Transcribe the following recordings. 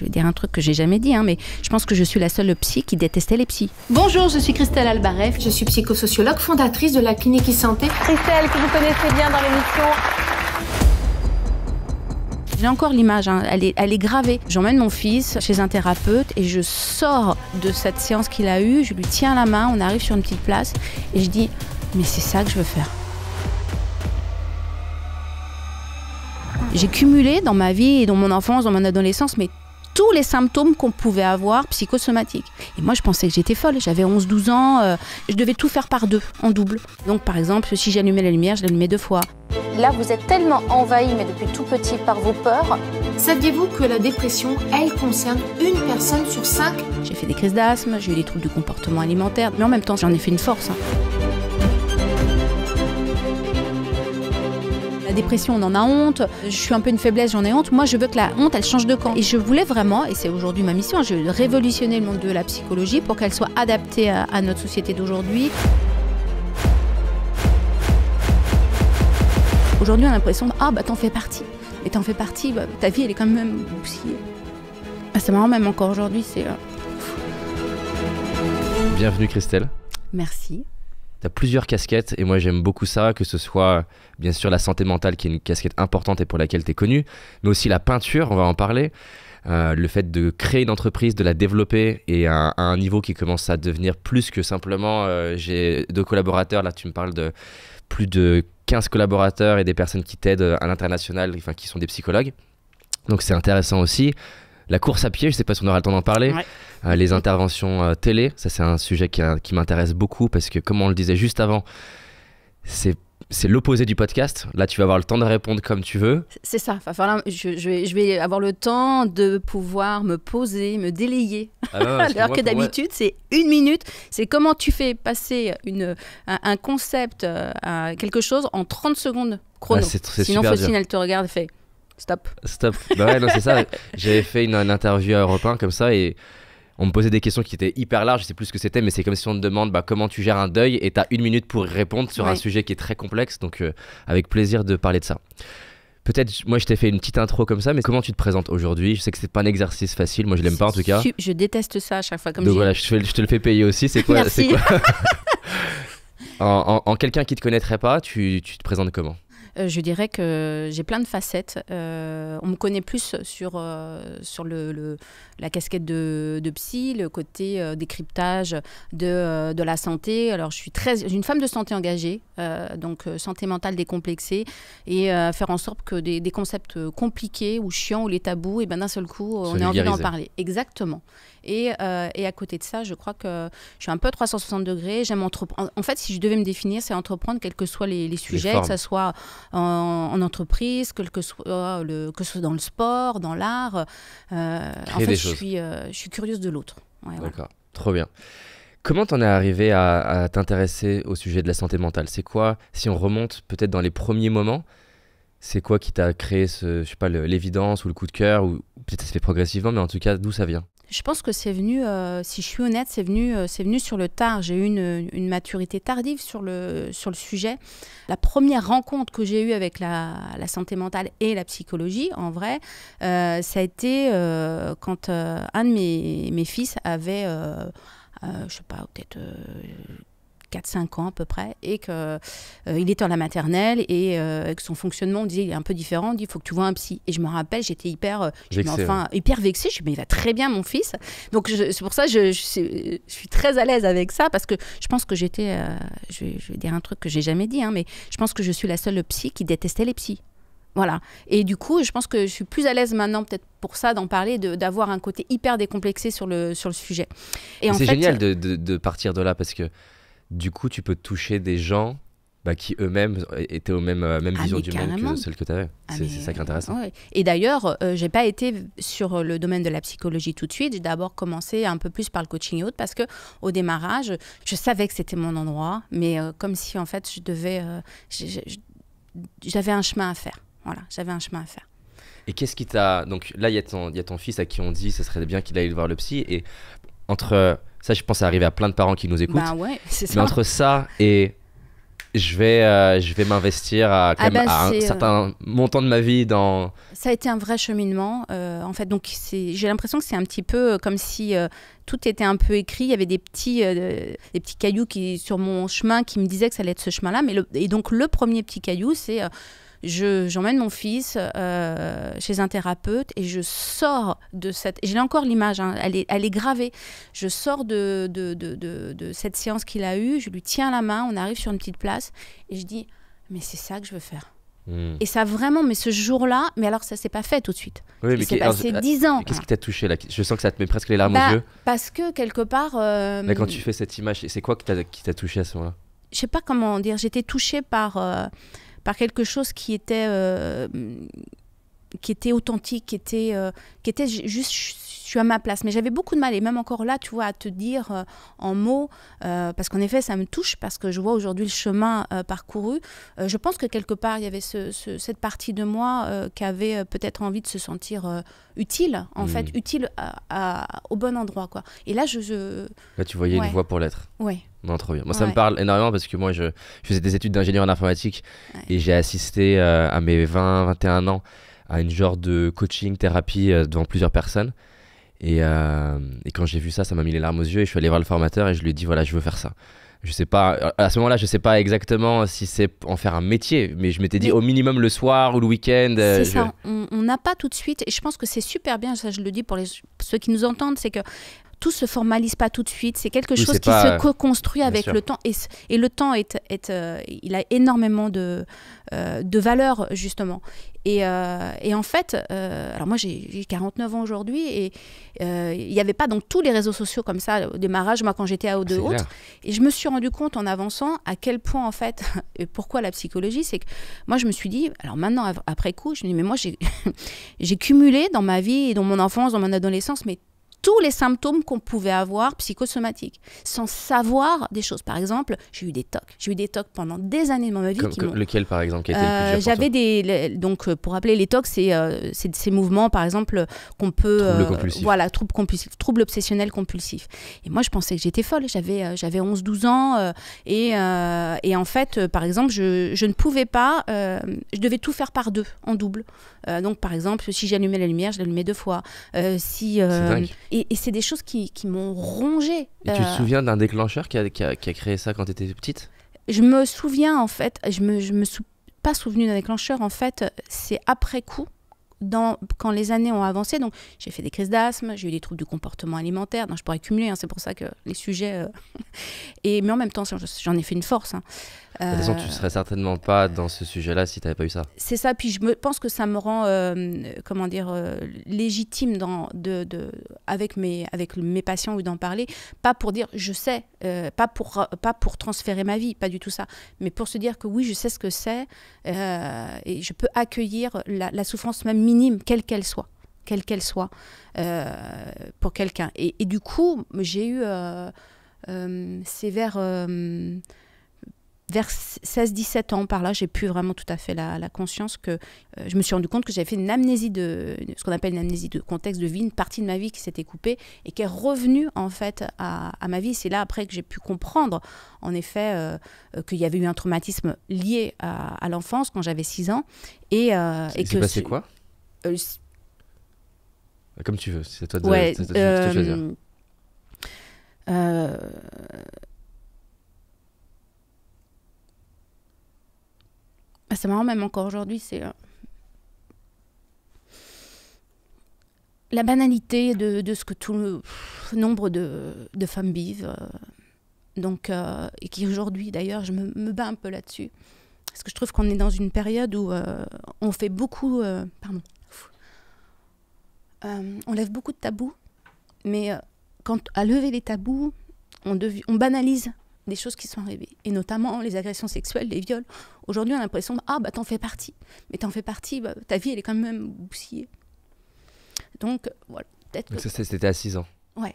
Je vais dire un truc que j'ai jamais dit, mais je pense que je suis la seule psy qui détestait les psys. Bonjour, je suis Christelle Albaref. Je suis psychosociologue, fondatrice de la clinique e-santé. Christelle, que vous connaissez bien dans l'émission. J'ai encore l'image, elle est gravée. J'emmène mon fils chez un thérapeute et je sors de cette séance qu'il a eue, je lui tiens la main, on arrive sur une petite place et je dis « mais c'est ça que je veux faire ». J'ai cumulé dans ma vie et dans mon enfance, dans mon adolescence, mais tous les symptômes qu'on pouvait avoir psychosomatiques. Et moi, je pensais que j'étais folle. J'avais 11-12 ans, je devais tout faire par deux, en double. Donc, par exemple, si j'allumais la lumière, je l'allumais 2 fois. Là, vous êtes tellement envahi, mais depuis tout petit, par vos peurs. Saviez-vous que la dépression, elle, concerne une personne sur 5 ? J'ai fait des crises d'asthme, j'ai eu des troubles du comportement alimentaire, mais en même temps, j'en ai fait une force. La dépression, on en a honte. Je suis un peu une faiblesse, j'en ai honte. Moi, je veux que la honte, elle change de camp. Et je voulais vraiment, et c'est aujourd'hui ma mission, je veux révolutionner le monde de la psychologie pour qu'elle soit adaptée à notre société d'aujourd'hui. Aujourd'hui, on a l'impression « Ah, bah t'en fais partie. Et t'en fais partie, bah, ta vie, elle est quand même bousillée. » C'est marrant, même encore aujourd'hui, c'est... Bienvenue Christelle. Merci. Tu as plusieurs casquettes et moi j'aime beaucoup ça, que ce soit bien sûr la santé mentale qui est une casquette importante et pour laquelle tu es connue, mais aussi la peinture, on va en parler, le fait de créer une entreprise, de la développer et à un niveau qui commence à devenir plus que simplement j'ai 2 collaborateurs, là tu me parles de plus de 15 collaborateurs et des personnes qui t'aident à l'international, enfin qui sont des psychologues, donc c'est intéressant aussi. La course à pied, je ne sais pas si on aura le temps d'en parler. Ouais. Les interventions télé, ça c'est un sujet qui m'intéresse beaucoup parce que comme on le disait juste avant, c'est l'opposé du podcast. Là, tu vas avoir le temps de répondre comme tu veux. C'est ça. Enfin, je vais avoir le temps de pouvoir me poser, me délayer. Alors que d'habitude, c'est 1 minute. C'est comment tu fais passer un concept à quelque chose en 30 secondes chrono. Sinon, Faustine, elle te regarde et fait... Stop. Bah ouais, non, c'est ça. J'avais fait une interview à Europe 1 comme ça et on me posait des questions qui étaient hyper larges. Je sais plus ce que c'était, mais c'est comme si on te demande comment tu gères un deuil et tu as 1 minute pour répondre sur un sujet qui est très complexe. Donc, avec plaisir de parler de ça. Peut-être, moi, je t'ai fait une petite intro comme ça, mais comment tu te présentes aujourd'hui ? Je sais que c'est pas un exercice facile. Moi, je l'aime pas en tout cas. Je déteste ça à chaque fois. Comme donc voilà, je te le fais payer aussi. C'est quoi ? Merci. C'est quoi en quelqu'un qui te connaîtrait pas, tu te présentes comment ? Je dirais que j'ai plein de facettes. On me connaît plus sur la casquette de psy, le côté décryptage de la santé. Alors, je suis une femme de santé engagée, donc santé mentale décomplexée, et faire en sorte que des concepts compliqués ou chiants ou les tabous, et d'un seul coup, on ait envie d'en parler. Exactement. Et à côté de ça, je crois que je suis un peu 360 degrés. J'aime entreprendre. En fait, si je devais me définir, c'est entreprendre, quels que soient les sujets, que ce soit en entreprise, que ce soit dans le sport, dans l'art. En fait, je suis curieuse de l'autre. Ouais, d'accord, voilà. Trop bien. Comment t'en es arrivé à t'intéresser au sujet de la santé mentale ? C'est quoi, si on remonte peut-être dans les premiers moments, c'est quoi qui t'a créé l'évidence ou le coup de cœur, ou peut-être ça se fait progressivement, mais en tout cas, d'où ça vient ? Je pense que c'est venu, si je suis honnête, c'est venu sur le tard. J'ai eu une maturité tardive sur le sujet. La première rencontre que j'ai eue avec la santé mentale et la psychologie, en vrai, ça a été quand un de mes fils avait, je sais pas, peut-être... 4-5 ans à peu près, et qu'il était en la maternelle et que son fonctionnement, on disait, il est un peu différent, on dit, il faut que tu vois un psy. Et je me rappelle, j'étais hyper vexée, je me dis, mais il va très bien mon fils. Donc c'est pour ça que je suis très à l'aise avec ça, parce que je pense que j'étais, je vais dire un truc que j'ai jamais dit, mais je pense que je suis la seule psy qui détestait les psys. Voilà. Et du coup, je pense que je suis plus à l'aise maintenant, peut-être pour ça, d'en parler, d'avoir un côté hyper décomplexé sur le sujet. Et c'est génial de partir de là, parce que du coup, tu peux toucher des gens qui eux-mêmes étaient aux même vision du monde que celle que tu avais. C'est ça qui est intéressant. Ouais. Et d'ailleurs, je n'ai pas été sur le domaine de la psychologie tout de suite. J'ai d'abord commencé un peu plus par le coaching et autres, parce qu'au démarrage, je savais que c'était mon endroit, mais comme si en fait, j'avais un chemin à faire. Voilà, j'avais un chemin à faire. Et qu'est-ce qui t'a... Donc là, il y a ton fils à qui on dit que ce serait bien qu'il aille voir le psy. Et entre... Ça, je pense que ça arrive à plein de parents qui nous écoutent. Bah ouais, c'est ça. Mais entre ça et je vais m'investir à un certain montant de ma vie dans... Ça a été un vrai cheminement. En en fait. Donc, j'ai l'impression que c'est un petit peu comme si tout était un peu écrit. Il y avait des petits cailloux sur mon chemin qui me disaient que ça allait être ce chemin-là. Et donc, le premier petit caillou, c'est j'emmène mon fils chez un thérapeute et je sors de cette... J'ai encore l'image, hein, elle est gravée. Je sors de cette séance qu'il a eue, je lui tiens la main, on arrive sur une petite place et je dis, mais c'est ça que je veux faire. Et ça vraiment, mais ce jour-là, mais alors ça s'est pas fait tout de suite. Oui, il s'est passé 10 ans. Qu'est-ce qui t'a touché là? Je sens que ça te met presque les larmes aux yeux. Parce que quelque part... Mais quand tu fais cette image, c'est quoi qui t'a touché à ce moment-là? Je sais pas comment dire, j'étais touchée par quelque chose qui était authentique, qui était juste... Je suis à ma place, mais j'avais beaucoup de mal, et même encore là, tu vois, à te dire en mots, parce qu'en effet, ça me touche, parce que je vois aujourd'hui le chemin parcouru. Je pense que quelque part, il y avait cette partie de moi qui avait peut-être envie de se sentir utile, en fait, utile au bon endroit, quoi. Et là, Là, tu voyais une voie pour l'être. Oui. Non, trop bien. Moi, ça me parle énormément parce que moi, je faisais des études d'ingénieur en informatique et j'ai assisté à mes 20-21 ans à une genre de coaching, thérapie devant plusieurs personnes. Et quand j'ai vu ça, ça m'a mis les larmes aux yeux et je suis allé voir le formateur et je lui ai dit voilà, je veux faire ça. Je sais pas, à ce moment-là, je sais pas exactement si c'est en faire un métier, mais je m'étais dit au minimum le soir ou le week-end. C'est ça, on n'a pas tout de suite, et je pense que c'est super bien, ça je le dis pour ceux qui nous entendent, c'est que tout se formalise pas tout de suite, c'est quelque chose qui se co-construit avec le temps, et le temps il a énormément de valeur justement. Et en fait, alors moi j'ai 49 ans aujourd'hui et il n'y avait pas donc tous les réseaux sociaux comme ça au démarrage, moi quand j'étais à Haute, et je me suis rendu compte en avançant à quel point en fait, et pourquoi la psychologie, c'est que moi je me suis dit, alors maintenant après coup, je me dis mais moi j'ai cumulé dans ma vie et dans mon enfance, dans mon adolescence, mais tous les symptômes qu'on pouvait avoir psychosomatiques, sans savoir des choses. Par exemple, j'ai eu des TOC. J'ai eu des TOC pendant des années dans ma vie. Lequel, par exemple, qui a été le plus dur pour toi? Donc, pour rappeler, les TOC, c'est ces mouvements, par exemple, qu'on peut... Troubles compulsifs. Voilà, troubles compulsifs, troubles obsessionnels compulsifs. Et moi, je pensais que j'étais folle. J'avais 11-12 ans. Et en fait, par exemple, je ne pouvais pas... je devais tout faire par deux, en double. Donc, par exemple, si j'allumais la lumière, je l'allumais 2 fois. C'est dingue. Et c'est des choses qui m'ont rongée. Et tu te souviens d'un déclencheur qui a créé ça quand tu étais petite? Je me souviens, en fait, je me suis pas souvenue d'un déclencheur. En fait, c'est après coup, quand les années ont avancé. Donc, j'ai fait des crises d'asthme, j'ai eu des troubles du comportement alimentaire. Donc, je pourrais cumuler, hein, c'est pour ça que les sujets... mais en même temps, j'en ai fait une force. Hein. De toute façon, tu ne serais certainement pas dans ce sujet-là si tu n'avais pas eu ça. C'est ça, puis je pense que ça me rend, légitime avec mes patients ou d'en parler, pas pour dire je sais, pas pour transférer ma vie, pas du tout ça, mais pour se dire que oui, je sais ce que c'est et je peux accueillir la souffrance même minime, quelle qu'elle soit, pour quelqu'un. Et du coup, j'ai eu, c'est vers 16-17 ans, par là, j'ai pu vraiment tout à fait la conscience que je me suis rendu compte que j'avais fait une amnésie ce qu'on appelle une amnésie de contexte de vie, une partie de ma vie qui s'était coupée et qui est revenue en fait à ma vie. C'est là après que j'ai pu comprendre en effet qu'il y avait eu un traumatisme lié à l'enfance quand j'avais 6 ans. Et s'est passé quoi comme tu veux, c'est toi de choisir. C'est marrant, même encore aujourd'hui, c'est la banalité de ce que tout le nombre de femmes vivent. Et qui aujourd'hui, d'ailleurs, je me bats un peu là-dessus. Parce que je trouve qu'on est dans une période où on fait beaucoup... on lève beaucoup de tabous, mais à lever les tabous, on banalise des choses qui sont arrivées, et notamment les agressions sexuelles, les viols. Aujourd'hui, on a l'impression t'en fais partie. Mais t'en fais partie, ta vie, elle est quand même bousillée. Donc, voilà. Donc ça, c'était à 6 ans. Ouais.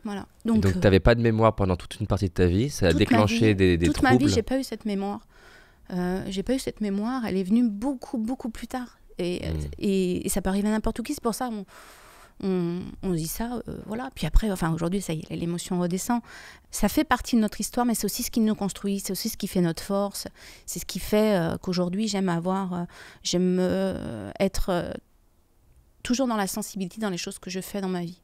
Voilà. Donc t'avais pas de mémoire pendant toute une partie de ta vie, ça a déclenché des troubles. Toute ma vie, j'ai pas eu cette mémoire. Elle est venue beaucoup, beaucoup plus tard. Et ça peut arriver à n'importe qui, c'est pour ça on dit ça, voilà. Puis après, aujourd'hui, ça y est, l'émotion redescend. Ça fait partie de notre histoire, mais c'est aussi ce qui nous construit, c'est aussi ce qui fait notre force. C'est ce qui fait qu'aujourd'hui, j'aime être toujours dans la sensibilité dans les choses que je fais dans ma vie,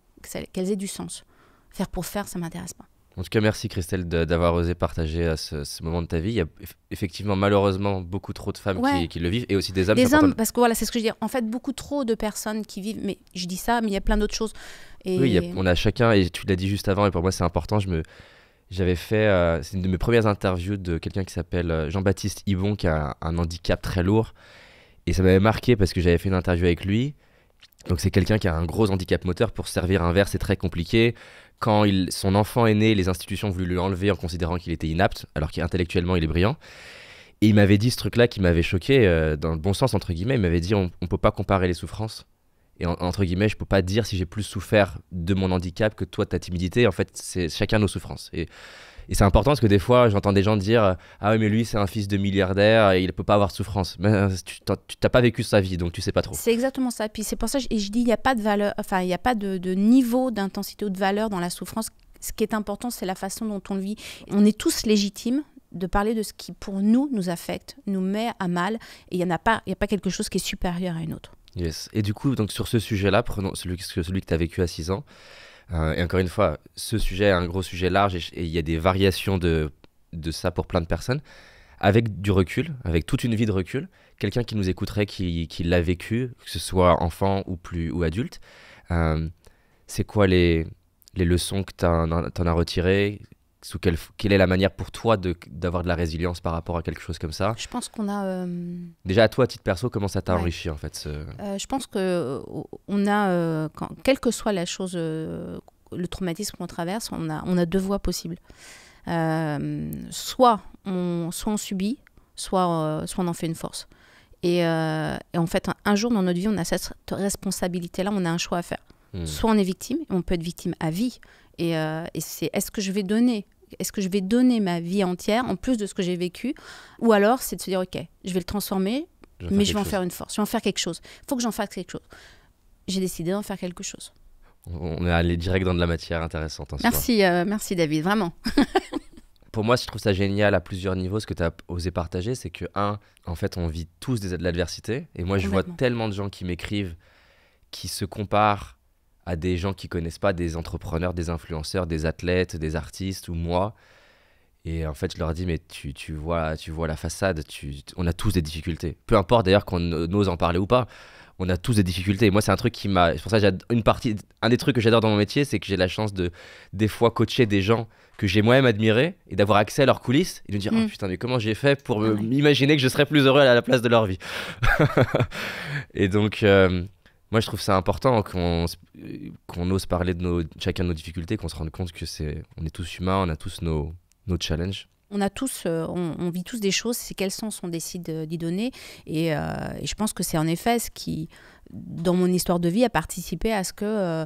qu'elles aient du sens. Faire pour faire, ça m'intéresse pas. En tout cas, merci Christelle d'avoir osé partager ce moment de ta vie. Il y a effectivement malheureusement beaucoup trop de femmes qui le vivent et aussi des hommes. Des hommes, parce que voilà, c'est ce que je veux dire. En fait, beaucoup trop de personnes qui vivent, mais je dis ça, mais il y a plein d'autres choses. Et... Oui, on a chacun, et tu l'as dit juste avant, et pour moi c'est important, j'avais fait, c'est une de mes premières interviews de quelqu'un qui s'appelle Jean-Baptiste Ibon, qui a un handicap très lourd. Et ça m'avait marqué parce que j'avais fait une interview avec lui. Donc c'est quelqu'un qui a un gros handicap moteur. Pour servir un verre, c'est très compliqué. Quand son enfant est né, les institutions ont voulu lui enlever en considérant qu'il était inapte, alors qu'intellectuellement il est brillant. Et il m'avait dit ce truc-là qui m'avait choqué, dans le bon sens entre guillemets. Il m'avait dit on peut pas comparer les souffrances. Et entre guillemets, je peux pas dire si j'ai plus souffert de mon handicap que toi de ta timidité. En fait, c'est chacun nos souffrances. Et c'est important parce que des fois, j'entends des gens dire « Ah oui, mais lui, c'est un fils de milliardaire et il ne peut pas avoir de souffrance. » Mais tu n'as pas vécu sa vie, donc tu ne sais pas trop. C'est exactement ça. Puis c'est pour ça que je dis il n'y a pas de valeur, enfin, il n'y a pas de niveau d'intensité ou de valeur dans la souffrance. Ce qui est important, c'est la façon dont on le vit. On est tous légitimes de parler de ce qui, pour nous affecte, nous met à mal. Et il n'y a pas quelque chose qui est supérieur à une autre. Yes. Et du coup, donc, sur ce sujet-là, prenons celui que tu as vécu à 6 ans. Et encore une fois, ce sujet est un gros sujet large et il y a des variations de ça pour plein de personnes. Avec du recul, avec toute une vie de recul, quelqu'un qui nous écouterait, qui l'a vécu, que ce soit enfant ou adulte, c'est quoi les leçons que t'en as retirées? Quelle est la manière pour toi d'avoir de la résilience par rapport à quelque chose comme ça? Je pense qu'on a... Déjà, à toi, à titre perso, comment ça t'a enrichi en fait Je pense qu'on a, quelle que soit la chose, le traumatisme qu'on traverse, on a deux voies possibles. Soit on subit, soit on en fait une force. Et en fait, un jour dans notre vie, on a cette responsabilité-là, on a un choix à faire. Soit on est victime, on peut être victime à vie. Et c'est est-ce que je vais donner ma vie entière en plus de ce que j'ai vécu, ou alors c'est de se dire ok, je vais le transformer, mais je vais en faire une force, je vais en faire quelque chose. Il faut que j'en fasse quelque chose. J'ai décidé d'en faire quelque chose. On est allé direct dans de la matière intéressante. Merci David, vraiment. Pour moi, je trouve ça génial à plusieurs niveaux. Ce que tu as osé partager, c'est que en fait, on vit tous de l'adversité. Et moi, je vois tellement de gens qui m'écrivent, qui se comparent à des gens qui connaissent pas, des entrepreneurs, des influenceurs, des athlètes, des artistes ou moi. Et en fait, je leur dis, mais tu vois la façade, on a tous des difficultés. Peu importe d'ailleurs qu'on ose en parler ou pas, on a tous des difficultés. Et moi, c'est un truc c'est pour ça que un des trucs que j'adore dans mon métier, c'est que j'ai la chance de, des fois, coacher des gens que j'ai moi-même admirés et d'avoir accès à leurs coulisses et de me dire, oh putain, mais comment j'ai fait pour m'imaginer que je serais plus heureux à la place de leur vie. Et donc... moi, je trouve ça important qu'on ose parler de chacun de nos difficultés, qu'on se rende compte que on est tous humains, on a tous nos challenges. On a tous, on vit tous des choses, c'est quel sens on décide d'y donner. Et je pense que c'est en effet ce qui, dans mon histoire de vie, a participé à ce que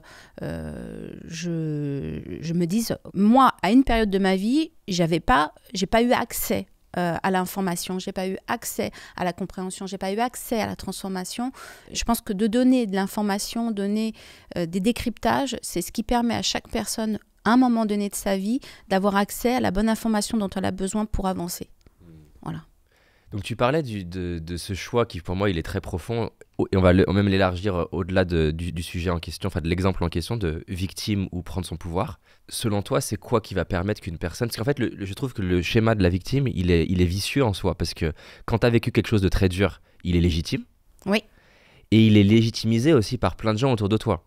je me dise, moi, à une période de ma vie, j'ai pas eu accès à l'information, j'ai pas eu accès à la compréhension, j'ai pas eu accès à la transformation. Je pense que de donner de l'information, donner des décryptages, c'est ce qui permet à chaque personne, à un moment donné de sa vie, d'avoir accès à la bonne information dont elle a besoin pour avancer. Voilà. Donc tu parlais de ce choix qui pour moi il est très profond et on va même l'élargir au-delà du sujet en question, enfin de l'exemple en question de victime ou prendre son pouvoir. Selon toi, c'est quoi qui va permettre qu'une personne... Parce qu'en fait, je trouve que le schéma de la victime, il est vicieux en soi parce que quand tu as vécu quelque chose de très dur, il est légitime. Oui. Et il est légitimisé aussi par plein de gens autour de toi.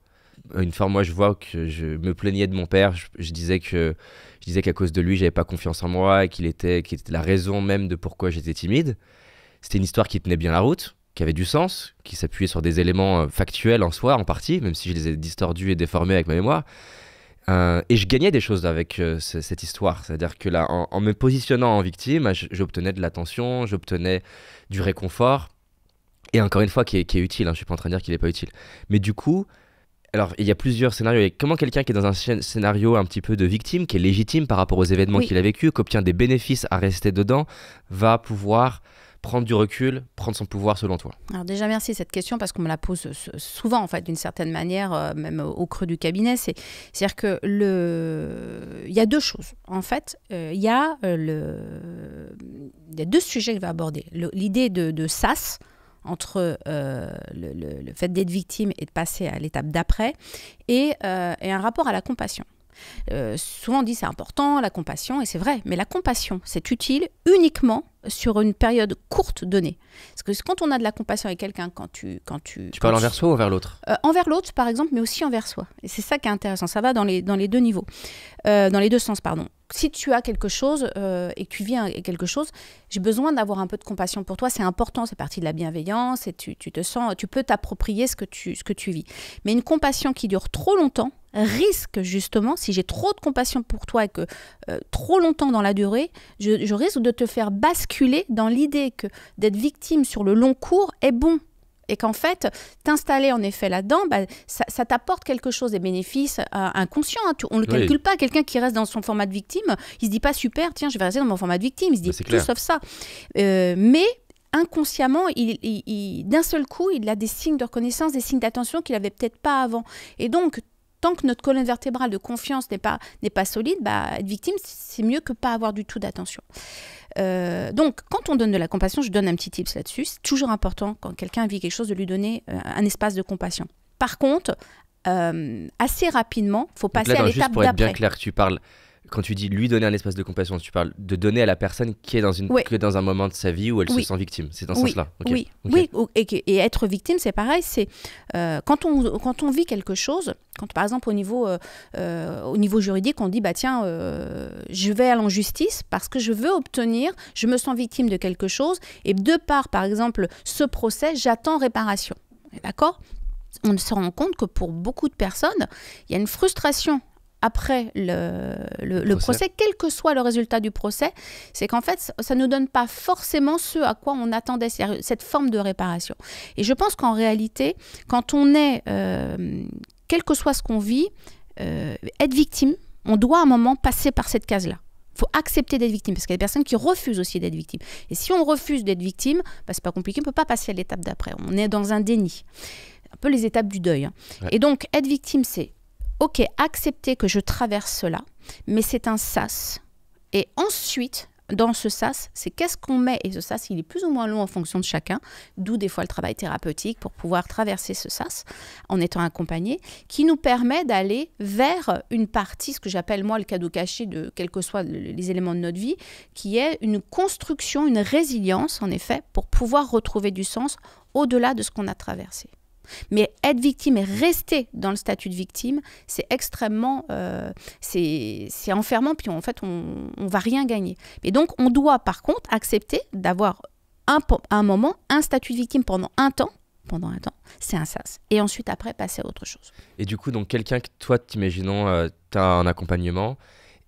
Une fois, moi, je vois que je me plaignais de mon père. Je disais qu'à cause de lui, j'avais pas confiance en moi et qu'il était la raison même de pourquoi j'étais timide. C'était une histoire qui tenait bien la route, qui avait du sens, qui s'appuyait sur des éléments factuels en soi, en partie, même si je les ai distordus et déformés avec ma mémoire. Et je gagnais des choses avec cette histoire. C'est-à-dire que là, en me positionnant en victime, j'obtenais de l'attention, j'obtenais du réconfort. Et encore une fois, qui est utile. Je ne suis pas en train de dire qu'il n'est pas utile. Mais du coup... Alors, il y a plusieurs scénarios. Et comment quelqu'un qui est dans un scénario un petit peu de victime, qui est légitime par rapport aux événements qu'il a vécu, qui obtient des bénéfices à rester dedans, va pouvoir prendre du recul, prendre son pouvoir selon toi? Alors déjà, merci cette question parce qu'on me la pose souvent, en fait, d'une certaine manière, même au creux du cabinet. C'est-à-dire que il y a deux choses. En fait, il y a deux sujets que je vais aborder. L'idée de sas. entre le fait d'être victime et de passer à l'étape d'après et un rapport à la compassion. Souvent on dit c'est important la compassion, et c'est vrai, mais la compassion c'est utile uniquement sur une période courte donnée. Parce que quand on a de la compassion avec quelqu'un, Tu parles envers soi ou envers l'autre? Envers l'autre par exemple, mais aussi envers soi. Et c'est ça qui est intéressant, ça va dans les deux niveaux, dans les deux sens, pardon. Si tu as quelque chose et que tu vis quelque chose, j'ai besoin d'avoir un peu de compassion pour toi, c'est important, c'est partie de la bienveillance, et tu peux t'approprier ce que tu vis. Mais une compassion qui dure trop longtemps risque justement, si j'ai trop de compassion pour toi et que trop longtemps dans la durée, je risque de te faire basculer dans l'idée que d'être victime sur le long cours est bon. Et qu'en fait, t'installer en effet là-dedans, ça t'apporte quelque chose, des bénéfices inconscients. Hein. On ne le calcule pas. Quelqu'un qui reste dans son format de victime, il ne se dit pas super, tiens, je vais rester dans mon format de victime. Il se dit tout sauf ça. Mais inconsciemment, d'un seul coup, il a des signes de reconnaissance, des signes d'attention qu'il n'avait peut-être pas avant. Et donc, tant que notre colonne vertébrale de confiance n'est pas solide, être victime, c'est mieux que pas avoir du tout d'attention. Donc, quand on donne de la compassion, je donne un petit tips là-dessus. C'est toujours important, quand quelqu'un vit quelque chose, de lui donner un espace de compassion. Par contre, assez rapidement, il faut passer à l'étape d'après. Juste pour être bien clair, tu parles, quand tu dis lui donner un espace de compassion, tu parles de donner à la personne qui est dans un moment de sa vie où elle se sent victime. C'est dans ce sens-là. Oui. Et être victime, c'est pareil. C'est quand on vit quelque chose, quand par exemple au niveau juridique, on dit je vais aller en justice parce que je veux obtenir, je me sens victime de quelque chose, et de par exemple ce procès, j'attends réparation. D'accord ? On se rend compte que pour beaucoup de personnes, il y a une frustration après le procès, quel que soit le résultat du procès, c'est qu'en fait, ça ne nous donne pas forcément ce à quoi on attendait, c'est-à-dire cette forme de réparation. Et je pense qu'en réalité, quand on est, quel que soit ce qu'on vit, être victime, on doit à un moment passer par cette case-là. Il faut accepter d'être victime, parce qu'il y a des personnes qui refusent aussi d'être victime. Et si on refuse d'être victime, c'est pas compliqué, on ne peut pas passer à l'étape d'après. On est dans un déni. Un peu les étapes du deuil. Hein. Ouais. Et donc, être victime, c'est ok, accepter que je traverse cela, mais c'est un sas. Et ensuite, dans ce sas, c'est qu'est-ce qu'on met, et ce sas, il est plus ou moins long en fonction de chacun, d'où des fois le travail thérapeutique pour pouvoir traverser ce sas en étant accompagné, qui nous permet d'aller vers une partie, ce que j'appelle moi le cadeau caché de quels que soient les éléments de notre vie, qui est une construction, une résilience en effet, pour pouvoir retrouver du sens au-delà de ce qu'on a traversé. Mais être victime et rester dans le statut de victime, c'est extrêmement c'est enfermant, puis en fait on va rien gagner. Et donc on doit par contre accepter d'avoir un moment un statut de victime pendant un temps, c'est un sas. Et ensuite après passer à autre chose. Et du coup, donc quelqu'un que toi, t'imaginons, tu as un accompagnement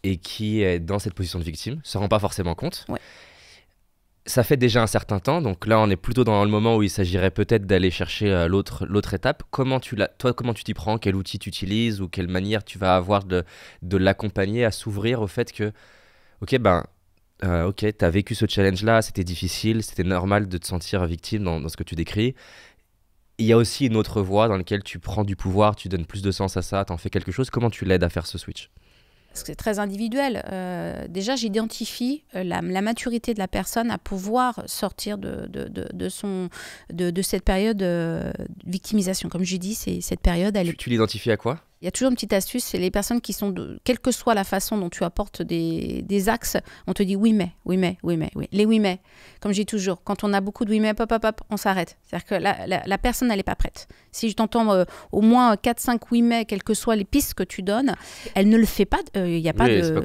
et qui est dans cette position de victime, se rend pas forcément compte. Ouais. Ça fait déjà un certain temps, donc là on est plutôt dans le moment où il s'agirait peut-être d'aller chercher l'autre étape. Comment tu t'y prends? Quel outil tu utilises ou quelle manière tu vas avoir de l'accompagner à s'ouvrir au fait que t'as vécu ce challenge-là, c'était difficile, c'était normal de te sentir victime dans ce que tu décris. Il y a aussi une autre voie dans laquelle tu prends du pouvoir, tu donnes plus de sens à ça, t'en fais quelque chose. Comment tu l'aides à faire ce switch? Parce que c'est très individuel. Déjà, j'identifie la maturité de la personne à pouvoir sortir de cette période de victimisation. Comme je dis, c'est cette période... Tu l'identifies à quoi ? Il y a toujours une petite astuce, c'est les personnes qui sont, quelle que soit la façon dont tu apportes des axes, on te dit oui mais. Les oui mais, comme je dis toujours, quand on a beaucoup de oui mais, on s'arrête. C'est-à-dire que la personne, elle n'est pas prête. Si je t'entends au moins 4-5 oui mais, quelles que soient les pistes que tu donnes, elle ne le fait pas,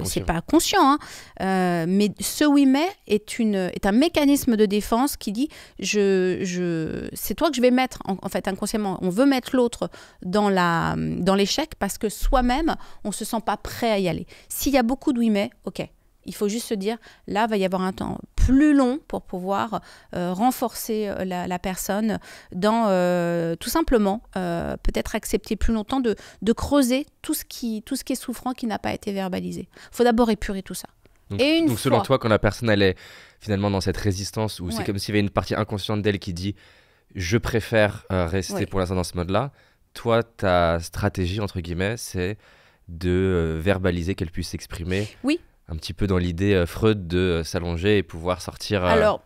c'est pas conscient. Hein. Mais ce oui mais est un mécanisme de défense qui dit c'est toi que je vais mettre, en fait inconsciemment, on veut mettre l'autre dans l'échec, parce que soi-même, on ne se sent pas prêt à y aller. S'il y a beaucoup de oui mais, ok, il faut juste se dire, là, va y avoir un temps plus long pour pouvoir renforcer la personne dans, tout simplement, peut-être accepter plus longtemps de creuser tout ce qui est souffrant, qui n'a pas été verbalisé. Il faut d'abord épurer tout ça. Donc selon toi, quand la personne, elle est finalement dans cette résistance, où c'est comme s'il y avait une partie inconsciente d'elle qui dit, je préfère rester pour l'instant dans ce mode-là, toi, ta stratégie, entre guillemets, c'est de verbaliser, qu'elle puisse s'exprimer. Oui. Un petit peu dans l'idée Freud de s'allonger et pouvoir sortir... Alors,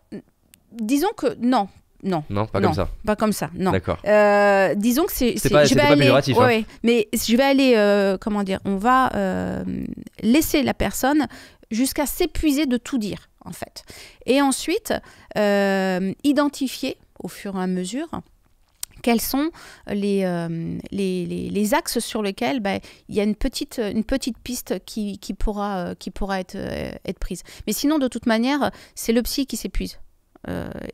disons que non. Non. Non, pas non, comme ça. Pas comme ça, non. D'accord. Disons que C'était pas péjoratif. Ouais, Hein. ouais, mais je vais aller, comment dire, on va laisser la personne jusqu'à s'épuiser de tout dire, en fait. Et ensuite, identifier au fur et à mesure quels sont les axes sur lesquels il y a une petite piste qui pourra être prise. Mais sinon, de toute manière, c'est le psy qui s'épuise.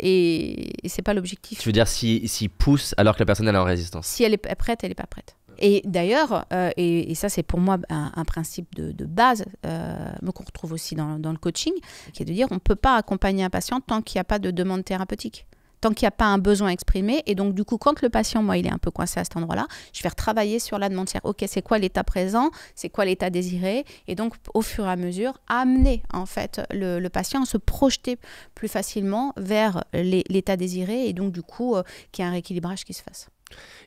Et c'est pas l'objectif. Tu veux dire s'il pousse alors que la personne elle est en résistance? Si elle est prête, elle n'est pas prête. Et d'ailleurs, et ça c'est pour moi un principe de base, mais qu'on retrouve aussi dans le coaching, qui est de dire on ne peut pas accompagner un patient tant qu'il n'y a pas de demande thérapeutique, tant qu'il n'y a pas un besoin exprimé. Et donc du coup, quand le patient, moi, il est un peu coincé à cet endroit-là, je vais retravailler sur la demande. C'est-à-dire, ok, c'est quoi l'état présent, c'est quoi l'état désiré, et donc au fur et à mesure, amener en fait le patient à se projeter plus facilement vers l'état désiré, et donc du coup, qu'il y ait un rééquilibrage qui se fasse.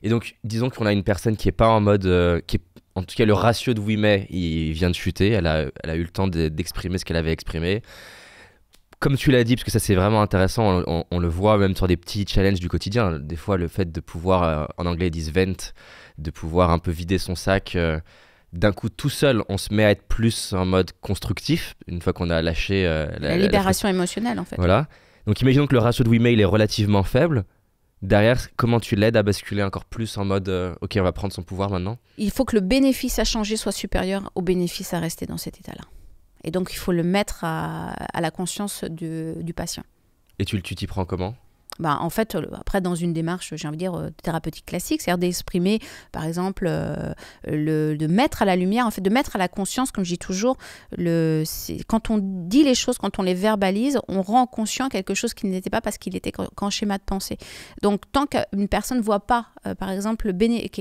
Et donc, disons qu'on a une personne qui n'est pas en mode... en tout cas, le ratio de oui mais, il vient de chuter. Elle a eu le temps d'exprimer ce qu'elle avait exprimé. Comme tu l'as dit, parce que ça c'est vraiment intéressant, on le voit même sur des petits challenges du quotidien. Des fois, le fait de pouvoir, en anglais ils disent vent, de pouvoir un peu vider son sac, d'un coup tout seul, on se met à être plus en mode constructif, une fois qu'on a lâché... la libération émotionnelle en fait. Voilà. Donc imaginons que le ratio de oui mais il est relativement faible. Derrière, comment tu l'aides à basculer encore plus en mode ok, on va prendre son pouvoir maintenant? Il faut que le bénéfice à changer soit supérieur au bénéfice à rester dans cet état-là. Et donc, il faut le mettre à la conscience du patient. Et tu t'y prends comment? En fait, après, dans une démarche, j'ai envie de dire, thérapeutique classique, c'est-à-dire d'exprimer, par exemple, de mettre à la lumière, en fait, de mettre à la conscience, comme je dis toujours, quand on dit les choses, quand on les verbalise, on rend conscient quelque chose qui n'était pas parce qu'il était qu'en schéma de pensée. Donc, tant qu'une personne ne voit pas, par exemple,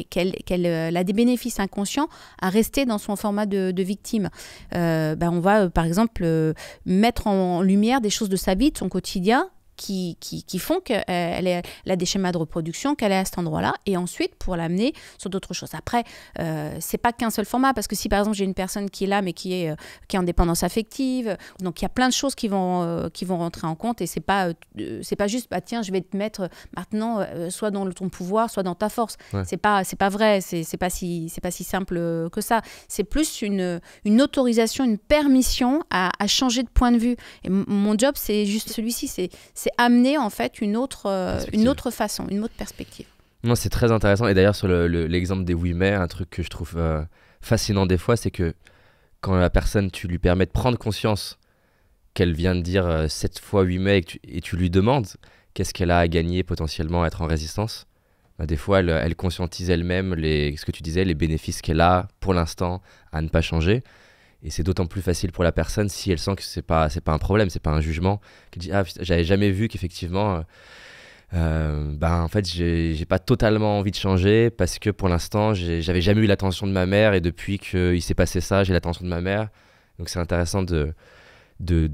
qu'elle a des bénéfices inconscients à rester dans son format de victime, on va, par exemple, mettre en lumière des choses de sa vie, de son quotidien, qui font qu'elle a des schémas de reproduction, qu'elle est à cet endroit-là, et ensuite pour l'amener sur d'autres choses. Après, c'est pas qu'un seul format, parce que si par exemple j'ai une personne qui est là, mais qui est en dépendance affective, donc il y a plein de choses qui vont rentrer en compte, et c'est pas juste tiens, je vais te mettre maintenant soit dans ton pouvoir, soit dans ta force. Ouais. C'est pas vrai, c'est pas si simple que ça. C'est plus une autorisation, une permission à changer de point de vue. Et mon job, c'est juste celui-ci, c'est amener en fait une autre façon, une autre perspective. Non, c'est très intéressant. Et d'ailleurs, sur l'exemple des oui mais, un truc que je trouve fascinant des fois, c'est que quand la personne, tu lui permets de prendre conscience qu'elle vient de dire 7 fois oui mais et tu lui demandes qu'est-ce qu'elle a à gagner potentiellement à être en résistance, des fois elle conscientise elle-même ce que tu disais, les bénéfices qu'elle a pour l'instant à ne pas changer. Et c'est d'autant plus facile pour la personne si elle sent que c'est pas un problème, c'est pas un jugement, qu'elle dit j'avais jamais vu qu'effectivement en fait j'ai pas totalement envie de changer parce que pour l'instant j'avais jamais eu l'attention de ma mère et depuis qu'il s'est passé ça j'ai l'attention de ma mère. Donc c'est intéressant de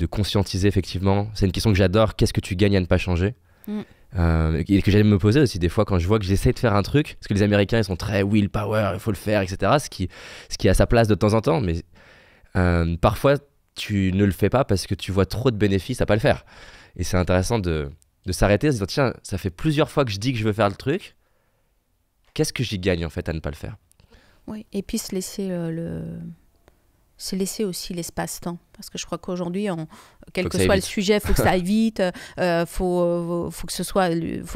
conscientiser effectivement. C'est une question que j'adore, qu'est-ce que tu gagnes à ne pas changer? Et que j'allais me poser aussi des fois quand je vois que j'essaie de faire un truc, parce que les Américains ils sont très willpower, il faut le faire, etc. Ce qui a sa place de temps en temps, mais parfois tu ne le fais pas parce que tu vois trop de bénéfices à pas le faire. Et c'est intéressant de s'arrêter, de se dire tiens, ça fait plusieurs fois que je dis que je veux faire le truc, qu'est-ce que j'y gagne en fait à ne pas le faire? Oui, et puis se laisser c'est laisser aussi l'espace-temps. Parce que je crois qu'aujourd'hui, quel que soit le sujet, il faut que ça aille vite, faut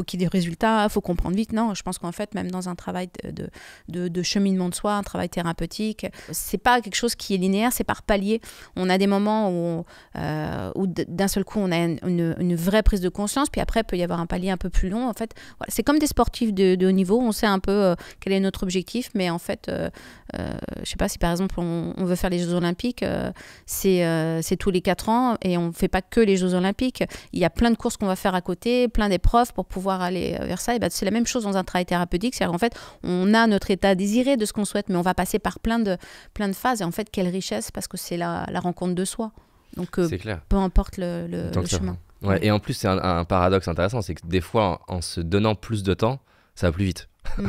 qu'il y ait des résultats, il faut comprendre vite. Non, je pense qu'en fait, même dans un travail de cheminement de soi, un travail thérapeutique, c'est pas quelque chose qui est linéaire, c'est par palier. On a des moments où d'un seul coup, on a une vraie prise de conscience, puis après, il peut y avoir un palier un peu plus long. En fait, voilà, c'est comme des sportifs de haut niveau, on sait un peu quel est notre objectif, mais en fait, je sais pas si par exemple, on veut faire les Jeux Olympiques, c'est tous les 4 ans et on ne fait pas que les Jeux Olympiques. Il y a plein de courses qu'on va faire à côté, plein d'épreuves pour pouvoir aller vers ça. Et c'est la même chose dans un travail thérapeutique. C'est-à-dire qu'en fait, on a notre état désiré de ce qu'on souhaite, mais on va passer par plein de phases. Et en fait, quelle richesse, parce que c'est la rencontre de soi. Donc, c'est clair. Peu importe le chemin. Ouais, et en plus, c'est un paradoxe intéressant. C'est que des fois, en se donnant plus de temps, ça va plus vite. Ouais.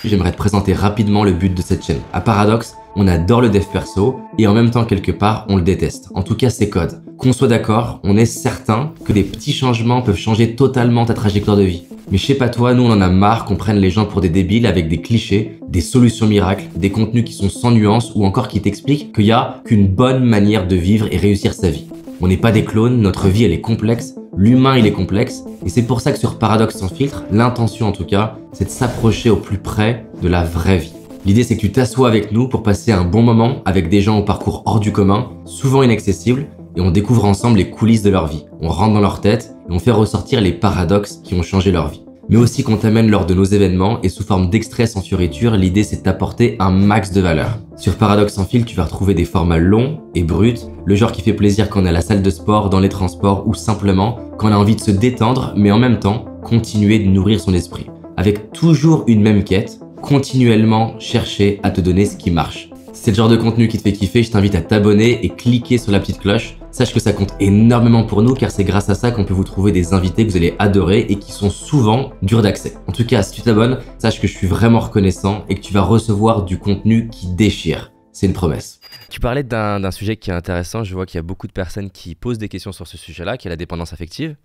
J'aimerais te présenter rapidement le but de cette chaîne. À Paradoxe, on adore le dev perso et en même temps quelque part on le déteste. En tout cas c'est code. Qu'on soit d'accord, on est certain que des petits changements peuvent changer totalement ta trajectoire de vie. Mais je sais pas toi, nous on en a marre qu'on prenne les gens pour des débiles avec des clichés, des solutions miracles, des contenus qui sont sans nuance ou encore qui t'expliquent qu'il y a qu'une bonne manière de vivre et réussir sa vie. On n'est pas des clones, notre vie elle est complexe, l'humain il est complexe et c'est pour ça que sur Paradoxe sans filtre, l'intention en tout cas, c'est de s'approcher au plus près de la vraie vie. L'idée c'est que tu t'assoies avec nous pour passer un bon moment avec des gens au parcours hors du commun, souvent inaccessibles, et on découvre ensemble les coulisses de leur vie. On rentre dans leur tête et on fait ressortir les paradoxes qui ont changé leur vie. Mais aussi qu'on t'amène lors de nos événements et sous forme d'extraits sans fioriture, l'idée c'est de t'apporter un max de valeur. Sur Paradoxe sans fil, tu vas retrouver des formats longs et bruts, le genre qui fait plaisir quand on est à la salle de sport, dans les transports ou simplement quand on a envie de se détendre mais en même temps continuer de nourrir son esprit. Avec toujours une même quête, continuellement chercher à te donner ce qui marche. Si c'est le genre de contenu qui te fait kiffer, je t'invite à t'abonner et cliquer sur la petite cloche. Sache que ça compte énormément pour nous car c'est grâce à ça qu'on peut vous trouver des invités que vous allez adorer et qui sont souvent durs d'accès. En tout cas, si tu t'abonnes, sache que je suis vraiment reconnaissant et que tu vas recevoir du contenu qui déchire. C'est une promesse. Tu parlais d'un sujet qui est intéressant. Je vois qu'il y a beaucoup de personnes qui posent des questions sur ce sujet-là, qui est la dépendance affective.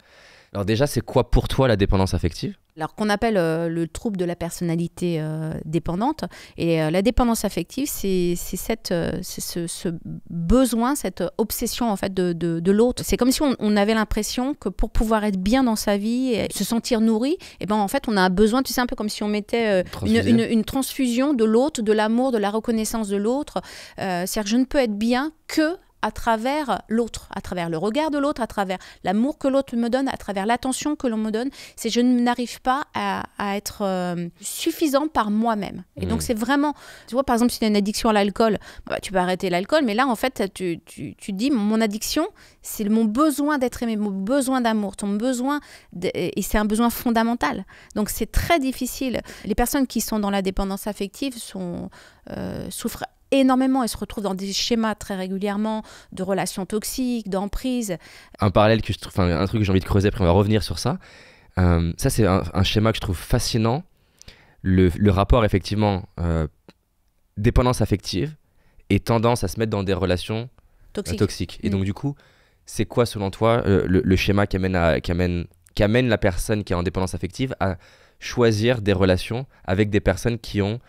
Alors déjà, c'est quoi pour toi la dépendance affective ? Alors qu'on appelle le trouble de la personnalité dépendante. Et la dépendance affective, c'est ce besoin, cette obsession en fait de l'autre. C'est comme si on avait l'impression que pour pouvoir être bien dans sa vie et se sentir nourri, et ben en fait on a besoin, tu sais, un peu comme si on mettait une transfusion de l'autre, de l'amour, de la reconnaissance de l'autre. C'est-à-dire que je ne peux être bien que à travers l'autre, à travers le regard de l'autre, à travers l'amour que l'autre me donne, à travers l'attention que l'on me donne. Je n'arrive pas à être suffisant par moi-même. Et donc c'est vraiment, tu vois, par exemple, si tu as une addiction à l'alcool, bah, tu peux arrêter l'alcool, mais là en fait tu dis mon addiction, c'est mon besoin d'être aimé, mon besoin d'amour, ton besoin, et c'est un besoin fondamental. Donc c'est très difficile. Les personnes qui sont dans la dépendance affective souffrent énormément et se retrouvent dans des schémas très régulièrement de relations toxiques, d'emprise. Un parallèle que je trouve, un truc que j'ai envie de creuser, après on va revenir sur ça. Ça c'est un schéma que je trouve fascinant. Le rapport effectivement dépendance affective et tendance à se mettre dans des relations toxiques. Et donc du coup, c'est quoi selon toi le schéma qui amène la personne qui est en dépendance affective à choisir des relations avec des personnes qui ont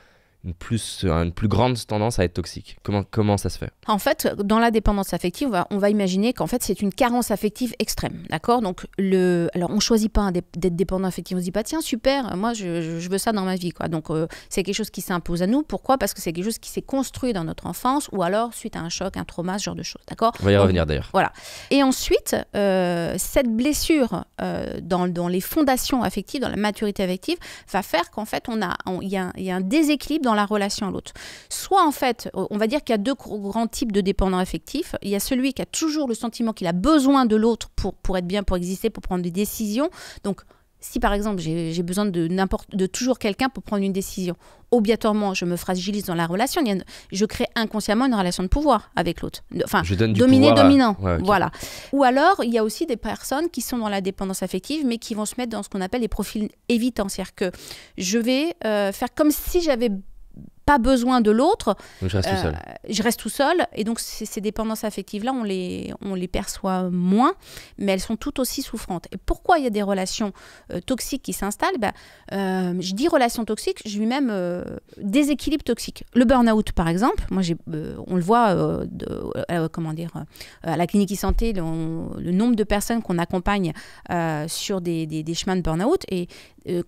une plus grande tendance à être toxique. Comment ça se fait ? En fait, dans la dépendance affective, on va imaginer qu'en fait, c'est une carence affective extrême. D'accord ? Donc, alors, on ne choisit pas d'être dépendant affectif. On ne se dit pas, tiens, super, moi, je veux ça dans ma vie, quoi. Donc, c'est quelque chose qui s'impose à nous. Pourquoi ? Parce que c'est quelque chose qui s'est construit dans notre enfance ou alors suite à un choc, un trauma, ce genre de choses. D'accord ? On va y revenir d'ailleurs. Voilà. Et ensuite, cette blessure dans les fondations affectives, dans la maturité affective, va faire qu'en fait, il y a un déséquilibre dans la relation à l'autre. Soit en fait, on va dire qu'il y a deux grands types de dépendants affectifs. Il y a celui qui a toujours le sentiment qu'il a besoin de l'autre pour être bien, pour exister, pour prendre des décisions. Donc, si par exemple j'ai besoin de toujours quelqu'un pour prendre une décision, obligatoirement je me fragilise dans la relation. Je crée inconsciemment une relation de pouvoir avec l'autre. Enfin, dominé-dominant. Ouais, okay. Voilà. Ou alors, il y a aussi des personnes qui sont dans la dépendance affective, mais qui vont se mettre dans ce qu'on appelle les profils évitants. C'est-à-dire que je vais faire comme si j'avais pas besoin de l'autre. Donc je reste tout seul. Je reste tout seul. Et donc, ces dépendances affectives-là, on les perçoit moins, mais elles sont tout aussi souffrantes. Et pourquoi il y a des relations toxiques qui s'installent ? Je dis relations toxiques, je dis même déséquilibre toxique. Le burn-out, par exemple, moi, on le voit à la clinique e-santé, le nombre de personnes qu'on accompagne sur des chemins de burn-out. Et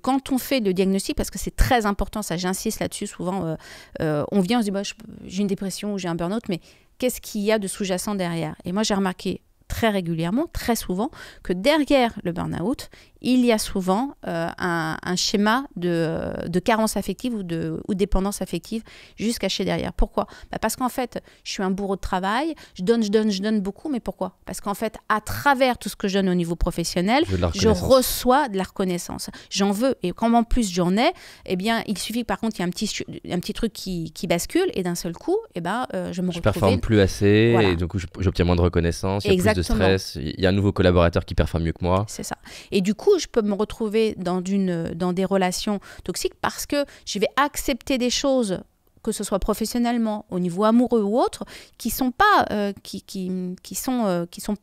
quand on fait le diagnostic, parce que c'est très important, ça j'insiste là-dessus souvent, on vient, on se dit j'ai une dépression ou j'ai un burn-out, mais qu'est-ce qu'il y a de sous-jacent derrière ? Et moi j'ai remarqué très régulièrement, très souvent, que derrière le burn-out, il y a souvent un schéma de carence affective ou dépendance affective juste caché derrière. Pourquoi ? Parce qu'en fait, je suis un bourreau de travail, je donne beaucoup, mais pourquoi ? Parce qu'en fait, à travers tout ce que je donne au niveau professionnel, je reçois de la reconnaissance. J'en veux, et quand en plus j'en ai, eh bien, il suffit par contre, il y a un petit truc qui bascule, et d'un seul coup, je me retrouve... Je performe plus assez, voilà. Et du coup, j'obtiens moins de reconnaissance, il y a plus de stress, il y a un nouveau collaborateur qui performe mieux que moi. C'est ça. Et du coup, je peux me retrouver dans des relations toxiques parce que je vais accepter des choses que ce soit professionnellement, au niveau amoureux ou autre, qui sont pas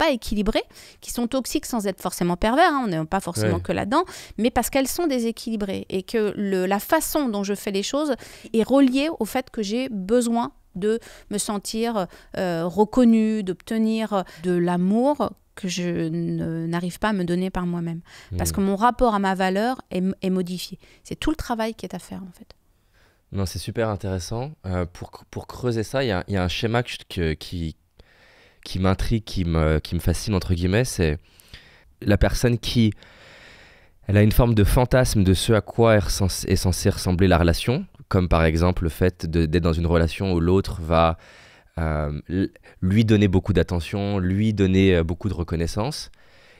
équilibrées, qui sont toxiques sans être forcément pervers, on n'est pas forcément que là-dedans, mais parce qu'elles sont déséquilibrées et que la façon dont je fais les choses est reliée au fait que j'ai besoin de me sentir reconnue, d'obtenir de l'amour que je n'arrive pas à me donner par moi-même. Parce que mon rapport à ma valeur est modifié. C'est tout le travail qui est à faire, en fait. Non, c'est super intéressant. Pour creuser ça, il y a un schéma qui m'intrigue, qui me fascine, entre guillemets. C'est la personne qui... Elle a une forme de fantasme de ce à quoi est censée ressembler la relation, comme par exemple le fait d'être dans une relation où l'autre va lui donner beaucoup d'attention, lui donner beaucoup de reconnaissance.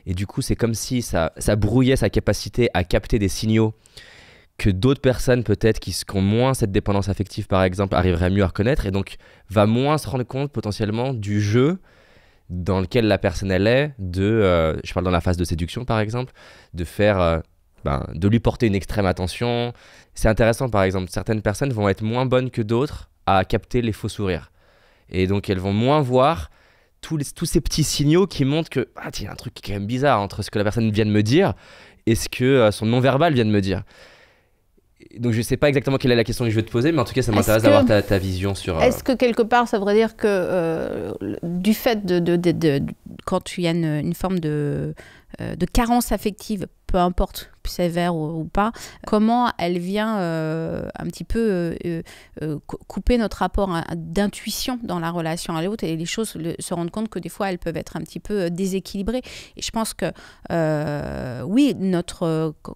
Et du coup, c'est comme si ça brouillait sa capacité à capter des signaux que d'autres personnes, peut-être, qui ont moins cette dépendance affective, par exemple, arriveraient mieux à reconnaître, et donc va moins se rendre compte potentiellement du jeu dans lequel la personne elle est, je parle dans la phase de séduction par exemple, de faire, de lui porter une extrême attention. C'est intéressant par exemple, certaines personnes vont être moins bonnes que d'autres à capter les faux sourires. Et donc elles vont moins voir tous ces petits signaux qui montrent que, il y a un truc qui est quand même bizarre entre ce que la personne vient de me dire et ce que son non-verbal vient de me dire. Donc je ne sais pas exactement quelle est la question que je vais te poser, mais en tout cas ça m'intéresse d'avoir ta vision sur... Est-ce que quelque part ça voudrait dire que du fait quand il y a une forme de carence affective, peu importe sévère ou pas, comment elle vient un petit peu couper notre rapport d'intuition dans la relation à l'autre, et les choses se rendent compte que des fois elles peuvent être un petit peu déséquilibrées. Et je pense que oui,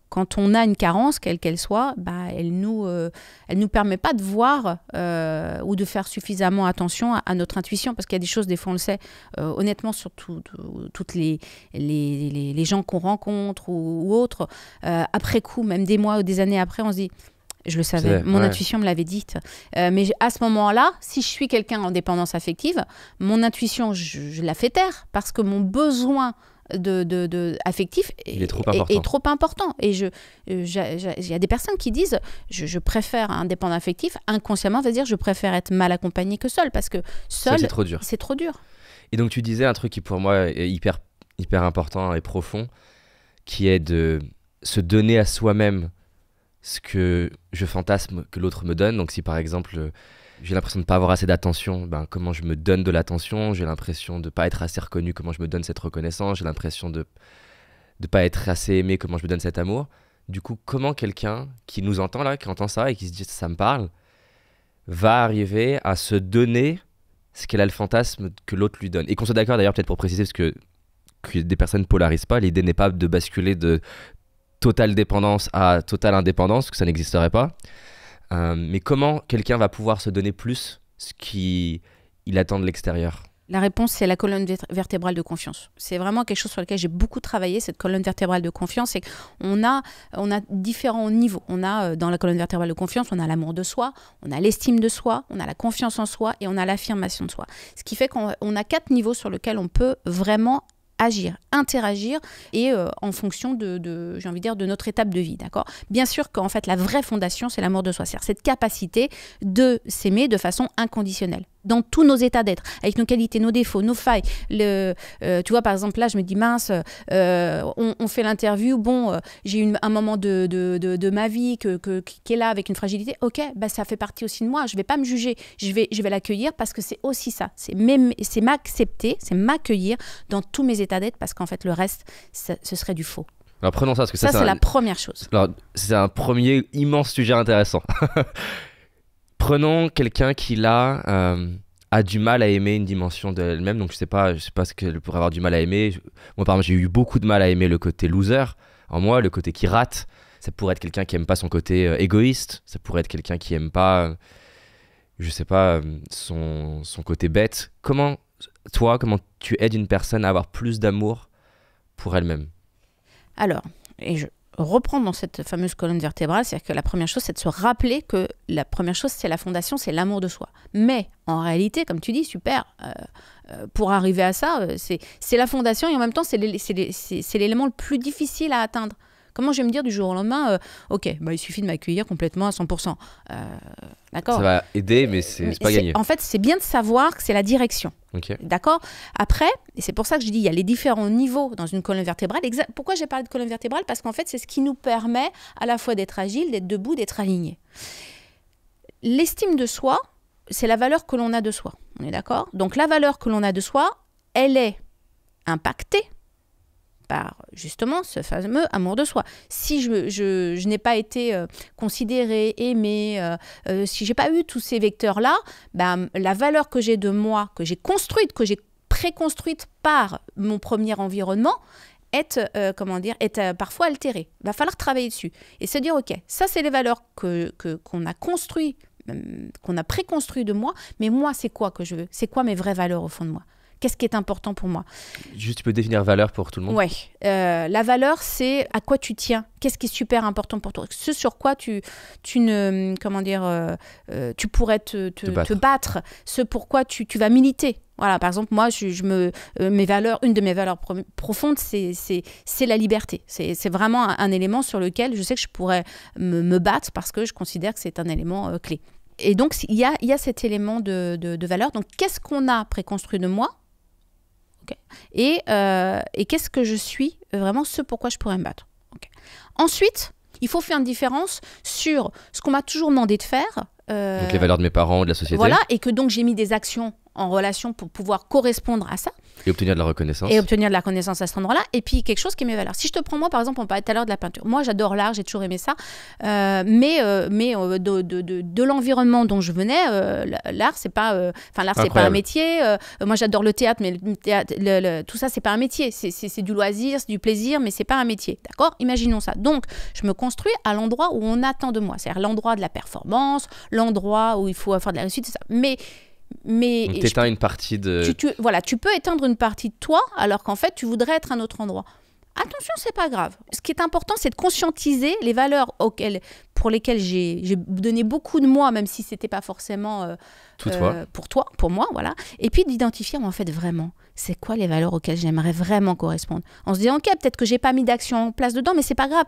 quand on a une carence, quelle qu'elle soit, elle nous permet pas de voir ou de faire suffisamment attention à notre intuition, parce qu'il y a des choses, des fois on le sait, honnêtement, surtout toutes les gens qu'on rencontre ou autres, après coup, même des mois ou des années après, on se dit, je le savais, mon intuition me l'avait dite. Mais à ce moment-là, si je suis quelqu'un en dépendance affective, mon intuition, je la fais taire, parce que mon besoin affectif est trop important. Et il y a des personnes qui disent, je préfère un dépendant affectif, inconsciemment, c'est-à-dire je préfère être mal accompagné que seul, parce que seul, c'est trop dur. Et donc tu disais un truc qui pour moi est hyper, hyper important et profond, qui est de se donner à soi-même ce que je fantasme que l'autre me donne. Donc si par exemple j'ai l'impression de ne pas avoir assez d'attention, comment je me donne de l'attention, j'ai l'impression de ne pas être assez reconnu, comment je me donne cette reconnaissance, j'ai l'impression de ne pas être assez aimé, comment je me donne cet amour. Du coup, comment quelqu'un qui nous entend là, qui entend ça et qui se dit ça me parle, va arriver à se donner ce qu'elle a le fantasme que l'autre lui donne. Et qu'on soit d'accord d'ailleurs, peut-être pour préciser, parce que des personnes ne polarisent pas, l'idée n'est pas de basculer de totale dépendance à totale indépendance, parce que ça n'existerait pas. Mais comment quelqu'un va pouvoir se donner plus ce qu'il attend de l'extérieur ? La réponse, c'est la colonne vertébrale de confiance. C'est vraiment quelque chose sur lequel j'ai beaucoup travaillé, cette colonne vertébrale de confiance. C'est qu'on a différents niveaux. On a, dans la colonne vertébrale de confiance, on a l'amour de soi, on a l'estime de soi, on a la confiance en soi et on a l'affirmation de soi. Ce qui fait qu'on a 4 niveaux sur lesquels on peut vraiment agir, interagir, et en fonction j'ai envie de dire, de notre étape de vie, d'accord ? Bien sûr qu'en fait, la vraie fondation, c'est l'amour de soi, c'est-à-dire cette capacité de s'aimer de façon inconditionnelle, dans tous nos états d'être, avec nos qualités, nos défauts, nos failles. Tu vois, par exemple, là, je me dis, mince, on fait l'interview, j'ai eu un moment de ma vie qui est là, avec une fragilité, ok, ça fait partie aussi de moi, je ne vais pas me juger, je vais l'accueillir, parce que c'est aussi ça, c'est m'accepter, c'est m'accueillir dans tous mes états d'être, parce qu'en fait, le reste, ce serait du faux. Alors prenons ça, parce que ça c'est la première chose. Alors, c'est un premier immense sujet intéressant. Prenons quelqu'un qui a du mal à aimer une dimension d'elle-même, donc je sais pas ce qu'elle pourrait avoir du mal à aimer. Moi, par exemple, j'ai eu beaucoup de mal à aimer le côté loser en moi, le côté qui rate. Ça pourrait être quelqu'un qui aime pas son côté égoïste, ça pourrait être quelqu'un qui aime pas, je sais pas, son côté bête. Comment tu aides une personne à avoir plus d'amour pour elle-même ? Alors, et je reprends dans cette fameuse colonne vertébrale, c'est-à-dire que la première chose, c'est de se rappeler que la première chose, c'est la fondation, c'est l'amour de soi. Mais en réalité, comme tu dis, super, pour arriver à ça, c'est la fondation, et en même temps, c'est l'élément le plus difficile à atteindre. Comment je vais me dire du jour au lendemain, ok, bah, il suffit de m'accueillir complètement à 100%. D'accord. Ça va aider, mais c'est pas gagné. En fait, c'est bien de savoir que c'est la direction. Okay. D'accord. Après, et c'est pour ça que je dis, il y a les différents niveaux dans une colonne vertébrale. Pourquoi j'ai parlé de colonne vertébrale? Parce qu'en fait, c'est ce qui nous permet à la fois d'être agile, d'être debout, d'être aligné. L'estime de soi, c'est la valeur que l'on a de soi. On est d'accord? Donc, la valeur que l'on a de soi, elle est impactée par justement ce fameux amour de soi. Si je n'ai pas été considérée, aimée, si je n'ai pas eu tous ces vecteurs-là, ben, la valeur que j'ai de moi, que j'ai construite, que j'ai préconstruite par mon premier environnement, est parfois altérée. Il va falloir travailler dessus et se dire, ok, ça c'est les valeurs qu'on a construites, qu'on a préconstruit de moi, mais moi c'est quoi que je veux? C'est quoi mes vraies valeurs au fond de moi? Qu'est-ce qui est important pour moi? Juste, tu peux définir valeur pour tout le monde? Oui. La valeur, c'est à quoi tu tiens. Qu'est-ce qui est super important pour toi? Ce sur quoi tu pourrais te battre. Ce pourquoi tu vas militer. Voilà, par exemple, moi, mes valeurs, une de mes valeurs profondes, c'est la liberté. C'est vraiment un élément sur lequel je sais que je pourrais me battre parce que je considère que c'est un élément clé. Et donc, il y a cet élément de valeur. Donc, qu'est-ce qu'on a préconstruit de moi? Okay. Et qu'est-ce que je suis, vraiment ce pourquoi je pourrais me battre. Okay. Ensuite, il faut faire une différence sur ce qu'on m'a toujours demandé de faire. Donc les valeurs de mes parents, de la société. Voilà, et que donc j'ai mis des actions en relation pour pouvoir correspondre à ça. Et obtenir de la reconnaissance. Et obtenir de la reconnaissance à cet endroit-là. Et puis quelque chose qui est mes valeurs. Si je te prends moi, par exemple, on parlait tout à l'heure de la peinture. Moi, j'adore l'art, j'ai toujours aimé ça. Mais de l'environnement dont je venais, l'art, c'est pas, c'est pas un métier. Moi, j'adore le théâtre, mais tout ça, c'est pas un métier. C'est du loisir, c'est du plaisir, mais c'est pas un métier. D'accord? Imaginons ça. Donc, je me construis à l'endroit où on attend de moi. C'est-à-dire l'endroit de la performance, l'endroit où il faut faire de la réussite, c'est ça. Mais donc t'éteins une partie de... Tu peux éteindre une partie de toi alors qu'en fait, tu voudrais être à un autre endroit. Attention, c'est pas grave. Ce qui est important, c'est de conscientiser les valeurs pour lesquelles j'ai donné beaucoup de moi, même si c'était pas forcément pour moi, voilà. Et puis d'identifier en fait vraiment, c'est quoi les valeurs auxquelles j'aimerais vraiment correspondre. En se disant, ok, peut-être que j'ai pas mis d'action en place dedans, mais c'est pas grave.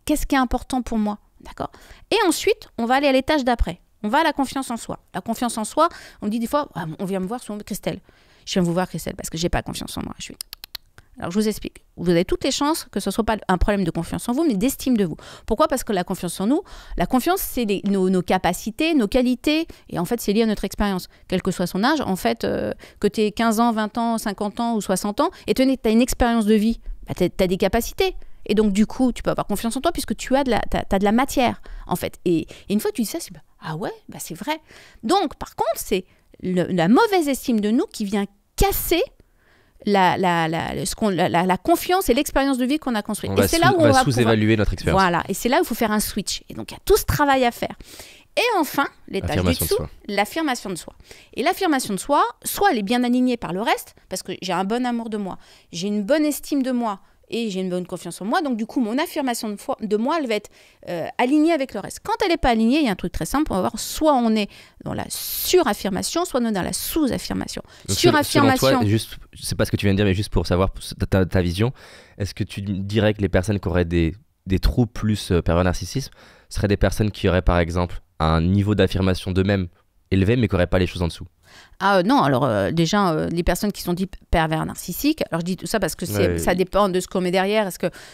Qu'est-ce qui est important pour moi, d'accord? Et ensuite, on va aller à l'étage d'après. On va à la confiance en soi. La confiance en soi, on me dit des fois, on vient me voir sur Christelle. Je viens vous voir, Christelle, parce que j'ai pas confiance en moi. Alors, je vous explique. Vous avez toutes les chances que ce ne soit pas un problème de confiance en vous, mais d'estime de vous. Pourquoi? Parce que la confiance en nous, la confiance, c'est nos capacités, nos qualités, et en fait, c'est lié à notre expérience. Quel que soit son âge, en fait, que tu aies 15 ans, 20 ans, 50 ans ou 60 ans, et tu as une expérience de vie, tu as des capacités. Et donc, du coup, tu peux avoir confiance en toi puisque tu as de la matière, en fait. Et une fois que tu dis ça, c'est ah ouais, bah c'est vrai. Donc, par contre, c'est la mauvaise estime de nous qui vient casser la confiance et l'expérience de vie qu'on a construite. On va sous-évaluer notre expérience. Voilà, et c'est là où il faut faire un switch. Et donc, il y a tout ce travail à faire. Et enfin, l'étage du dessous, l'affirmation de soi. Et l'affirmation de soi, soit elle est bien alignée par le reste, parce que j'ai un bon amour de moi, j'ai une bonne estime de moi, et j'ai une bonne confiance en moi. Donc, du coup, mon affirmation de moi, elle va être alignée avec le reste. Quand elle n'est pas alignée, il y a un truc très simple. On va voir, soit on est dans la suraffirmation, soit on est dans la sous-affirmation. Suraffirmation. Selon toi, juste, c'est pas ce que tu viens de dire, mais juste pour savoir ta vision, est-ce que tu dirais que les personnes qui auraient des troubles plus pervers narcissisme seraient des personnes qui auraient, par exemple, un niveau d'affirmation d'eux-mêmes élevé, mais qui n'auraient pas les choses en dessous? Non, alors déjà, les personnes qui sont dites pervers narcissiques, alors je dis tout ça parce que ça dépend de ce qu'on met derrière,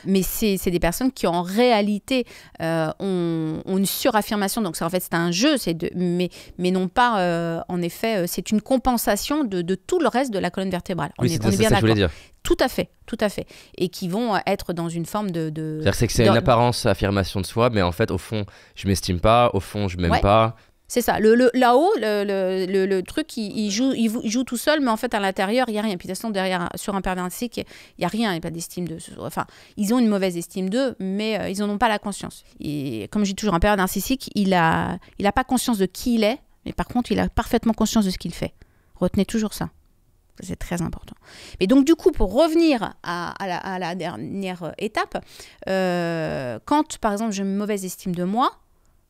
mais c'est des personnes qui en réalité ont une suraffirmation, donc en fait c'est un jeu, mais non pas, en effet, c'est une compensation de tout le reste de la colonne vertébrale. On est bien d'accord. Je voulais dire. Tout à fait. Et qui vont être dans une forme de... C'est-à-dire que c'est une apparence affirmation de soi, mais en fait, au fond, je m'estime pas, au fond, je m'aime pas. C'est ça. Là-haut, le truc, il joue tout seul, mais en fait, à l'intérieur, il n'y a rien. Puis de toute façon, derrière, sur un pervers narcissique, il n'y a rien. Il n'y a pas d'estime d'eux. Enfin, ils ont une mauvaise estime d'eux, mais ils n'en ont pas la conscience. Et comme je dis toujours, un pervers narcissique, il a pas conscience de qui il est, mais par contre, il a parfaitement conscience de ce qu'il fait. Retenez toujours ça. C'est très important. Mais donc, du coup, pour revenir à la dernière étape, quand, par exemple, j'ai une mauvaise estime de moi,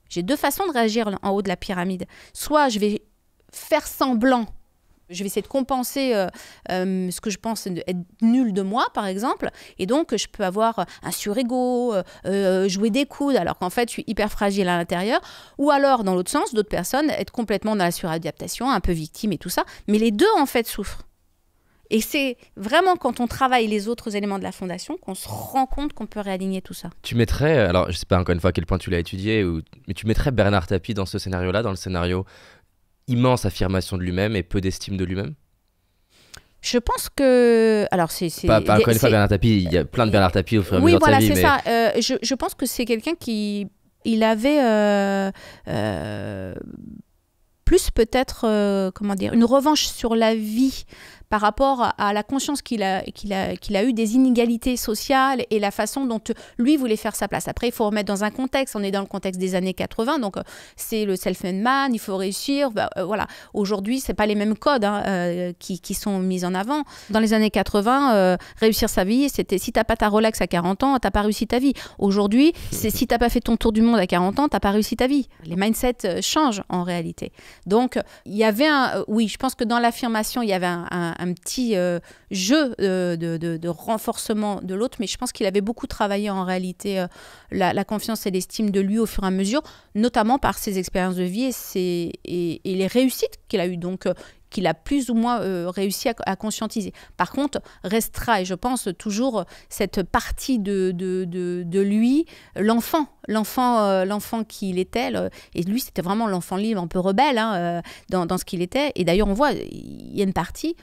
j'ai deux façons de réagir en haut de la pyramide. Soit je vais faire semblant Je vais essayer de compenser ce que je pense être nul de moi, par exemple. Et donc, je peux avoir un surego, jouer des coudes, alors qu'en fait, je suis hyper fragile à l'intérieur. Ou alors, dans l'autre sens, d'autres personnes être complètement dans la suradaptation, un peu victime et tout ça. Mais les deux, en fait, souffrent. Et c'est vraiment quand on travaille les autres éléments de la fondation qu'on se rend compte qu'on peut réaligner tout ça. Tu mettrais, alors je sais pas encore une fois à quel point tu l'as étudié, mais tu mettrais Bernard Tapie dans ce scénario-là, dans le scénario immense affirmation de lui-même et peu d'estime de lui-même? Je pense que... Alors, pas encore une fois Bernard Tapie, il y a plein de Bernard Tapie au fur et à mesure de sa vie. Oui, voilà, c'est ça. Je pense que c'est quelqu'un qui... Il avait plus peut-être, comment dire, une revanche sur la vie par rapport à la conscience qu'il a eu des inégalités sociales et la façon dont lui voulait faire sa place. Après, il faut remettre dans un contexte. On est dans le contexte des années 80, donc c'est le self-made man, il faut réussir. Voilà. Aujourd'hui, ce n'est pas les mêmes codes qui sont mis en avant. Dans les années 80, réussir sa vie, c'était si tu n'as pas ta Rolex à 40 ans, tu n'as pas réussi ta vie. Aujourd'hui, c'est si tu n'as pas fait ton tour du monde à 40 ans, tu n'as pas réussi ta vie. Les mindsets changent en réalité. Donc, il y avait oui, je pense que dans l'affirmation, il y avait un petit jeu de renforcement de l'autre, mais je pense qu'il avait beaucoup travaillé en réalité la confiance et l'estime de lui au fur et à mesure, notamment par ses expériences de vie et les réussites qu'il a eues, donc qu'il a plus ou moins réussi à conscientiser. Par contre, restera, et je pense toujours, cette partie de lui, l'enfant qu'il était, et lui c'était vraiment l'enfant libre, un peu rebelle dans ce qu'il était, et d'ailleurs on voit, il y a une partie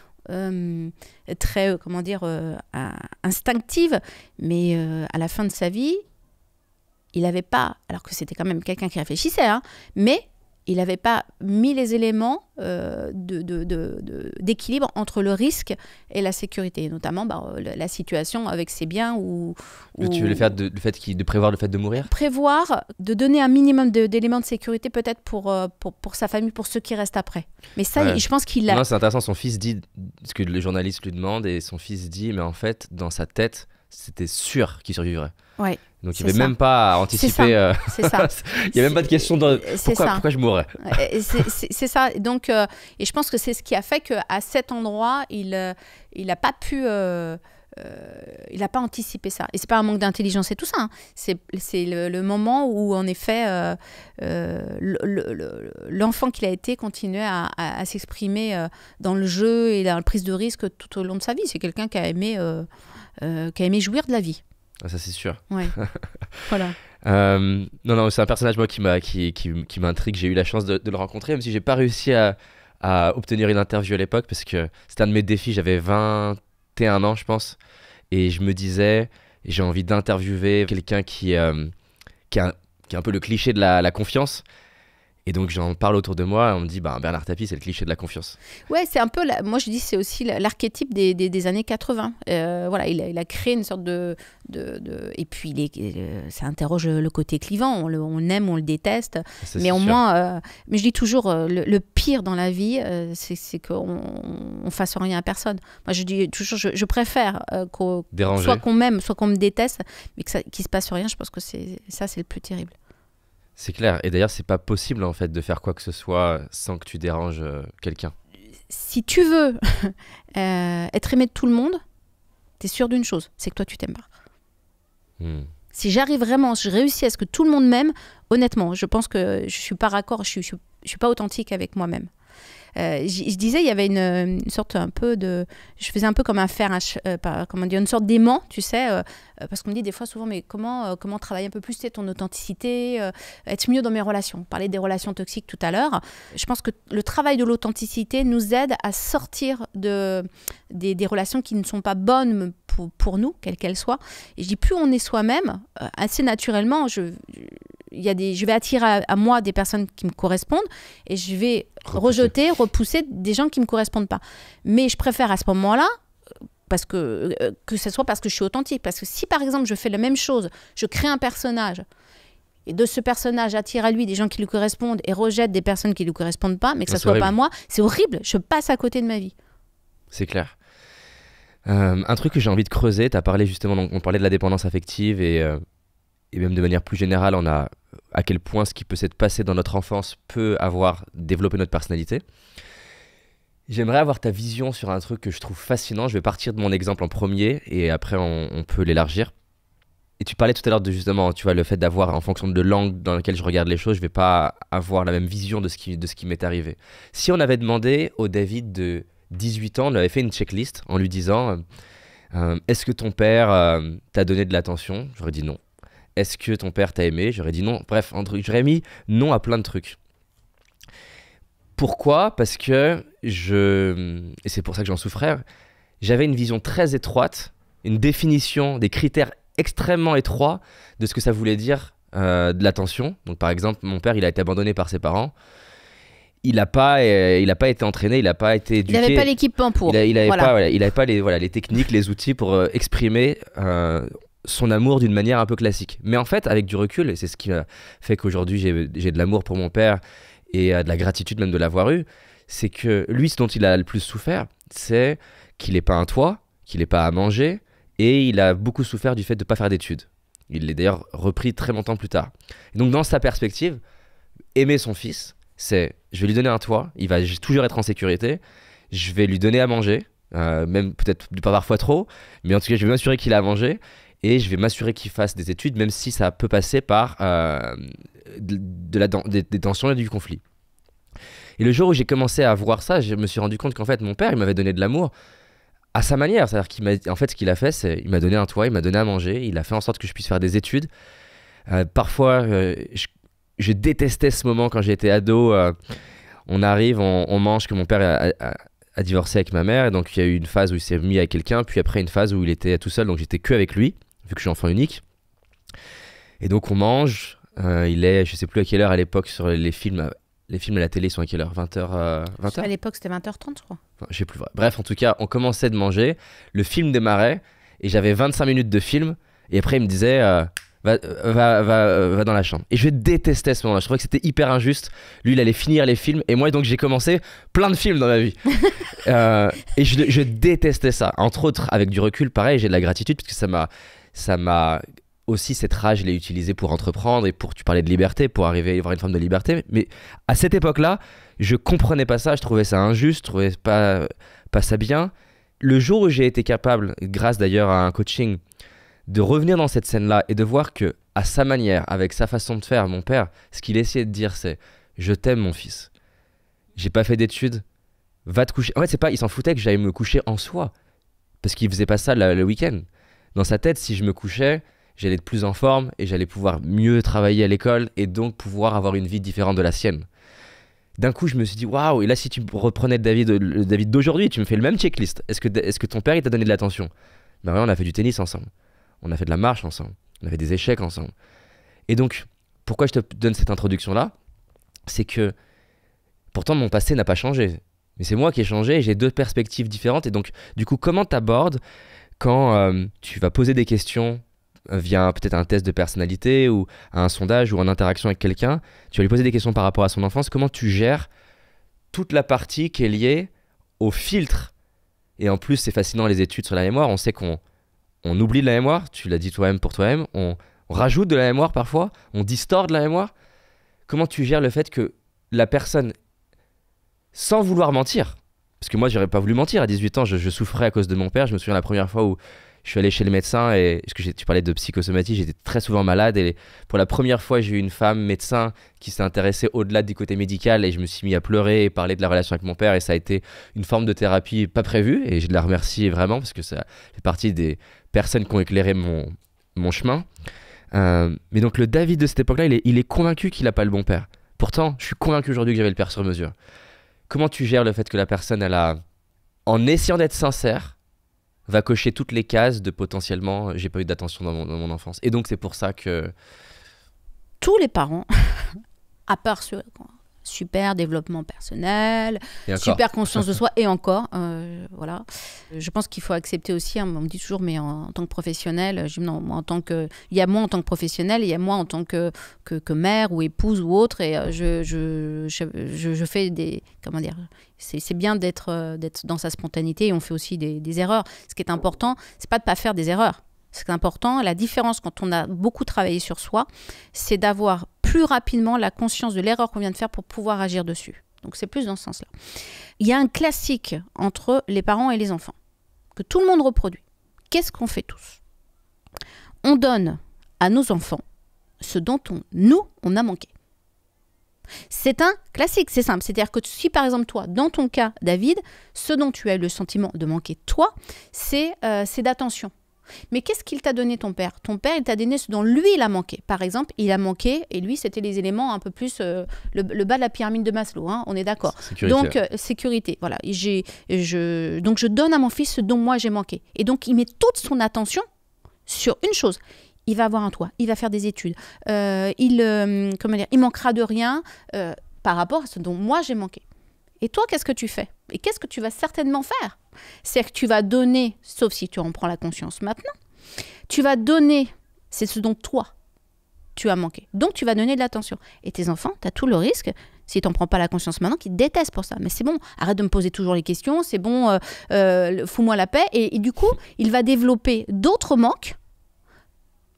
très, comment dire, instinctive, mais à la fin de sa vie, il n'avait pas, alors que c'était quand même quelqu'un qui réfléchissait, mais il n'avait pas mis les éléments d'équilibre entre le risque et la sécurité, notamment la situation avec ses biens. Tu veux le fait de prévoir le fait de mourir ? Prévoir, de donner un minimum d'éléments de sécurité peut-être pour sa famille, pour ceux qui restent après. Mais ça, ouais. Je pense qu'il l'a... Non, c'est intéressant, son fils dit, ce que le journaliste lui demande, et son fils dit, mais en fait, dans sa tête, c'était sûr qu'il survivrait. Ouais. Donc il n'y avait même pas à anticiper. C'est ça. Il n'y a même pas de question de pourquoi je mourrais. C'est ça. Donc, et je pense que c'est ce qui a fait qu'à cet endroit, il n'a pas pu... il n'a pas anticipé ça. Et ce n'est pas un manque d'intelligence et tout ça. C'est le moment où, en effet, l'enfant qu'il a été continuait à s'exprimer dans le jeu et dans la prise de risque tout au long de sa vie. C'est quelqu'un qui a aimé jouir de la vie. Ah, ça c'est sûr. Ouais. Voilà. Non, c'est un personnage moi qui m'intrigue. J'ai eu la chance de le rencontrer, même si j'ai pas réussi à obtenir une interview à l'époque parce que c'était un de mes défis. J'avais 21 ans, je pense, et je me disais j'ai envie d'interviewer quelqu'un qui est un peu le cliché de la confiance. Et donc j'en parle autour de moi, on me dit Bernard Tapie c'est le cliché de la confiance. Ouais, c'est un peu, moi je dis c'est aussi l'archétype des années 80. Voilà, il a créé une sorte de et puis ça interroge le côté clivant, on l'aime, on le déteste. Mais au moins, mais je dis toujours, le pire dans la vie, c'est qu'on fasse rien à personne. Moi je dis toujours, je préfère soit qu'on m'aime, soit qu'on me déteste, mais qu'il se passe rien, je pense que c'est le plus terrible. C'est clair. Et d'ailleurs, c'est pas possible en fait de faire quoi que ce soit sans que tu déranges quelqu'un. Si tu veux être aimé de tout le monde, t'es sûr d'une chose, c'est que toi tu t'aimes pas. Si j'arrive vraiment, je réussis à ce que tout le monde m'aime, honnêtement, je pense que je suis pas raccord, je suis pas authentique avec moi-même. Je disais, il y avait une sorte un peu de... Je faisais un peu comme comment dire, une sorte d'aimant, tu sais, parce qu'on me dit des fois souvent, mais comment travailler un peu plus ton authenticité, être mieux dans mes relations. On parlait des relations toxiques tout à l'heure. Je pense que le travail de l'authenticité nous aide à sortir des relations qui ne sont pas bonnes pour nous, quelles qu'elles soient. Et je dis, plus on est soi-même, assez naturellement, je vais attirer à moi des personnes qui me correspondent et je vais repousser des gens qui ne me correspondent pas. Mais je préfère à ce moment-là, parce que ce soit parce que je suis authentique. Parce que si, par exemple, je fais la même chose, je crée un personnage, et de ce personnage attire à lui des gens qui lui correspondent et rejette des personnes qui ne lui correspondent pas, mais que ça ne soit pas moi, c'est horrible. Je passe à côté de ma vie. C'est clair. Un truc que j'ai envie de creuser, tu as parlé justement, on parlait de la dépendance affective et même de manière plus générale, on a à quel point ce qui peut s'être passé dans notre enfance peut avoir développé notre personnalité. J'aimerais avoir ta vision sur un truc que je trouve fascinant. Je vais partir de mon exemple en premier et après on peut l'élargir. Et tu parlais tout à l'heure de justement, tu vois, le fait d'avoir, en fonction de l'angle dans lequel je regarde les choses, je vais pas avoir la même vision de ce qui m'est arrivé. Si on avait demandé au David de 18 ans, on lui avait fait une checklist en lui disant est-ce que ton père t'a donné de l'attention? J'aurais dit non. Est-ce que ton père t'a aimé? J'aurais dit non. Bref, j'aurais mis non à plein de trucs. Pourquoi? Parce que et c'est pour ça que j'en souffrais, j'avais une vision très étroite, une définition, des critères extrêmement étroits de ce que ça voulait dire de l'attention. Donc par exemple, mon père, il a été abandonné par ses parents. Il n'a pas été entraîné, il n'a pas été éduqué. Il n'avait pas l'équipement pour. Il n'avait pas les techniques, les outils pour exprimer son amour d'une manière un peu classique. Mais en fait, avec du recul, et c'est ce qui a fait qu'aujourd'hui j'ai de l'amour pour mon père et de la gratitude même de l'avoir eu, c'est que lui, ce dont il a le plus souffert, c'est qu'il n'ait pas un toit, qu'il n'ait pas à manger, et il a beaucoup souffert du fait de ne pas faire d'études. Il l'est d'ailleurs repris très longtemps plus tard. Et donc dans sa perspective, aimer son fils, c'est je vais lui donner un toit, il va toujours être en sécurité, je vais lui donner à manger, même peut-être pas parfois trop, mais en tout cas je vais m'assurer qu'il a à manger, et je vais m'assurer qu'il fasse des études, même si ça peut passer par des tensions et du conflit. Et le jour où j'ai commencé à voir ça, je me suis rendu compte qu'en fait mon père il m'avait donné de l'amour à sa manière. C'est-à-dire qu'en fait ce qu'il a fait, c'est il m'a donné un toit, il m'a donné à manger, il a fait en sorte que je puisse faire des études. Parfois je détestais ce moment quand j'étais ado. On arrive, on mange, que mon père a divorcé avec ma mère, et donc il y a eu une phase où il s'est mis avec quelqu'un, puis après une phase où il était tout seul, donc j'étais que avec lui, vu que je suis enfant unique. Et donc on mange, il est, je sais plus à quelle heure à l'époque sur les films à la télé sont à quelle heure? 20h 20h À l'époque, c'était 20h30, je crois. Enfin, je sais plus. Bref, en tout cas, on commençait de manger, le film démarrait, et j'avais 25 minutes de film, et après il me disait va dans la chambre. Et je détestais ce moment-là, je trouvais que c'était hyper injuste. Lui, il allait finir les films, et moi, donc, j'ai commencé plein de films dans ma vie. Et je détestais ça. Entre autres, avec du recul, pareil, j'ai de la gratitude, parce que ça m'a aussi, cette rage, je l'ai utilisée pour entreprendre, et tu parlais de liberté, pour arriver à avoir une forme de liberté. Mais à cette époque-là, je comprenais pas ça, je trouvais ça injuste, je trouvais pas ça bien. Le jour où j'ai été capable, grâce d'ailleurs à un coaching, de revenir dans cette scène-là et de voir que, à sa manière, avec sa façon de faire, mon père, ce qu'il essayait de dire, c'est « Je t'aime, mon fils. J'ai pas fait d'études. Va te coucher. » En fait, c'est pas, il s'en foutait que j'aille me coucher en soi. Parce qu'il faisait pas ça le week-end. Dans sa tête, si je me couchais, j'allais être plus en forme et j'allais pouvoir mieux travailler à l'école et donc pouvoir avoir une vie différente de la sienne. D'un coup, je me suis dit, waouh, et là, si tu reprenais le David d'aujourd'hui, tu me fais le même checklist. Est-ce que ton père, il t'a donné de l'attention? Ben ouais, on a fait du tennis ensemble. On a fait de la marche ensemble. On a fait des échecs ensemble. Et donc, pourquoi je te donne cette introduction-là? C'est que, pourtant, mon passé n'a pas changé. Mais c'est moi qui ai changé et j'ai deux perspectives différentes. Et donc, du coup, comment t'abordes quand tu vas poser des questions via peut-être un test de personnalité ou un sondage ou en interaction avec quelqu'un, tu vas lui poser des questions par rapport à son enfance, comment tu gères toute la partie qui est liée au filtre? Et en plus, c'est fascinant les études sur la mémoire, on sait qu'on oublie de la mémoire, tu l'as dit toi-même pour toi-même, on rajoute de la mémoire parfois, on distord de la mémoire. Comment tu gères le fait que la personne, sans vouloir mentir, parce que moi j'aurais pas voulu mentir à 18 ans, je souffrais à cause de mon père, je me souviens la première fois où je suis allé chez le médecin, et parce que tu parlais de psychosomatie, j'étais très souvent malade, et pour la première fois j'ai eu une femme médecin qui s'est intéressée au-delà du côté médical, et je me suis mis à pleurer et parler de la relation avec mon père, et ça a été une forme de thérapie pas prévue, et je la remercie vraiment parce que ça fait partie des personnes qui ont éclairé mon chemin. Mais donc le David de cette époque-là, il est convaincu qu'il n'a pas le bon père. Pourtant, je suis convaincu aujourd'hui que j'avais le père sur mesure. Comment tu gères le fait que la personne, en essayant d'être sincère, va cocher toutes les cases de potentiellement j'ai pas eu d'attention dans mon enfance. Et donc c'est pour ça que tous les parents, à part ceux super développement personnel, super conscience de soi, et encore, voilà. Je pense qu'il faut accepter aussi, on me dit toujours, mais en tant que professionnel, non, il y a moi en tant que professionnel, il y a moi en tant que mère ou épouse ou autre, et je fais des, comment dire, c'est bien d'être dans sa spontanéité, et on fait aussi des erreurs. Ce qui est important, c'est pas de pas faire des erreurs. Ce qui est important, la différence quand on a beaucoup travaillé sur soi, c'est d'avoir plus rapidement la conscience de l'erreur qu'on vient de faire pour pouvoir agir dessus. Donc c'est plus dans ce sens-là. Il y a un classique entre les parents et les enfants, que tout le monde reproduit. Qu'est-ce qu'on fait tous? On donne à nos enfants ce dont on a manqué. C'est un classique, c'est simple. C'est-à-dire que si par exemple toi, dans ton cas, David, ce dont tu as eu le sentiment de manquer toi, c'est d'attention. Mais qu'est-ce qu'il t'a donné ton père? Ton père, il t'a donné ce dont lui, il a manqué. Par exemple, il a manqué, et lui, c'était les éléments un peu plus, le bas de la pyramide de Maslow, hein, on est d'accord. Donc, sécurité, voilà. Donc, je donne à mon fils ce dont moi, j'ai manqué. Et donc, il met toute son attention sur une chose. Il va avoir un toit, il va faire des études, il manquera de rien par rapport à ce dont moi j'ai manqué. Et toi, qu'est-ce que tu fais? Et qu'est-ce que tu vas certainement faire? C'est que tu vas donner, sauf si tu en prends la conscience maintenant, tu vas donner, c'est ce dont toi, tu as manqué. Donc, tu vas donner de l'attention. Et tes enfants, tu as tout le risque, si tu n'en prends pas la conscience maintenant, qu'ils te détestent pour ça. Mais c'est bon, arrête de me poser toujours les questions, c'est bon, fous-moi la paix. Et du coup, il va développer d'autres manques